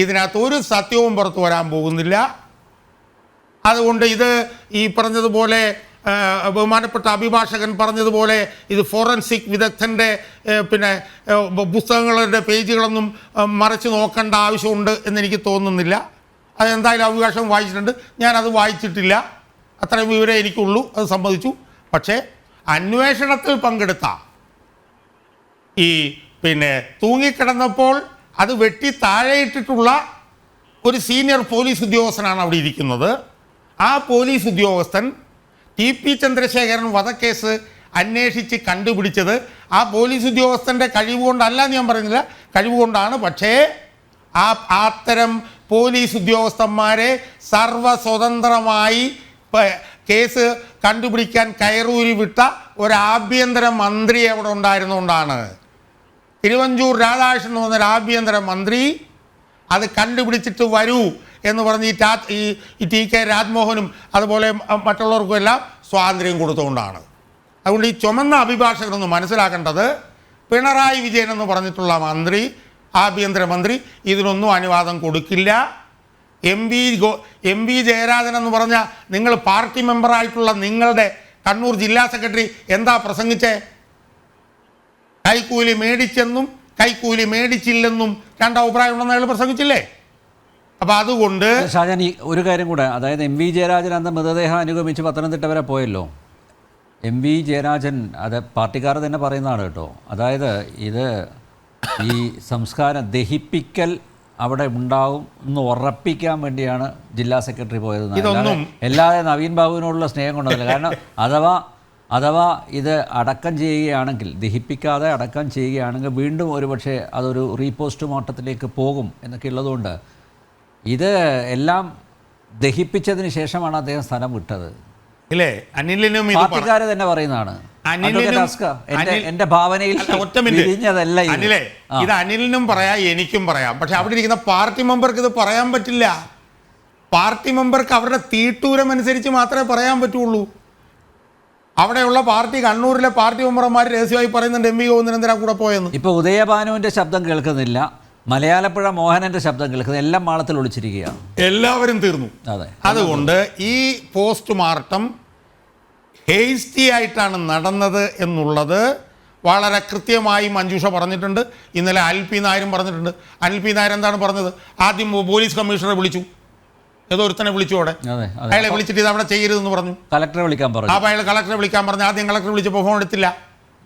ഇതിനകത്ത് ഒരു സത്യവും പുറത്തു വരാൻ പോകുന്നില്ല. അതുകൊണ്ട് ഇത് ഈ പറഞ്ഞതുപോലെ ബഹുമാനപ്പെട്ട അഭിഭാഷകൻ പറഞ്ഞതുപോലെ ഇത് ഫോറൻസിക് വിദഗ്ധൻ്റെ പിന്നെ പുസ്തകങ്ങളുടെ പേജുകളൊന്നും മറച്ചു നോക്കേണ്ട ആവശ്യമുണ്ട് എന്നെനിക്ക് തോന്നുന്നില്ല. അതെന്തായാലും അഭിഭാഷകൻ വായിച്ചിട്ടുണ്ട്, ഞാനത് വായിച്ചിട്ടില്ല, അത്രയും വിവരം എനിക്കുള്ളൂ, അത് സമ്മതിച്ചു. പക്ഷേ അന്വേഷണത്തിൽ പങ്കെടുത്ത ഈ പിന്നെ തൂങ്ങിക്കിടന്നപ്പോൾ അത് വെട്ടി താഴെയിട്ടിട്ടുള്ള ഒരു സീനിയർ പോലീസ് ഉദ്യോഗസ്ഥനാണ് അവിടെ ഇരിക്കുന്നത്. ആ പോലീസ് ഉദ്യോഗസ്ഥൻ TP ചന്ദ്രശേഖരൻ വധക്കേസ് അന്വേഷിച്ച് കണ്ടുപിടിച്ചത് ആ പോലീസ് ഉദ്യോഗസ്ഥൻ്റെ കഴിവ് കൊണ്ടല്ല എന്ന് ഞാൻ പറയുന്നില്ല, കഴിവുകൊണ്ടാണ്. പക്ഷേ അത്തരം പോലീസ് ഉദ്യോഗസ്ഥന്മാരെ സർവസ്വതന്ത്രമായി കേസ് കണ്ടുപിടിക്കാൻ കയറൂരി വിട്ട ഒരു ആഭ്യന്തര മന്ത്രി അവിടെ ഉണ്ടായിരുന്നുകൊണ്ടാണ്. തിരുവഞ്ചൂർ രാധാകൃഷ്ണൻ എന്ന് പറഞ്ഞൊരു ആഭ്യന്തര മന്ത്രി അത് കണ്ടുപിടിച്ചിട്ട് വരൂ എന്ന് പറഞ്ഞ് ഈ TK രാജ്മോഹനും അതുപോലെ മറ്റുള്ളവർക്കും എല്ലാം സ്വാതന്ത്ര്യം കൊടുത്തുകൊണ്ടാണ്. അതുകൊണ്ട് ഈ ചുമന്ന അഭിഭാഷകനൊന്ന് മനസ്സിലാക്കേണ്ടത്, പിണറായി വിജയൻ എന്ന് പറഞ്ഞിട്ടുള്ള മന്ത്രി, ആഭ്യന്തരമന്ത്രി ഇതിനൊന്നും അനുവാദം കൊടുക്കില്ല. എം വി ജയരാജൻ എന്ന് പറഞ്ഞ നിങ്ങൾ പാർട്ടി മെമ്പറായിട്ടുള്ള നിങ്ങളുടെ കണ്ണൂർ ജില്ലാ സെക്രട്ടറി എന്താ പ്രസംഗിച്ചേ? കൈക്കൂലി മേടിച്ചെന്നും കൈക്കൂലി മേടിച്ചില്ലെന്നും രണ്ടഭിപ്രായം ഉണ്ടെന്ന് അയാൾ പ്രസംഗിച്ചില്ലേ? അപ്പം അതുകൊണ്ട് ഷാജാൻ ഈ ഒരു കാര്യം കൂടെ, അതായത് MV ജയരാജൻ അന്ന് മൃതദേഹം അനുഗമിച്ച് പത്തനംതിട്ട വരെ പോയല്ലോ. MV ജയരാജൻ അത് പാർട്ടിക്കാർ തന്നെ പറയുന്നതാണ് കേട്ടോ. അതായത് ഇത് ഈ സംസ്കാരം ദഹിപ്പിക്കൽ അവിടെ ഉണ്ടാവും എന്ന് ഉറപ്പിക്കാൻ വേണ്ടിയാണ് ജില്ലാ സെക്രട്ടറി പോയത്. അല്ലാതെ നവീൻ ബാബുവിനോടുള്ള സ്നേഹം കൊണ്ടതല്ല. കാരണം അഥവാ ഇത് അടക്കം ചെയ്യുകയാണെങ്കിൽ, ദഹിപ്പിക്കാതെ അടക്കം ചെയ്യുകയാണെങ്കിൽ വീണ്ടും ഒരുപക്ഷെ അതൊരു റീപോസ്റ്റ്മോർട്ടത്തിലേക്ക് പോകും എന്നൊക്കെ ഉള്ളതുകൊണ്ട് ഇത് എല്ലാം ദഹിപ്പിച്ചതിന് ശേഷമാണ് അദ്ദേഹം സ്ഥലം വിട്ടത്. ഇല്ലേ? അനിലിനും പാർട്ടിക്കാര് തന്നെ പറയുന്നതാണ്. എന്റെ ഭാവനയിൽ അനിലേ, ഇത് അനിലിനും പറയാം എനിക്കും പറയാം. പക്ഷെ അവിടെ ഇരിക്കുന്ന പാർട്ടി മെമ്പർക്ക് ഇത് പറയാൻ പറ്റില്ല. പാർട്ടി മെമ്പർക്ക് അവരുടെ തീട്ടൂരം അനുസരിച്ച് മാത്രമേ പറയാൻ പറ്റുള്ളൂ. അവിടെയുള്ള പാർട്ടി കണ്ണൂരിലെ പാർട്ടി മെമ്പർമാർ രഹസ്യമായി പറയുന്നുണ്ട് MV ഗോവിന്ദൻ എന്തിനാ കൂടെ പോയെന്ന്. ഇപ്പൊ ഉദയഭാനുവിന്റെ ശബ്ദം കേൾക്കുന്നില്ല, മലയാളപ്പുഴ മോഹനന്റെ ശബ്ദം കേൾക്കുന്നത്, എല്ലാം മാളത്തിൽ ഒളിച്ചിരിക്കുകയാണ്. എല്ലാവരും തീർന്നു. അതെ, അതുകൊണ്ട് ഈ പോസ്റ്റ്മോർട്ടം ഹേസ്റ്റി ആയിട്ടാണ് നടന്നത് എന്നുള്ളത് വളരെ കൃത്യമായി മഞ്ജുഷ പറഞ്ഞിട്ടുണ്ട്. ഇന്നലെ അനിൽ പി നായരും പറഞ്ഞിട്ടുണ്ട്. അനിൽ പി നായർ എന്താണ് പറഞ്ഞത്? ആദ്യം പോലീസ് കമ്മീഷണറെ വിളിച്ചു, ഏതോ ഒരുത്തനെ വിളിച്ചു, അവിടെ അയാളെ വിളിച്ചിട്ട് ഇത് അവിടെ ചെയ്യരുതെന്ന് പറഞ്ഞു. കളക്ടറെ വിളിക്കാൻ പറഞ്ഞു. അപ്പോൾ അയാൾ കളക്ടറെ വിളിക്കാൻ പറഞ്ഞു. ആദ്യം കളക്ടറെ വിളിച്ചപ്പോൾ ഫോൺ എടുത്തില്ല.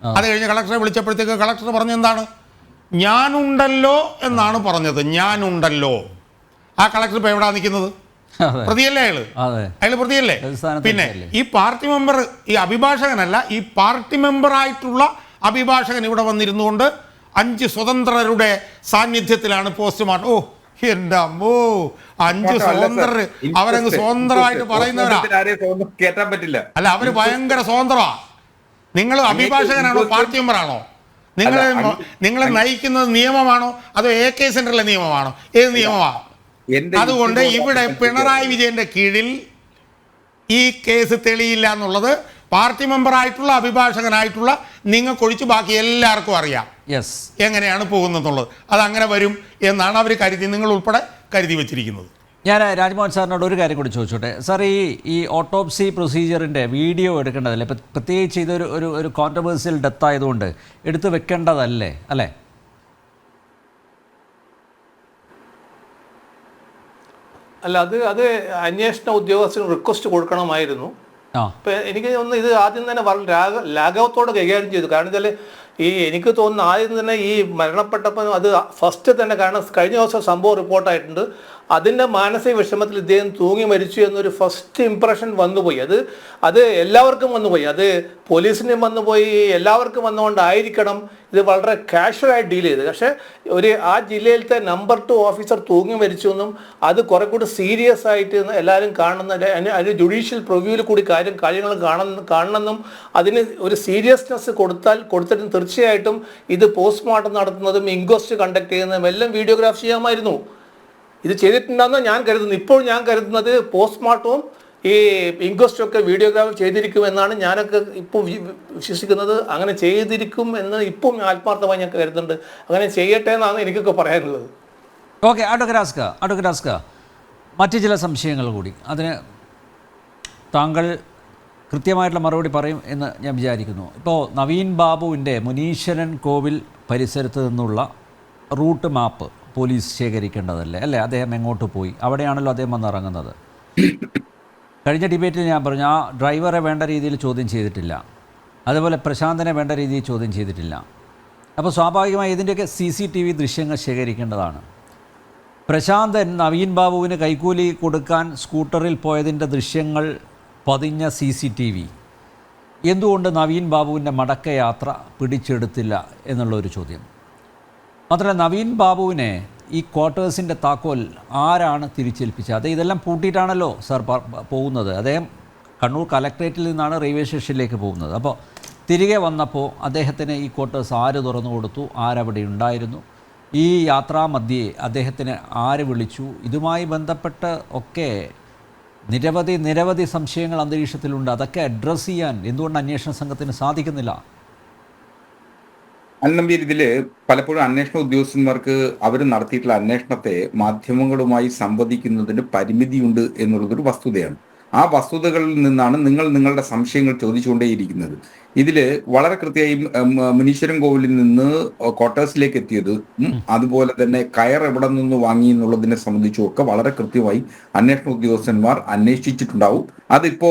അത് കഴിഞ്ഞ് കളക്ടറെ വിളിച്ചപ്പോഴത്തേക്ക് കളക്ടർ പറഞ്ഞ എന്താണ്? ഞാനുണ്ടല്ലോ എന്നാണ് പറഞ്ഞത്. ഞാനുണ്ടല്ലോ. ആ കളക്ടർ ഇപ്പോൾ എവിടെയാണ് നിൽക്കുന്നത്? പ്രതിയല്ലേ അയാള് പ്രതിയല്ലേ? പിന്നെ ഈ പാർട്ടി മെമ്പർ, ഈ അഭിഭാഷകനല്ല, ഈ പാർട്ടി മെമ്പറായിട്ടുള്ള അഭിഭാഷകൻ ഇവിടെ വന്നിരുന്നുകൊണ്ട് 5 സ്വതന്ത്രരുടെ സാന്നിധ്യത്തിലാണ് പോസ്റ്റ്മോർട്ടം. ഓ എൻ്റെ അമ്മോ, 5 സ്വതന്ത്രർ, അവരങ്ങ് സ്വതന്ത്രമായിട്ട് പറയുന്നവരാ. അല്ല, അവര് ഭയങ്കര സ്വതന്ത്രമാ. നിങ്ങൾ അഭിഭാഷകനാണോ പാർട്ടി മെമ്പറാണോ? നിങ്ങളെ നയിക്കുന്നത് നിയമമാണോ അതോ AK സെന്ററിലെ നിയമമാണോ? ഏത് നിയമമാണ്? അതുകൊണ്ട് ഇവിടെ പിണറായി വിജയന്റെ കീഴിൽ ഈ കേസ് തെളിയില്ല എന്നുള്ളത് പാർട്ടി മെമ്പറായിട്ടുള്ള അഭിഭാഷകനായിട്ടുള്ള നിങ്ങൾക്കൊഴിച്ച് ബാക്കി എല്ലാവർക്കും അറിയാം എങ്ങനെയാണ് പോകുന്നതെന്നുള്ളത്. അതങ്ങനെ വരും എന്നാണ് അവർ കരുതി, നിങ്ങൾ ഉൾപ്പെടെ കരുതി വെച്ചിരിക്കുന്നത്. ഞാൻ രാജ്മോഹൻ സാറിനോട് ഒരു കാര്യം കൂടി ചോദിച്ചോട്ടെ സാർ. ഈ ഓട്ടോപ്സി പ്രൊസീജിയറിൻ്റെ വീഡിയോ എടുക്കേണ്ടതല്ലേ? പ്രത്യേകിച്ച് ഇതൊരു ഒരു കോൺട്രവേഴ്സ്യൽ ഡെത്ത് ആയതുകൊണ്ട് എടുത്തു വെക്കേണ്ടതല്ലേ? അല്ലേ? അല്ല, അത് അന്വേഷണ ഉദ്യോഗസ്ഥന് റിക്വസ്റ്റ് കൊടുക്കണമായിരുന്നു. ഇപ്പം എനിക്ക് തോന്നുന്നു ഇത് ആദ്യം തന്നെ വളരെ ലാഘവത്തോടെ കൈകാര്യം ചെയ്തു. കാരണം വെച്ചാൽ എനിക്ക് തോന്നുന്നു ആദ്യം തന്നെ ഈ മരണപ്പെട്ടപ്പോൾ അത് ഫസ്റ്റ് തന്നെ, കാരണം കഴിഞ്ഞ ദിവസം സംഭവം റിപ്പോർട്ടായിട്ടുണ്ട്, അതിൻ്റെ മാനസിക വിഷമത്തിൽ ഇദ്ദേഹം തൂങ്ങി മരിച്ചു എന്നൊരു ഫസ്റ്റ് ഇംപ്രഷൻ വന്നുപോയി. അത് എല്ലാവർക്കും വന്നുപോയി, അത് പോലീസിനും വന്നുപോയി, എല്ലാവർക്കും വന്നുകൊണ്ടായിരിക്കണം ഇത് വളരെ കാഷ്വലായിട്ട് ഡീൽ ചെയ്ത്. പക്ഷേ ആ ജില്ലയിലത്തെ നമ്പർ 2 ഓഫീസർ തൂങ്ങി മരിച്ചു എന്നും അത് കുറെ കൂടി സീരിയസ് ആയിട്ട് എല്ലാവരും കാണുന്ന, അതിന് ജുഡീഷ്യൽ പ്രിവ്യൂവിൽ കൂടി കാര്യങ്ങൾ കാണണമെന്നും അതിന് ഒരു സീരിയസ്നെസ് കൊടുത്തിട്ടും തീർച്ചയായിട്ടും ഇത് പോസ്റ്റ്മോർട്ടം നടത്തുന്നതും ഇൻക്വസ്റ്റ് കണ്ടക്ട് ചെയ്യുന്നതും എല്ലാം വീഡിയോഗ്രാഫ് ചെയ്യാമായിരുന്നു. ഇത് ചെയ്തിട്ടുണ്ടെന്ന് ഞാൻ കരുതുന്നു. ഇപ്പോൾ ഞാൻ കരുതുന്നത് പോസ്റ്റ്മോർട്ടവും ഈ ഇൻക്വസ്റ്റും ഒക്കെ വീഡിയോഗ്രാഫ് ചെയ്തിരിക്കുമെന്നാണ് ഞാനൊക്കെ ഇപ്പോൾ വിശ്വസിക്കുന്നത്. അങ്ങനെ ചെയ്തിരിക്കും എന്ന് ഇപ്പം ആത്മാർത്ഥമായി ഞാൻ കരുതുന്നുണ്ട്. അങ്ങനെ ചെയ്യട്ടെ എന്നാണ് എനിക്കൊക്കെ പറയാനുള്ളത്. ഓക്കെ, അഡ്വക്കേറ്റ് ആസ്ക മറ്റ് ചില സംശയങ്ങൾ കൂടി. അതിന് താങ്കൾ കൃത്യമായിട്ടുള്ള മറുപടി പറയും എന്ന് ഞാൻ വിചാരിക്കുന്നു. ഇപ്പോൾ നവീൻ ബാബുവിൻ്റെ മുനീശ്വരൻ കോവിൽ പരിസരത്ത് നിന്നുള്ള റൂട്ട് മാപ്പ് പോലീസ് ശേഖരിക്കേണ്ടതല്ലേ, അല്ലേ? അദ്ദേഹം എങ്ങോട്ട് പോയി? അവിടെയാണല്ലോ അദ്ദേഹം വന്നിറങ്ങുന്നത്. കഴിഞ്ഞ ഡിബേറ്റിൽ ഞാൻ പറഞ്ഞു, ആ ഡ്രൈവറെ വേണ്ട രീതിയിൽ ചോദ്യം ചെയ്തിട്ടില്ല, അതുപോലെ പ്രശാന്തനെ വേണ്ട രീതിയിൽ ചോദ്യം ചെയ്തിട്ടില്ല. അപ്പോൾ സ്വാഭാവികമായി ഇതിൻ്റെയൊക്കെ CCTV ദൃശ്യങ്ങൾ ശേഖരിക്കേണ്ടതാണ്. പ്രശാന്തൻ നവീൻ ബാബുവിന് കൈക്കൂലി കൊടുക്കാൻ സ്കൂട്ടറിൽ പോയതിൻ്റെ ദൃശ്യങ്ങൾ പതിഞ്ഞ CCTV എന്തുകൊണ്ട് നവീൻ ബാബുവിൻ്റെ മടക്കയാത്ര പിടിച്ചെടുത്തില്ല എന്നുള്ളൊരു ചോദ്യം. മാത്രമല്ല, നവീൻ ബാബുവിനെ ഈ ക്വാർട്ടേഴ്സിൻ്റെ താക്കോൽ ആരാണ് തിരിച്ചേൽപ്പിച്ചത്? അത് ഇതെല്ലാം പൂട്ടിയിട്ടാണല്ലോ സാർ പോകുന്നത്. അദ്ദേഹം കണ്ണൂർ കലക്ട്രേറ്റിൽ നിന്നാണ് റെയിൽവേ സ്റ്റേഷനിലേക്ക് പോകുന്നത്. അപ്പോൾ തിരികെ വന്നപ്പോൾ അദ്ദേഹത്തിന് ഈ ക്വാർട്ടേഴ്സ് ആര് തുറന്നു കൊടുത്തു? ആരവിടെ ഉണ്ടായിരുന്നു? ഈ യാത്രാമധ്യേ അദ്ദേഹത്തിന് ആര് വിളിച്ചു? ഇതുമായി ബന്ധപ്പെട്ട് ഒക്കെ നിരവധി സംശയങ്ങൾ അന്തരീക്ഷത്തിലുണ്ട്. അതൊക്കെ അഡ്രസ്സ് ചെയ്യാൻ എന്തുകൊണ്ട് അന്വേഷണ സംഘത്തിന് സാധിക്കുന്നില്ല? അന്നമ്പീർ, ഇതില് പലപ്പോഴും അന്വേഷണ ഉദ്യോഗസ്ഥന്മാർക്ക് അവർ നടത്തിയിട്ടുള്ള അന്വേഷണത്തെ മാധ്യമങ്ങളുമായി സംവദിക്കുന്നതിന് പരിമിതിയുണ്ട് എന്നുള്ളതൊരു വസ്തുതയാണ്. ആ വസ്തുതകളിൽ നിന്നാണ് നിങ്ങൾ നിങ്ങളുടെ സംശയങ്ങൾ ചോദിച്ചുകൊണ്ടേയിരിക്കുന്നത്. ഇതില് വളരെ കൃത്യമായി മുനീശ്വരൻ കോവിലിൽ നിന്ന് ക്വാർട്ടേഴ്സിലേക്ക് എത്തിയത്, അതുപോലെ തന്നെ കയർ എവിടെ നിന്ന് വാങ്ങി എന്നുള്ളതിനെ സംബന്ധിച്ചുമൊക്കെ വളരെ കൃത്യമായി അന്വേഷണ ഉദ്യോഗസ്ഥന്മാർ അന്വേഷിച്ചിട്ടുണ്ടാവും. അതിപ്പോ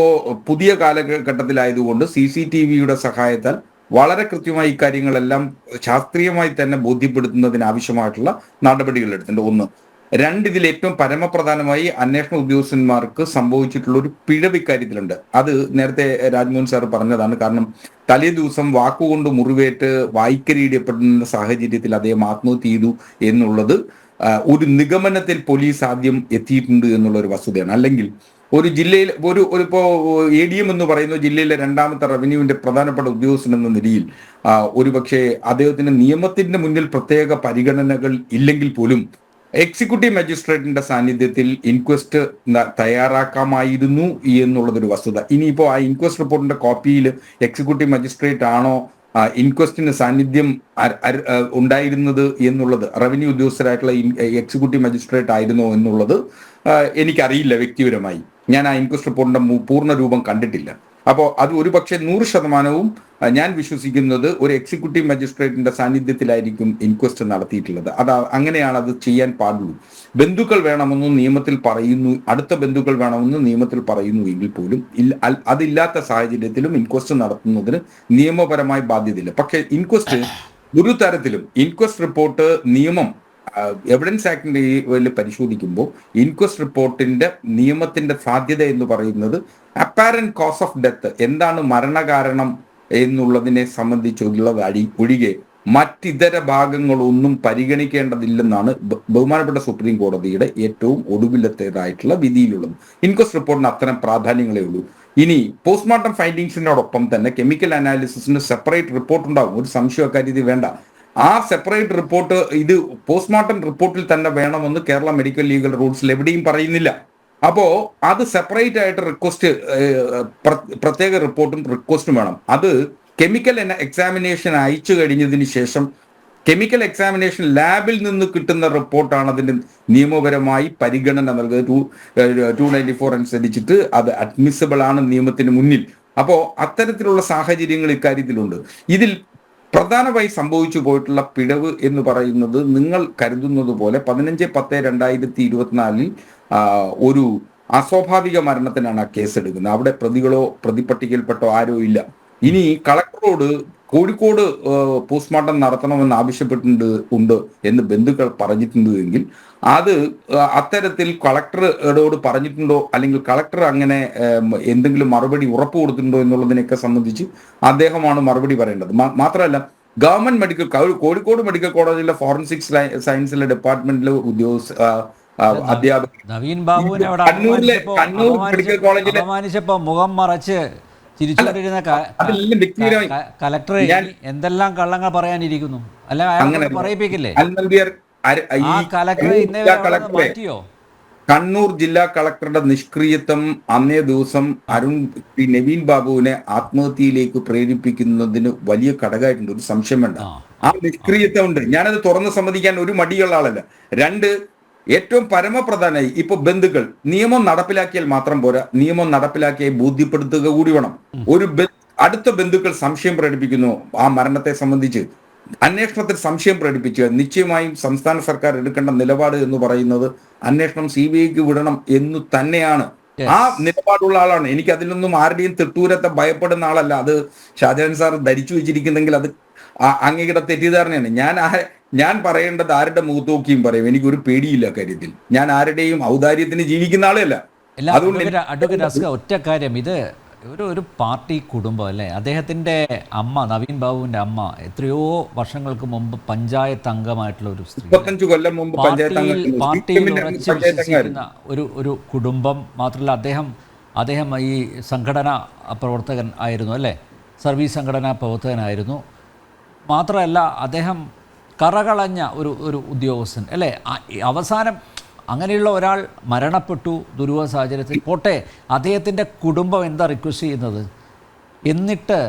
പുതിയ കാലഘട്ടത്തിലായതുകൊണ്ട് CCTVയുടെ സഹായത്താൽ വളരെ കൃത്യമായി ഇക്കാര്യങ്ങളെല്ലാം ശാസ്ത്രീയമായി തന്നെ ബോധ്യപ്പെടുത്തുന്നതിന് ആവശ്യമായിട്ടുള്ള നടപടികൾ എടുത്തിട്ടുണ്ട്. ഒന്ന്. രണ്ട്, ഇതിൽ ഏറ്റവും പരമപ്രധാനമായി അന്വേഷണ ഉദ്യോഗസ്ഥന്മാർക്ക് സംഭവിച്ചിട്ടുള്ള ഒരു പിഴവ് ഇക്കാര്യത്തിലുണ്ട്. അത് നേരത്തെ രാജ്മോഹൻ സാർ പറഞ്ഞതാണ്. കാരണം തലേ ദിവസം വാക്കുകൊണ്ട് മുറിവേറ്റ് വായ്ക്കരിയിടപ്പെടുന്ന സാഹചര്യത്തിൽ അദ്ദേഹം ആത്മഹത്യ ചെയ്തു എന്നുള്ളത് ഒരു നിഗമനത്തിൽ പോലീസ് ആദ്യം എത്തിയിട്ടുണ്ട് എന്നുള്ള ഒരു വസ്തുതയാണ്. അല്ലെങ്കിൽ ഒരു ജില്ലയിൽ ഇപ്പോ ADM എന്ന് പറയുന്ന ജില്ലയിലെ രണ്ടാമത്തെ റവന്യൂവിന്റെ പ്രധാനപ്പെട്ട ഉദ്യോഗസ്ഥൻ എന്ന നിലയിൽ ഒരുപക്ഷെ അദ്ദേഹത്തിന് നിയമത്തിന്റെ മുന്നിൽ പ്രത്യേക പരിഗണനകൾ ഇല്ലെങ്കിൽ പോലും എക്സിക്യൂട്ടീവ് മജിസ്ട്രേറ്റിന്റെ സാന്നിധ്യത്തിൽ ഇൻക്വസ്റ്റ് തയ്യാറാക്കാമായിരുന്നു എന്നുള്ളതൊരു വസ്തുത. ഇനിയിപ്പോ ആ ഇൻക്വസ്റ്റ് റിപ്പോർട്ടിന്റെ കോപ്പിയിൽ എക്സിക്യൂട്ടീവ് മജിസ്ട്രേറ്റ് ആണോ ഇൻക്വസ്റ്റിന് സാന്നിധ്യം ഉണ്ടായിരുന്നത് എന്നുള്ളത്, റവന്യൂ ഉദ്യോഗസ്ഥരായിട്ടുള്ള എക്സിക്യൂട്ടീവ് മജിസ്ട്രേറ്റ് ആയിരുന്നോ എന്നുള്ളത് എനിക്കറിയില്ല വ്യക്തിപരമായി. ഞാൻ ആ ഇൻക്വസ്റ്റ് റിപ്പോർട്ടിന്റെ പൂർണ്ണ രൂപം കണ്ടിട്ടില്ല. അപ്പോൾ അത് ഒരുപക്ഷെ 100% ഞാൻ വിശ്വസിക്കുന്നത് ഒരു എക്സിക്യൂട്ടീവ് മജിസ്ട്രേറ്റിന്റെ സാന്നിധ്യത്തിലായിരിക്കും ഇൻക്വസ്റ്റ് നടത്തിയിട്ടുള്ളത്. അങ്ങനെയാണ് അത് ചെയ്യാൻ പാടുള്ളൂ. ബന്ധുക്കൾ വേണമെന്നും നിയമത്തിൽ പറയുന്നു, അടുത്ത ബന്ധുക്കൾ വേണമെന്നും നിയമത്തിൽ പറയുന്നു എങ്കിൽ പോലും അതില്ലാത്ത സാഹചര്യത്തിലും ഇൻക്വസ്റ്റ് നടത്തുന്നതിന് നിയമപരമായി ബാധ്യതയില്ല. പക്ഷേ ഇൻക്വസ്റ്റ് ഒരു തരത്തിലും ഇൻക്വസ്റ്റ് റിപ്പോർട്ട് നിയമം എവിഡൻസ് ആക്ടിന്റെ പരിശോധിക്കുമ്പോൾ ഇൻക്വസ്റ്റ് റിപ്പോർട്ടിന്റെ നിയമത്തിന്റെ സാധ്യത എന്ന് പറയുന്നത് അപ്പാരന്റ് കോസ് ഓഫ് ഡെത്ത്, എന്താണ് മരണകാരണം എന്നുള്ളതിനെ സംബന്ധിച്ചുള്ളത് ഒഴികെ മറ്റിതര ഭാഗങ്ങളൊന്നും പരിഗണിക്കേണ്ടതില്ലെന്നാണ് ബഹുമാനപ്പെട്ട സുപ്രീം കോടതിയുടെ ഏറ്റവും ഒടുവിലത്തേതായിട്ടുള്ള വിധിയിലുള്ളത്. ഇൻക്വസ്റ്റ് റിപ്പോർട്ടിന് അത്തരം പ്രാധാന്യങ്ങളേ ഉള്ളൂ. ഇനി പോസ്റ്റ്മോർട്ടം ഫൈൻഡിങ്സിനോടൊപ്പം തന്നെ കെമിക്കൽ അനാലിസിസിന് സെപ്പറേറ്റ് റിപ്പോർട്ട് ഉണ്ടാവും. ഒരു സംശയം അക്കാര്യത്തിൽ വേണ്ട. ആ സെപ്പറേറ്റ് റിപ്പോർട്ട് ഇത് പോസ്റ്റ്മോർട്ടം റിപ്പോർട്ടിൽ തന്നെ വേണമെന്ന് കേരള മെഡിക്കൽ ലീഗൽ റൂൾസിൽ എവിടെയും പറയുന്നില്ല. അപ്പോ അത് സെപ്പറേറ്റ് ആയിട്ട് പ്രത്യേക റിപ്പോർട്ടും റിക്വസ്റ്റും വേണം. അത് കെമിക്കൽ എക്സാമിനേഷൻ അയച്ചു കഴിഞ്ഞതിന് ശേഷം കെമിക്കൽ എക്സാമിനേഷൻ ലാബിൽ നിന്ന് കിട്ടുന്ന റിപ്പോർട്ടാണ് അതിന്റെ നിയമപരമായി പരിഗണന നൽകുന്നത്. 294 അനുസരിച്ചിട്ട് അത് അഡ്മിസിബിൾ ആണ് നിയമത്തിന് മുന്നിൽ. അപ്പോ അത്തരത്തിലുള്ള സാഹചര്യങ്ങൾ ഇക്കാര്യത്തിലുണ്ട്. ഇതിൽ പ്രധാനമായി സംഭവിച്ചു പോയിട്ടുള്ള പിഴവ് എന്ന് പറയുന്നത് നിങ്ങൾ കരുതുന്നത് പോലെ 15/10/2024 ഒരു അസ്വാഭാവിക മരണത്തിനാണ് ആ കേസ് എടുക്കുന്നത്. അവിടെ പ്രതികളോ പ്രതിപട്ടികയിൽപ്പെട്ടോ ആരോ ഇല്ല. ഇനി കളക്ടറോട് കോഴിക്കോട് പോസ്റ്റ്മോർട്ടം നടത്തണമെന്ന് ആവശ്യപ്പെട്ടിട്ടുണ്ട് എന്ന് ബന്ധുക്കൾ പറഞ്ഞിട്ടുണ്ട് എങ്കിൽ അത് അത്തരത്തിൽ കളക്ടറോട് പറഞ്ഞിട്ടുണ്ടോ, അല്ലെങ്കിൽ കളക്ടർ അങ്ങനെ എന്തെങ്കിലും മറുപടി ഉറപ്പ് കൊടുത്തിട്ടുണ്ടോ എന്നുള്ളതിനെയൊക്കെ സംബന്ധിച്ച് അദ്ദേഹമാണ് മറുപടി പറയേണ്ടത്. മാത്രമല്ല, ഗവൺമെന്റ് കോഴിക്കോട് മെഡിക്കൽ കോളേജിലെ ഫോറൻസിക് സയൻസിലെ ഡിപ്പാർട്ട്മെന്റിലെ അധ്യാപകർ നവീൻ ബാബുവിനെ കണ്ണൂർ മെഡിക്കൽ കോളേജിലെ മുഖം മറച്ച് ചിരിച്ചുകൊണ്ടിരുന്ന കലക്ടറെ എന്തെല്ലാം കള്ളങ്ങൾ പറയാനിരിക്കുന്നു, അല്ല അയാളെ പറയിപ്പിക്കില്ലേ? കണ്ണൂർ ജില്ലാ കളക്ടറുടെ നിഷ്ക്രിയത്വം അന്നേ ദിവസം നവീൻ ബാബുവിനെ ആത്മഹത്യയിലേക്ക് പ്രേരിപ്പിക്കുന്നതിന് വലിയ ഘടകമായിട്ടുണ്ട്. ഒരു സംശയം വേണ്ട, ആ നിഷ്ക്രിയത്വം ഉണ്ട്. ഞാനത് തുറന്ന് സമ്മതിക്കാൻ ഒരു മടിയുള്ള ആളല്ല. രണ്ട്, ഏറ്റവും പരമപ്രധാനമായി ഇപ്പൊ ബന്ധുക്കൾ നിയമം നടപ്പിലാക്കിയാൽ മാത്രം പോരാ, നിയമം നടപ്പിലാക്കിയാൽ ബോധ്യപ്പെടുത്തുക കൂടി വേണം. ഒരു അടുത്ത ബന്ധുക്കൾ സംശയം പ്രകടിപ്പിക്കുന്നു ആ മരണത്തെ സംബന്ധിച്ച്, അന്വേഷണത്തിൽ സംശയം പ്രകടിപ്പിക്കുക, നിശ്ചയമായും സംസ്ഥാന സർക്കാർ എടുക്കേണ്ട നിലപാട് എന്ന് പറയുന്നത് അന്വേഷണം CBIക്ക് വിടണം എന്ന് തന്നെയാണ്. ആ നിലപാടുള്ള ആളാണ്. എനിക്ക് അതിലൊന്നും ആരുടെയും തെട്ടൂരത്തെ ഭയപ്പെടുന്ന ആളല്ല. അത് ഷാജഹാൻ സാർ ധരിച്ചു വെച്ചിരിക്കുന്നെങ്കിൽ അത് അങ്ങയുടെ തെറ്റിദ്ധാരണയാണ്. ഞാൻ പറയേണ്ടത് ആരുടെ മുഖത്ത് നോക്കിയും പറയും. എനിക്കൊരു പേടിയില്ല കാര്യത്തിൽ. ഞാൻ ആരുടെയും ഔദാര്യത്തിന് ജീവിക്കുന്ന ആളെയല്ല. അതുകൊണ്ട് ഒറ്റ കാര്യം, ഇത് ഒരു പാർട്ടി കുടുംബം അല്ലേ. അദ്ദേഹത്തിൻ്റെ അമ്മ, നവീൻ ബാബുവിൻ്റെ അമ്മ, എത്രയോ വർഷങ്ങൾക്ക് മുമ്പ് പഞ്ചായത്ത് അംഗമായിട്ടുള്ള ഒരു സ്ത്രീ, 25 കൊല്ലം മുമ്പ് പാർട്ടിയിൽ ഉറച്ചു വിശ്വസിക്കുന്ന ഒരു കുടുംബം. മാത്രമല്ല അദ്ദേഹം ഈ സംഘടനാ പ്രവർത്തകൻ ആയിരുന്നു അല്ലേ, സർവീസ് സംഘടനാ പ്രവർത്തകനായിരുന്നു. മാത്രമല്ല അദ്ദേഹം കറകളഞ്ഞ ഒരു ഉദ്യോഗസ്ഥൻ അല്ലേ. അവസാനം അങ്ങനെയുള്ള ഒരാൾ മരണപ്പെട്ടു ദുരൂഹ സാഹചര്യത്തിൽ. പോട്ടെ, അദ്ദേഹത്തിൻ്റെ കുടുംബം എന്താ റിക്വസ്റ്റ് ചെയ്യുന്നത്? എന്നിട്ട്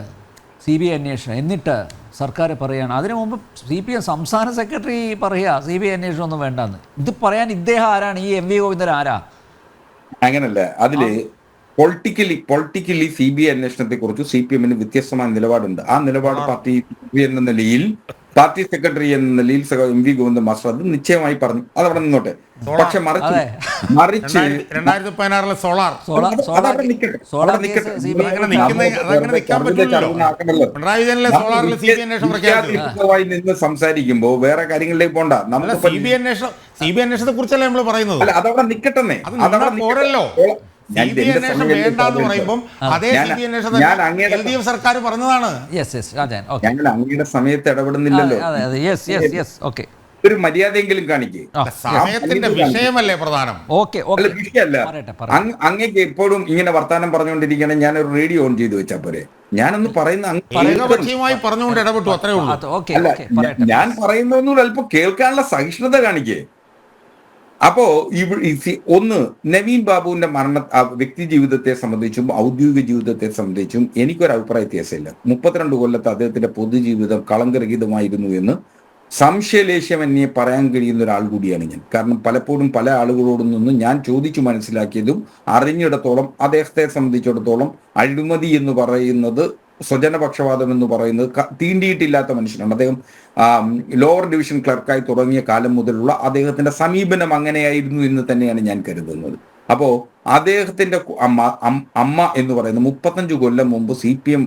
CBI അന്വേഷണം, എന്നിട്ട് സർക്കാർ പറയുകയാണ്. അതിനു മുമ്പ് CPM സംസ്ഥാന സെക്രട്ടറി പറയുക CBI അന്വേഷണം ഒന്നും വേണ്ടെന്ന്. ഇത് പറയാൻ ഇദ്ദേഹം ആരാണ്? ഈ MV ഗോവിന്ദൻ ആരാ? അങ്ങനല്ല. അതില് പൊളിറ്റിക്കലി CBI അന്വേഷണത്തെ കുറിച്ച് CPMന് വ്യത്യസ്തമായ നിലപാടുണ്ട്. ആ നിലപാട് പാർട്ടി എന്ന നിലയിൽ, പാർട്ടി സെക്രട്ടറി എന്ന നിലയിൽ MV ഗോവിന്ദൻ മാസ്റ്റർ അത് നിശ്ചയമായി പറഞ്ഞു. അതവിടെ നിന്നോട്ടെ. പക്ഷെ മറിച്ച് 2016 സോളാർ നിന്ന് സംസാരിക്കുമ്പോ വേറെ കാര്യങ്ങളിലേക്ക് പോണ്ട. നമുക്ക് CBI അന്വേഷണത്തെ കുറിച്ചല്ലേ നമ്മൾ പറയുന്നത്. അല്ല, അതവിടെ നിക്കട്ടെന്നേ. പോരല്ലോ. സർക്കാർ പറഞ്ഞതാണ്. ഞങ്ങൾ അങ്ങയുടെ സമയത്ത് ഇടപെടുന്നില്ലല്ലോ. ഒരു മര്യാദയെങ്കിലും കാണിക്കേ. സമയത്തിന്റെ വിഷയമല്ലേ പ്രധാനം. വിഷയമല്ല. അങ്ങേക്ക് എപ്പോഴും ഇങ്ങനെ വർത്താനം പറഞ്ഞുകൊണ്ടിരിക്കണേ. ഞാനൊരു റേഡിയോ ഓൺ ചെയ്ത് വെച്ചാ പോരെ? ഞാനൊന്ന് പറയുന്ന പറഞ്ഞുകൊണ്ട് ഇടപെട്ടു, അത്രേ ഉള്ളൂ. അല്ല, ഞാൻ പറയുന്നൊന്നും അല്പം കേൾക്കാനുള്ള സഹിഷ്ണുത കാണിക്കേ. അപ്പോ ഒന്ന്, നവീൻ ബാബുവിന്റെ വ്യക്തി ജീവിതത്തെ സംബന്ധിച്ചും ഔദ്യോഗിക ജീവിതത്തെ സംബന്ധിച്ചും എനിക്കൊരു അഭിപ്രായ വ്യത്യാസമില്ല. 32 കൊല്ലത്ത് അദ്ദേഹത്തിന്റെ പൊതുജീവിതം കളങ്കരഹിതമായിരുന്നു എന്ന് സംശയലേശമന്യെ പറയാൻ കഴിയുന്ന ഒരാൾ കൂടിയാണ് ഞാൻ. കാരണം പലപ്പോഴും പല ആളുകളോട് നിന്നും ഞാൻ ചോദിച്ചു മനസ്സിലാക്കിയതും അറിഞ്ഞിടത്തോളം അദ്ദേഹത്തെ സംബന്ധിച്ചിടത്തോളം അഴിമതി എന്ന് പറയുന്നത്, സ്വജനപക്ഷപാതം എന്ന് പറയുന്നത് തീണ്ടിയിട്ടില്ലാത്ത മനുഷ്യനാണ്. അദ്ദേഹം ലോവർ ഡിവിഷൻ ക്ലർക്കായി തുടങ്ങിയ കാലം മുതലുള്ള അദ്ദേഹത്തിന്റെ സമീപനം അങ്ങനെയായിരുന്നു എന്ന് തന്നെയാണ് ഞാൻ കരുതുന്നത്. അപ്പോ അദ്ദേഹത്തിന്റെ അമ്മ എന്ന് പറയുന്നത് 35 കൊല്ലം മുമ്പ് CPM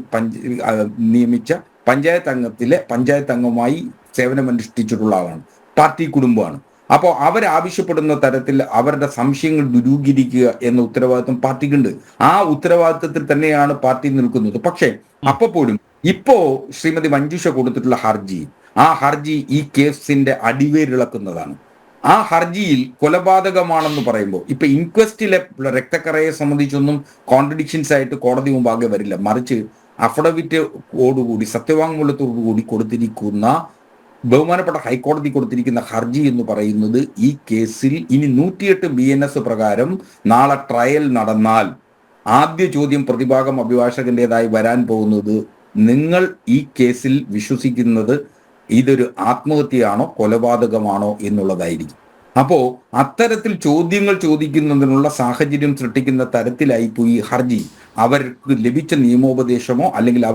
നിയമിച്ച പഞ്ചായത്ത് അംഗമായി സേവനമനുഷ്ഠിച്ചിട്ടുള്ള ആളാണ്. പാർട്ടി കുടുംബമാണ്. അപ്പോൾ അവരാവശ്യപ്പെടുന്ന തരത്തിൽ അവരുടെ സംശയങ്ങൾ ദുരൂഹീകരിക്കുക എന്ന ഉത്തരവാദിത്വം പാർട്ടിക്കുണ്ട്. ആ ഉത്തരവാദിത്വത്തിൽ തന്നെയാണ് പാർട്ടി നിൽക്കുന്നത്. പക്ഷേ അപ്പോഴും ഇപ്പോ ശ്രീമതി മഞ്ജുഷ കൊടുത്തിട്ടുള്ള ഹർജി, ആ ഹർജി ഈ കേസിന്റെ അടിവേരിളക്കുന്നതാണ്. ആ ഹർജിയിൽ കൊലപാതകമാണെന്ന് പറയുമ്പോൾ ഇപ്പൊ ഇൻക്വസ്റ്റിലെ രക്തക്കറയെ സംബന്ധിച്ചൊന്നും കോൺട്രഡിക്ഷൻസ് ആയിട്ട് കോടതി മുമ്പാകെ വരില്ല. മറിച്ച് അഫിഡവിറ്റോടുകൂടി, സത്യവാങ്മൂലത്തോടുകൂടി കൊടുത്തിരിക്കുന്ന, ബഹുമാനപ്പെട്ട ഹൈക്കോടതി കൊടുത്തിരിക്കുന്ന ഹർജി എന്ന് പറയുന്നത് ഈ കേസിൽ ഇനി 108 BNS പ്രകാരം നാളെ ട്രയൽ നടന്നാൽ ആദ്യ ചോദ്യം പ്രതിഭാഗം അഭിഭാഷകന്റേതായി വരാൻ പോകുന്നത്, നിങ്ങൾ ഈ കേസിൽ വിശ്വസിക്കുന്നത് ഇതൊരു ആത്മഹത്യയാണോ കൊലപാതകമാണോ എന്നുള്ളതായിരിക്കും. അപ്പോ അത്തരത്തിൽ ചോദ്യങ്ങൾ ചോദിക്കുന്നതിനുള്ള സാഹചര്യം സൃഷ്ടിക്കുന്ന തരത്തിലായിപ്പോയി ഹർജി. അവർക്ക് ലഭിച്ച നിയമോപദേശമോ അല്ലെങ്കിൽ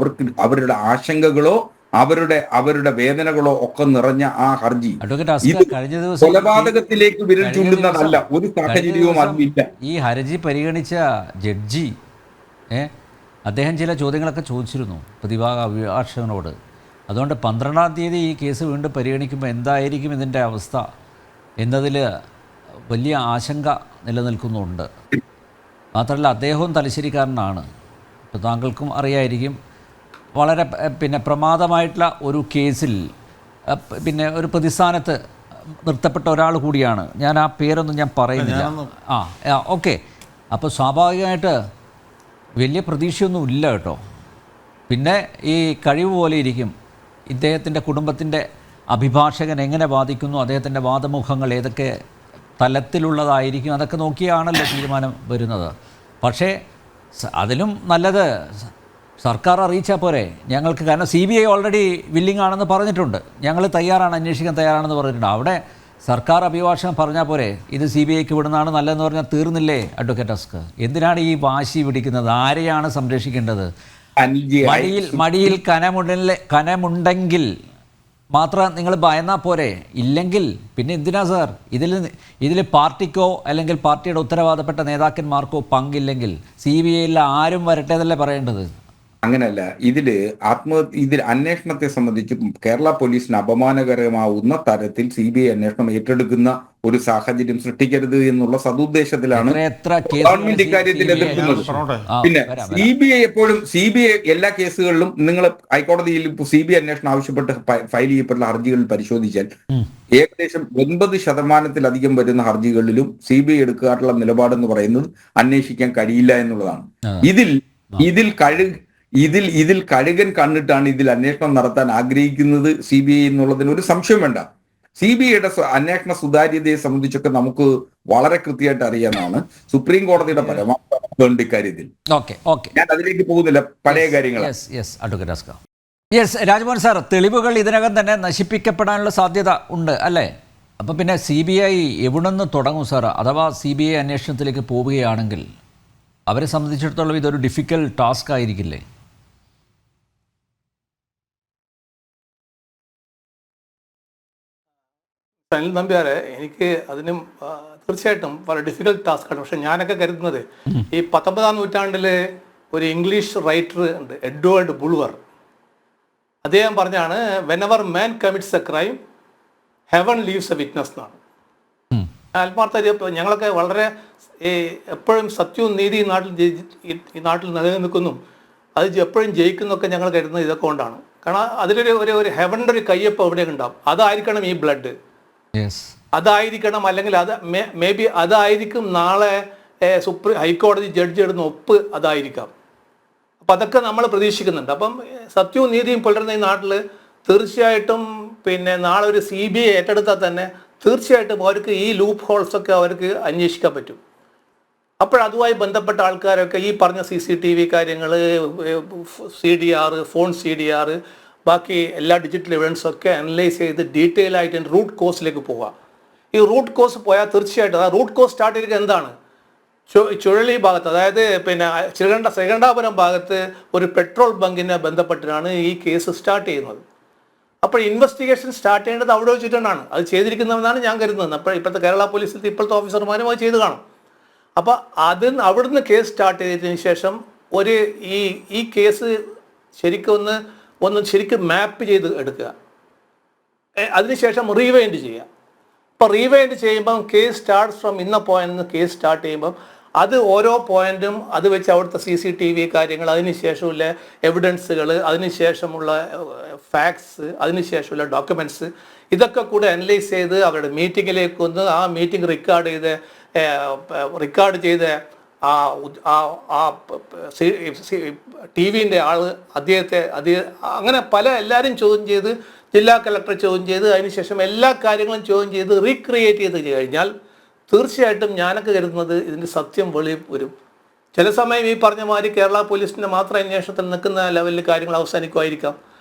അവരുടെ ആശങ്കകളോ അവരുടെ വേദനകളോ ഒക്കെ നിറഞ്ഞ ആ ഹർജി കൊലപാതകത്തിലേക്ക് വിരൽ ചൂണ്ടുന്നതല്ല. ഒരു സാഹചര്യവും അതില്ല. ഈ ഹർജി പരിഗണിച്ച ജഡ്ജി അദ്ദേഹം ചില ചോദ്യങ്ങളൊക്കെ ചോദിച്ചിരുന്നു പ്രതിഭാഗ അഭിഭാഷകനോട്. അതുകൊണ്ട് 12-ാം തീയതി ഈ കേസ് വീണ്ടും പരിഗണിക്കുമ്പോൾ എന്തായിരിക്കും ഇതിൻ്റെ അവസ്ഥ എന്നതിൽ വലിയ ആശങ്ക നിലനിൽക്കുന്നുണ്ട്. മാത്രമല്ല അദ്ദേഹവും തലശ്ശേരിക്കാരനാണ്. ഇപ്പോൾ താങ്കൾക്കും അറിയായിരിക്കും, വളരെ പ്രമാദമായിട്ടുള്ള ഒരു കേസിൽ ഒരു പ്രതിസ്ഥാനത്ത് നിർത്തപ്പെട്ട ഒരാൾ കൂടിയാണ്. ഞാൻ ആ പേരൊന്നും ഞാൻ പറയുന്നില്ല. ഓക്കെ. അപ്പോൾ സ്വാഭാവികമായിട്ട് വലിയ പ്രതീക്ഷയൊന്നും ഇല്ല കേട്ടോ. പിന്നെ ഈ കഴിവ് പോലെ ഇരിക്കും. ഇദ്ദേഹത്തിൻ്റെ കുടുംബത്തിൻ്റെ അഭിഭാഷകൻ എങ്ങനെ വാദിക്കുന്നു, അദ്ദേഹത്തിൻ്റെ വാദമുഖങ്ങൾ ഏതൊക്കെ തലത്തിലുള്ളതായിരിക്കും, അതൊക്കെ നോക്കിയാണല്ലോ തീരുമാനം വരുന്നത്. പക്ഷേ അതിലും നല്ലത് സർക്കാർ അറിയിച്ചാൽ പോരെ ഞങ്ങൾക്ക്. കാരണം CBI ഓൾറെഡി വില്ലിംഗ് ആണെന്ന് പറഞ്ഞിട്ടുണ്ട്, ഞങ്ങൾ തയ്യാറാണ്, അന്വേഷിക്കാൻ തയ്യാറാണെന്ന് പറഞ്ഞിട്ടുണ്ട്. അവിടെ സർക്കാർ അഭിഭാഷകൻ പറഞ്ഞാൽ പോരെ ഇത് CBIക്ക് വിടുന്നതാണ് നല്ലതെന്ന് പറഞ്ഞാൽ തീർന്നില്ലേ അഡ്വക്കേറ്റ് അസ്കർ? എന്തിനാണ് ഈ വാശി പിടിക്കുന്നത്? ആരെയാണ് സംരക്ഷിക്കേണ്ടത്? അനിൽജി, മടിയിൽ കനമുണ്ടെങ്കിൽ മാത്രം നിങ്ങൾ ഭയന്നാൽ പോരെ, ഇല്ലെങ്കിൽ പിന്നെ എന്തിനാ സാർ? ഇതിൽ പാർട്ടിക്കോ അല്ലെങ്കിൽ പാർട്ടിയുടെ ഉത്തരവാദപ്പെട്ട നേതാക്കന്മാർക്കോ പങ്കില്ലെങ്കിൽ CBIയിൽ ആരും വരട്ടെ എന്നല്ലേ പറയേണ്ടത്? അങ്ങനല്ല. ഇതിൽ അന്വേഷണത്തെ സംബന്ധിച്ച് കേരള പോലീസിന് അപമാനകരമാവുന്ന തരത്തിൽ CBI അന്വേഷണം ഏറ്റെടുക്കുന്ന ഒരു സാഹചര്യം സൃഷ്ടിക്കരുത് എന്നുള്ള സതുദ്ദേശത്തിലാണ് ഗവൺമെന്റ് ഇക്കാര്യത്തിൽ എതിർക്കുന്നത്. പിന്നെ CBI എല്ലാ കേസുകളിലും നിങ്ങൾ ഹൈക്കോടതിയിൽ CBI അന്വേഷണം ആവശ്യപ്പെട്ട് ഫയൽ ചെയ്യപ്പെട്ടുള്ള ഹർജികൾ പരിശോധിച്ചാൽ ഏകദേശം 90% വരുന്ന ഹർജികളിലും CBI എടുക്കാറുള്ള നിലപാടെന്ന് പറയുന്നത് അന്വേഷിക്കാൻ കഴിയില്ല എന്നുള്ളതാണ്. ഇതിൽ കഴുകൻ കണ്ടിട്ടാണ് ഇതിൽ അന്വേഷണം നടത്താൻ ആഗ്രഹിക്കുന്നത് CBI എന്നുള്ളതിന് ഒരു സംശയം വേണ്ട. CBIയുടെ അന്വേഷണ സുതാര്യതയെ സംബന്ധിച്ചൊക്കെ നമുക്ക് വളരെ കൃത്യമായിട്ട് അറിയാവുന്നതാണ്. സുപ്രീം കോടതിയുടെ പരമാവധി ഇക്കാര്യത്തിൽ ഞാൻ അതിലേക്ക് പോകുന്നില്ല, പഴയ കാര്യങ്ങൾ. രാജ്മോഹൻ സാർ, തെളിവുകൾ ഇതിനകം തന്നെ നശിപ്പിക്കപ്പെടാനുള്ള സാധ്യത ഉണ്ട് അല്ലേ? അപ്പം പിന്നെ CBI എവിടെ നിന്ന് തുടങ്ങും സാർ? അഥവാ CBI അന്വേഷണത്തിലേക്ക് പോവുകയാണെങ്കിൽ അവരെ സംബന്ധിച്ചിടത്തോളം ഇതൊരു ഡിഫിക്കൽട്ട് ടാസ്ക് ആയിരിക്കില്ലേ? അനിൽ നമ്പ്യാരെ, എനിക്ക് അതിനും തീർച്ചയായിട്ടും വളരെ ഡിഫിക്കൽട്ട് ടാസ്ക്കാണ്. പക്ഷെ ഞാനൊക്കെ കരുതുന്നത് ഈ 19ാം നൂറ്റാണ്ടിലെ ഒരു ഇംഗ്ലീഷ് റൈറ്റർ ഉണ്ട്, എഡ്വേർഡ് ബുൾവർ. അദ്ദേഹം പറഞ്ഞാണ്, whenever man commits A crime heaven leaves A witness എന്നാണ്. ആത്മാർത്ഥ ഞങ്ങളൊക്കെ വളരെ എപ്പോഴും സത്യവും നീതി ഈ നാട്ടിൽ നിലനിൽക്കുന്നു, അത് എപ്പോഴും ജയിക്കുന്നൊക്കെ ഞങ്ങൾ കരുതുന്നത് ഇതൊക്കെ കൊണ്ടാണ്. കാരണം അതിലൊരു ഹെവൻ്റെ ഒരു കയ്യൊപ്പം എവിടെയൊക്കെ ഉണ്ടാവും. അതായിരിക്കണം ഈ ബ്ലഡ്, അതായിരിക്കണം, അല്ലെങ്കിൽ അത് മേ ബി അതായിരിക്കും നാളെ ഹൈക്കോടതി ജഡ്ജി ഇടുന്ന ഒപ്പ്, അതായിരിക്കാം. അപ്പം അതൊക്കെ നമ്മൾ പ്രതീക്ഷിക്കുന്നുണ്ട്. അപ്പം സത്യവും നീതിയും പുലരുന്ന ഈ നാട്ടിൽ തീർച്ചയായിട്ടും പിന്നെ നാളെ ഒരു CBI ഏറ്റെടുത്താൽ തന്നെ തീർച്ചയായിട്ടും അവർക്ക് ഈ ലൂപ്പ് ഹോൾസൊക്കെ അവർക്ക് അന്വേഷിക്കാൻ പറ്റും. അപ്പോഴതുമായി ബന്ധപ്പെട്ട ആൾക്കാരൊക്കെ ഈ പറഞ്ഞ CCTV കാര്യങ്ങൾ, CDR, ഫോൺ CDR, ബാക്കി എല്ലാ ഡിജിറ്റൽ എവിഡൻസൊക്കെ അനലൈസ് ചെയ്ത് ഡീറ്റെയിൽ ആയിട്ട് റൂട്ട് കോസിലേക്ക് പോവുക. ഈ റൂട്ട് കോസ് പോയാൽ തീർച്ചയായിട്ടും ആ റൂട്ട് കോസ് സ്റ്റാർട്ട് ചെയ്തിരിക്കുക എന്താണ്? ചുഴലി ഭാഗത്ത്, അതായത് പിന്നെ ശ്രീകണ്ഠാപുരം ഭാഗത്ത് ഒരു പെട്രോൾ ബങ്കിനെ ബന്ധപ്പെട്ടിട്ടാണ് ഈ കേസ് സ്റ്റാർട്ട് ചെയ്യുന്നത്. അപ്പോൾ ഇൻവെസ്റ്റിഗേഷൻ സ്റ്റാർട്ട് ചെയ്യേണ്ടത് അവിടെ വെച്ചിട്ടാണ് അത് ചെയ്തിരിക്കുന്നതെന്നാണ് ഞാൻ കരുതുന്നത്. അപ്പോൾ ഇപ്പോഴത്തെ കേരള പോലീസിൽ ഇപ്പോഴത്തെ ഓഫീസർമാരും അത് ചെയ്ത് കാണും. അപ്പോൾ അവിടുന്ന് കേസ് സ്റ്റാർട്ട് ചെയ്തതിന് ശേഷം ഈ കേസ് ശരിക്കും ശരിക്കും മാപ്പ് ചെയ്ത് എടുക്കുക, അതിനുശേഷം റീവൈൻഡ് ചെയ്യുക. അപ്പോൾ റീവൈൻഡ് ചെയ്യുമ്പം കേസ് സ്റ്റാർട്ട് ഫ്രം ഇന്ന പോയിന്റിൽ നിന്ന് കേസ് സ്റ്റാർട്ട് ചെയ്യുമ്പം അത് ഓരോ പോയിന്റും അത് വെച്ച് അവിടുത്തെ CCTV കാര്യങ്ങൾ, അതിനുശേഷമുള്ള എവിഡൻസുകൾ, അതിനുശേഷമുള്ള ഫാക്ട്സ്, അതിനുശേഷമുള്ള ഡോക്യുമെൻറ്റ്സ്, ഇതൊക്കെ കൂടെ അനലൈസ് ചെയ്ത് അവരുടെ മീറ്റിങ്ങിലേക്ക് വന്ന് ആ മീറ്റിംഗ് റെക്കോർഡ് ചെയ്ത് TV-ൻ്റെ ആൾ അങ്ങനെ എല്ലാവരും ചോദ്യം ചെയ്ത്, ജില്ലാ കളക്ടർ ചോദ്യം ചെയ്ത്, അതിനുശേഷം എല്ലാ കാര്യങ്ങളും ചോദ്യം ചെയ്ത് റീക്രിയേറ്റ് ചെയ്ത് കഴിഞ്ഞാൽ തീർച്ചയായിട്ടും ഞാനൊക്കെ കരുതുന്നത് ഇതിൻ്റെ സത്യം വെളിയിൽ വരും. ചില സമയം ഈ പറഞ്ഞ മാതിരി കേരള പോലീസിൻ്റെ മാത്രം അന്വേഷണത്തിൽ നിൽക്കുന്ന ലെവലിൽ കാര്യങ്ങൾ അവസാനിക്കുമായിരിക്കാം.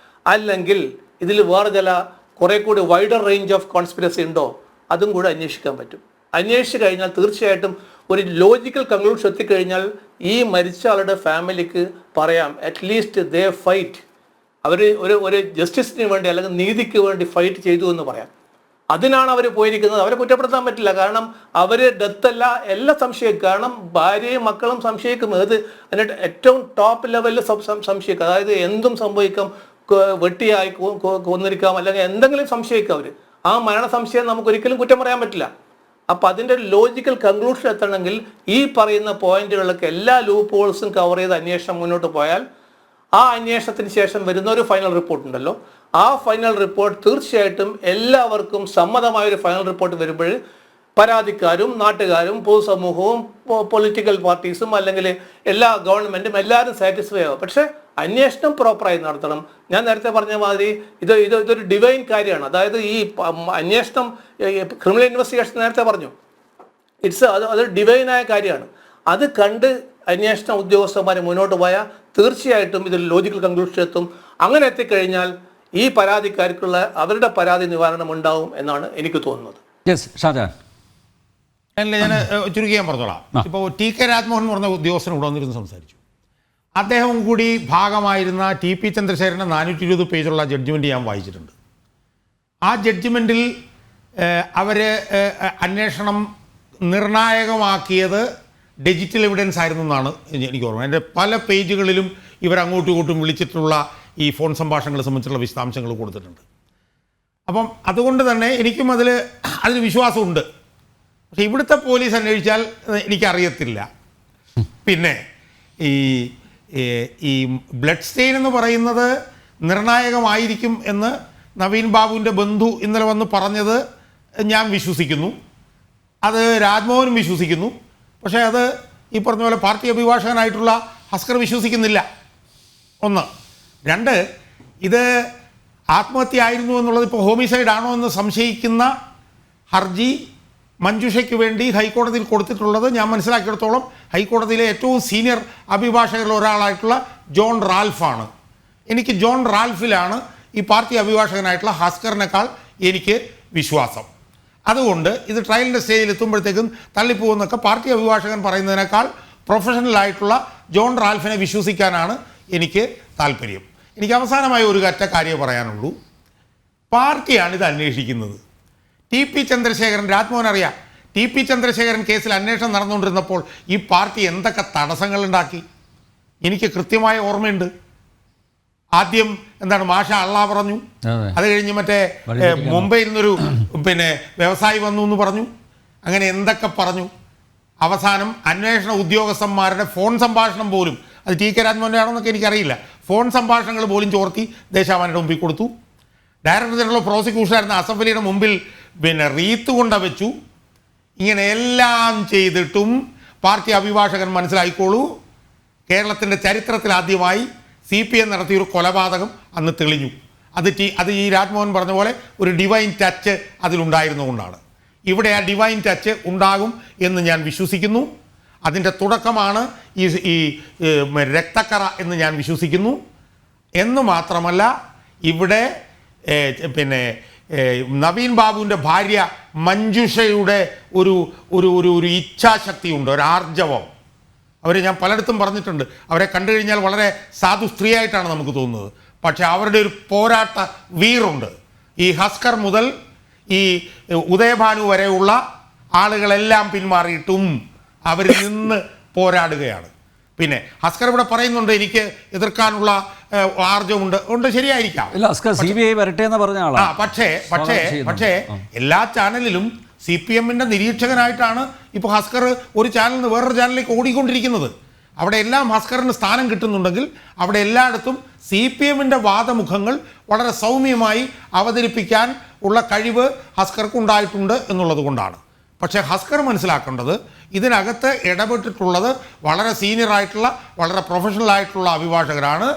അല്ലെങ്കിൽ ഇതിൽ വേറെ കുറേ കൂടി വൈഡർ റേഞ്ച് ഓഫ് കോൺസ്പിറസി ഉണ്ടോ, അതും കൂടെ അന്വേഷിക്കാൻ പറ്റും. അന്വേഷിച്ച് കഴിഞ്ഞാൽ തീർച്ചയായിട്ടും ഒരു ലോജിക്കൽ കൺക്ലൂഷൻ എത്തിക്കഴിഞ്ഞാൽ ഈ മരിച്ച ആളുടെ ഫാമിലിക്ക് പറയാം, അറ്റ്ലീസ്റ്റ് ദേ ഫൈറ്റ്, അവർ ഒരു ജസ്റ്റിസിന് വേണ്ടി അല്ലെങ്കിൽ നീതിക്ക് വേണ്ടി ഫൈറ്റ് ചെയ്തു എന്ന് പറയാം. അതിനാണ് അവർ പോയിരിക്കുന്നത്. അവരെ കുറ്റപ്പെടുത്താൻ പറ്റില്ല. കാരണം അവർ ഡെത്തല്ല, എല്ലാം സംശയിക്കും. കാരണം ഭാര്യയും മക്കളും സംശയിക്കും. അതിൻ്റെ ഏറ്റവും ടോപ്പ് ലെവലിൽ സംശയിക്കും. അതായത് എന്തും സംഭവിക്കാം, വെട്ടിയായി കൊന്നിരിക്കാം, അല്ലെങ്കിൽ എന്തെങ്കിലും സംശയിക്കാം അവർ. ആ മരണ സംശയം നമുക്കൊരിക്കലും കുറ്റം പറയാൻ പറ്റില്ല. അപ്പം അതിൻ്റെ ലോജിക്കൽ കൺക്ലൂഷൻ എത്തണമെങ്കിൽ ഈ പറയുന്ന പോയിന്റുകളിലൊക്കെ എല്ലാ ലൂപ്പ് ഹോൾസും കവർ ചെയ്ത് അന്വേഷണം മുന്നോട്ട് പോയാൽ ആ അന്വേഷണത്തിന് ശേഷം വരുന്ന ഒരു ഫൈനൽ റിപ്പോർട്ട് ഉണ്ടല്ലോ, ആ ഫൈനൽ റിപ്പോർട്ട് തീർച്ചയായിട്ടും എല്ലാവർക്കും സമ്മതമായൊരു ഫൈനൽ റിപ്പോർട്ട് വരുമ്പോൾ പരാതിക്കാരും നാട്ടുകാരും പൊതുസമൂഹവും പൊളിറ്റിക്കൽ പാർട്ടീസും അല്ലെങ്കിൽ എല്ലാ ഗവൺമെൻറ്റും എല്ലാവരും സാറ്റിസ്ഫൈ ആവും. പക്ഷേ അന്വേഷണം പ്രോപ്പറായി നടത്തണം. ഞാൻ നേരത്തെ പറഞ്ഞ മാതിരി ഇതൊരു ഡിവൈൻ കാര്യമാണ്. അതായത് ഈ അന്വേഷണം, ക്രിമിനൽ ഇൻവെസ്റ്റിഗേഷൻ നേരത്തെ പറഞ്ഞു, അതൊരു ഡിവൈനായ കാര്യമാണ്. അത് കണ്ട് അന്വേഷണ ഉദ്യോഗസ്ഥന്മാർ മുന്നോട്ട് പോയാൽ തീർച്ചയായിട്ടും ഇതിൽ ലോജിക്കൽ കൺക്ലൂഷൻ എത്തും. അങ്ങനെ എത്തിക്കഴിഞ്ഞാൽ ഈ പരാതിക്കാർക്കുള്ള അവരുടെ പരാതി നിവാരണം ഉണ്ടാവും എന്നാണ് എനിക്ക് തോന്നുന്നത്. യെസ് ഷാജഹാൻ. അല്ല, ഞാൻ ചുരുക്കി ഞാൻ പറഞ്ഞോളാം. ഇപ്പോൾ TK രാജ്മോഹൻ എന്ന് പറഞ്ഞ ഉദ്യോഗസ്ഥൻ ഇവിടെ വന്നിരുന്ന് സംസാരിച്ചു. അദ്ദേഹം കൂടി ഭാഗമായിരുന്ന TP ചന്ദ്രശേഖരൻ്റെ 420 പേജുള്ള ജഡ്ജ്മെൻറ്റ് ഞാൻ വായിച്ചിട്ടുണ്ട്. ആ ജഡ്ജ്മെൻറ്റിൽ അവർ അന്വേഷണം നിർണായകമാക്കിയത് ഡിജിറ്റൽ എവിഡൻസ് ആയിരുന്നു എന്നാണ് എനിക്ക് ഓർമ്മ. എൻ്റെ പല പേജുകളിലും ഇവർ അങ്ങോട്ടും ഇങ്ങോട്ടും വിളിച്ചിട്ടുള്ള ഈ ഫോൺ സംഭാഷണങ്ങളെ സംബന്ധിച്ചുള്ള വിശദാംശങ്ങൾ കൊടുത്തിട്ടുണ്ട്. അപ്പം അതുകൊണ്ട് തന്നെ എനിക്കും അതിൽ വിശ്വാസമുണ്ട്. പക്ഷേ ഇവിടുത്തെ പോലീസ് അന്വേഷിച്ചാൽ എനിക്കറിയത്തില്ല. പിന്നെ ഈ ബ്ലഡ് സ്റ്റെയിൻ എന്ന് പറയുന്നത് നിർണായകമായിരിക്കും എന്ന് നവീൻ ബാബുവിൻ്റെ ബന്ധു ഇന്നലെ വന്ന് പറഞ്ഞത് ഞാൻ വിശ്വസിക്കുന്നു. അത് രാജ്മോഹനും വിശ്വസിക്കുന്നു. പക്ഷേ അത് ഈ പറഞ്ഞ പോലെ പാർട്ടി അഭിഭാഷകനായിട്ടുള്ള ഹസ്കർ വിശ്വസിക്കുന്നില്ല. ഒന്ന്. രണ്ട്, ഇത് ആത്മഹത്യ ആയിരുന്നു എന്നുള്ളത് ഇപ്പോൾ ഹോമിസൈഡ് ആണോ എന്ന് സംശയിക്കുന്ന ഹർജി മഞ്ജുഷയ്ക്ക് വേണ്ടി ഹൈക്കോടതിയിൽ കൊടുത്തിട്ടുള്ളത് ഞാൻ മനസ്സിലാക്കിയിടത്തോളം ഹൈക്കോടതിയിലെ ഏറ്റവും സീനിയർ അഭിഭാഷകരിൽ ഒരാളായിട്ടുള്ള ജോൺ റാൽഫാണ്. എനിക്ക് ജോൺ റാൽഫിലാണ് ഈ പാർട്ടി അഭിഭാഷകനായിട്ടുള്ള ഹസ്കറിനേക്കാൾ എനിക്ക് വിശ്വാസം. അതുകൊണ്ട് ഇത് ട്രയലിൻ്റെ സ്റ്റേജിൽ എത്തുമ്പോഴത്തേക്കും തള്ളിപ്പോകുന്നൊക്കെ പാർട്ടി അഭിഭാഷകൻ പറയുന്നതിനേക്കാൾ പ്രൊഫഷണലായിട്ടുള്ള ജോൺ റാൽഫിനെ വിശ്വസിക്കാനാണ് എനിക്ക് താല്പര്യം. എനിക്ക് അവസാനമായി ഒരു ഒറ്റ കാര്യം പറയാനുള്ളൂ. പാർട്ടിയാണ് ഇത് അന്വേഷിക്കുന്നത്. TP ചന്ദ്രശേഖരൻ, രാജ്മോഹൻ അറിയാം, TP ചന്ദ്രശേഖരൻ കേസിൽ അന്വേഷണം നടന്നുകൊണ്ടിരുന്നപ്പോൾ ഈ പാർട്ടി എന്തൊക്കെ തടസ്സങ്ങളുണ്ടാക്കി എനിക്ക് കൃത്യമായ ഓർമ്മയുണ്ട്. ആദ്യം എന്താണ് മാഷ അള്ളാ പറഞ്ഞു, അത് കഴിഞ്ഞ് മറ്റേ മുംബൈയിൽ നിന്നൊരു വ്യവസായി വന്നു എന്ന് പറഞ്ഞു, അങ്ങനെ എന്തൊക്കെ പറഞ്ഞു. അവസാനം അന്വേഷണ ഉദ്യോഗസ്ഥന്മാരുടെ ഫോൺ സംഭാഷണം പോലും, അത് TK രാജ്മോഹൻ്റെ ആണെന്നൊക്കെ എനിക്കറിയില്ല, ഫോൺ സംഭാഷണങ്ങൾ പോലും ചോർത്തി ദേശാഭിമാനിയുടെ മുമ്പിൽ കൊടുത്തു. ഡയറക്ടർ ജനറൽ ഓഫ് പ്രോസിക്യൂഷൻ ആയിരുന്ന അസഫ് അലിയുടെ മുമ്പിൽ റീത്ത് കൊണ്ട വെച്ചു. ഇങ്ങനെ എല്ലാം ചെയ്തിട്ടും പാർട്ടി അഭിഭാഷകൻ മനസ്സിലായിക്കോളൂ, കേരളത്തിൻ്റെ ചരിത്രത്തിൽ ആദ്യമായി CPM നടത്തിയൊരു കൊലപാതകം അന്ന് തെളിഞ്ഞു. അത് ഈ രാജ്മോഹൻ പറഞ്ഞ പോലെ ഒരു ഡിവൈൻ ടച്ച് അതിലുണ്ടായിരുന്നുകൊണ്ടാണ്. ഇവിടെ ആ ഡിവൈൻ ടച്ച് ഉണ്ടാകും എന്ന് ഞാൻ വിശ്വസിക്കുന്നു. അതിൻ്റെ തുടക്കമാണ് ഈ രക്തക്കറ എന്ന് ഞാൻ വിശ്വസിക്കുന്നു. എന്ന് മാത്രമല്ല, ഇവിടെ നവീൻ ബാബുവിൻ്റെ ഭാര്യ മഞ്ജുഷയുടെ ഒരു ഇച്ഛാശക്തിയുണ്ട്, ഒരു ആർജവം. അവരെ ഞാൻ പലയിടത്തും പറഞ്ഞിട്ടുണ്ട്, അവരെ കണ്ടു കഴിഞ്ഞാൽ വളരെ സാധു സ്ത്രീയായിട്ടാണ് നമുക്ക് തോന്നുന്നത്. പക്ഷേ അവരുടെ ഒരു പോരാട്ട വീറുണ്ട്. ഈ ഹസ്കർ മുതൽ ഈ ഉദയഭാനു വരെയുള്ള ആളുകളെല്ലാം പിന്മാറിയിട്ടും അവർ നിന്ന് പോരാടുകയാണ്. പിന്നെ ഹസ്കർ ഇവിടെ പറയുന്നുണ്ട് എനിക്ക് എതിർക്കാനുള്ള ആർജവുണ്ട്, ശരിയായിരിക്കാം. CBI വരട്ടെ എന്ന് പറഞ്ഞ ആളാ. പക്ഷേ എല്ലാ ചാനലിലും CPMൻ്റെ നിരീക്ഷകനായിട്ടാണ് ഇപ്പോൾ ഹസ്കർ ഒരു ചാനലിൽ നിന്ന് വേറൊരു ചാനലിലേക്ക് ഓടിക്കൊണ്ടിരിക്കുന്നത്. അവിടെ എല്ലാം ഹസ്കറിന് സ്ഥാനം കിട്ടുന്നുണ്ടെങ്കിൽ അവിടെ എല്ലായിടത്തും CPMൻ്റെ വാദമുഖങ്ങൾ വളരെ സൗമ്യമായി അവതരിപ്പിക്കാൻ ഉള്ള കഴിവ് ഹസ്കർക്ക് ഉണ്ടായിട്ടുണ്ട് എന്നുള്ളത് കൊണ്ടാണ്. പക്ഷേ ഹസ്കർ മനസ്സിലാക്കേണ്ടത് ഇതിനകത്ത് ഇടപെട്ടിട്ടുള്ളത് വളരെ സീനിയറായിട്ടുള്ള വളരെ പ്രൊഫഷണലായിട്ടുള്ള അഭിഭാഷകരാണ്.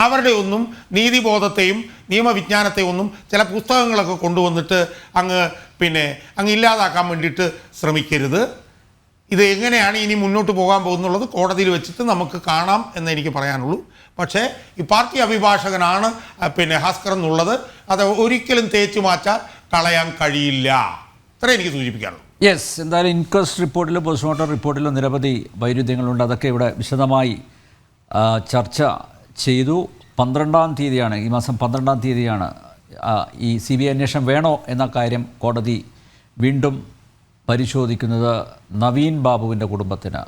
അവരുടെ ഒന്നും നീതിബോധത്തെയും നിയമവിജ്ഞാനത്തെയും ഒന്നും ചില പുസ്തകങ്ങളൊക്കെ കൊണ്ടുവന്നിട്ട് അങ്ങ് ഇല്ലാതാക്കാൻ വേണ്ടിയിട്ട് ശ്രമിക്കരുത്. ഇത് എങ്ങനെയാണ് ഇനി മുന്നോട്ട് പോകാൻ പോകുന്നുള്ളത് കോടതിയിൽ വെച്ചിട്ട് നമുക്ക് കാണാം എന്ന് എനിക്ക് പറയാനുള്ളൂ. പക്ഷേ ഈ പാർട്ടി അഭിഭാഷകനാണ് ഹസ്കർ എന്നുള്ളത് അത് ഒരിക്കലും തേച്ചു മാറ്റാൻ കളയാൻ കഴിയില്ല. ഇത്രേ എനിക്ക് സൂചിപ്പിക്കാനുള്ളൂ. യെസ്, എന്തായാലും ഇൻക്വസ്റ്റ് റിപ്പോർട്ടിലും പോസ്റ്റ്മോർട്ടം റിപ്പോർട്ടിലും നിരവധി വൈരുദ്ധ്യങ്ങളുണ്ട്. അതൊക്കെ ഇവിടെ വിശദമായി ചർച്ച ചെയ്തു. 12-ാം തീയതിയാണ്, ഈ മാസം 12-ാം തീയതിയാണ് ഈ CBI അന്വേഷണം വേണോ എന്ന കാര്യം കോടതി വീണ്ടും പരിശോധിക്കുന്നത്. നവീൻ ബാബുവിൻ്റെ കുടുംബത്തിന്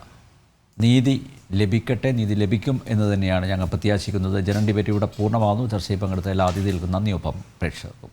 നീതി ലഭിക്കട്ടെ, നീതി ലഭിക്കും എന്ന് തന്നെയാണ് ഞങ്ങൾ പ്രത്യാശിക്കുന്നത്. ജനറൽ ഡിബേറ്റ് ഇവിടെ പൂർണ്ണമാകുന്നു. ചർച്ചയിൽ പങ്കെടുത്ത എല്ലാ അതിഥികൾക്കും നന്ദി, ഒപ്പം പ്രേക്ഷകർക്കും.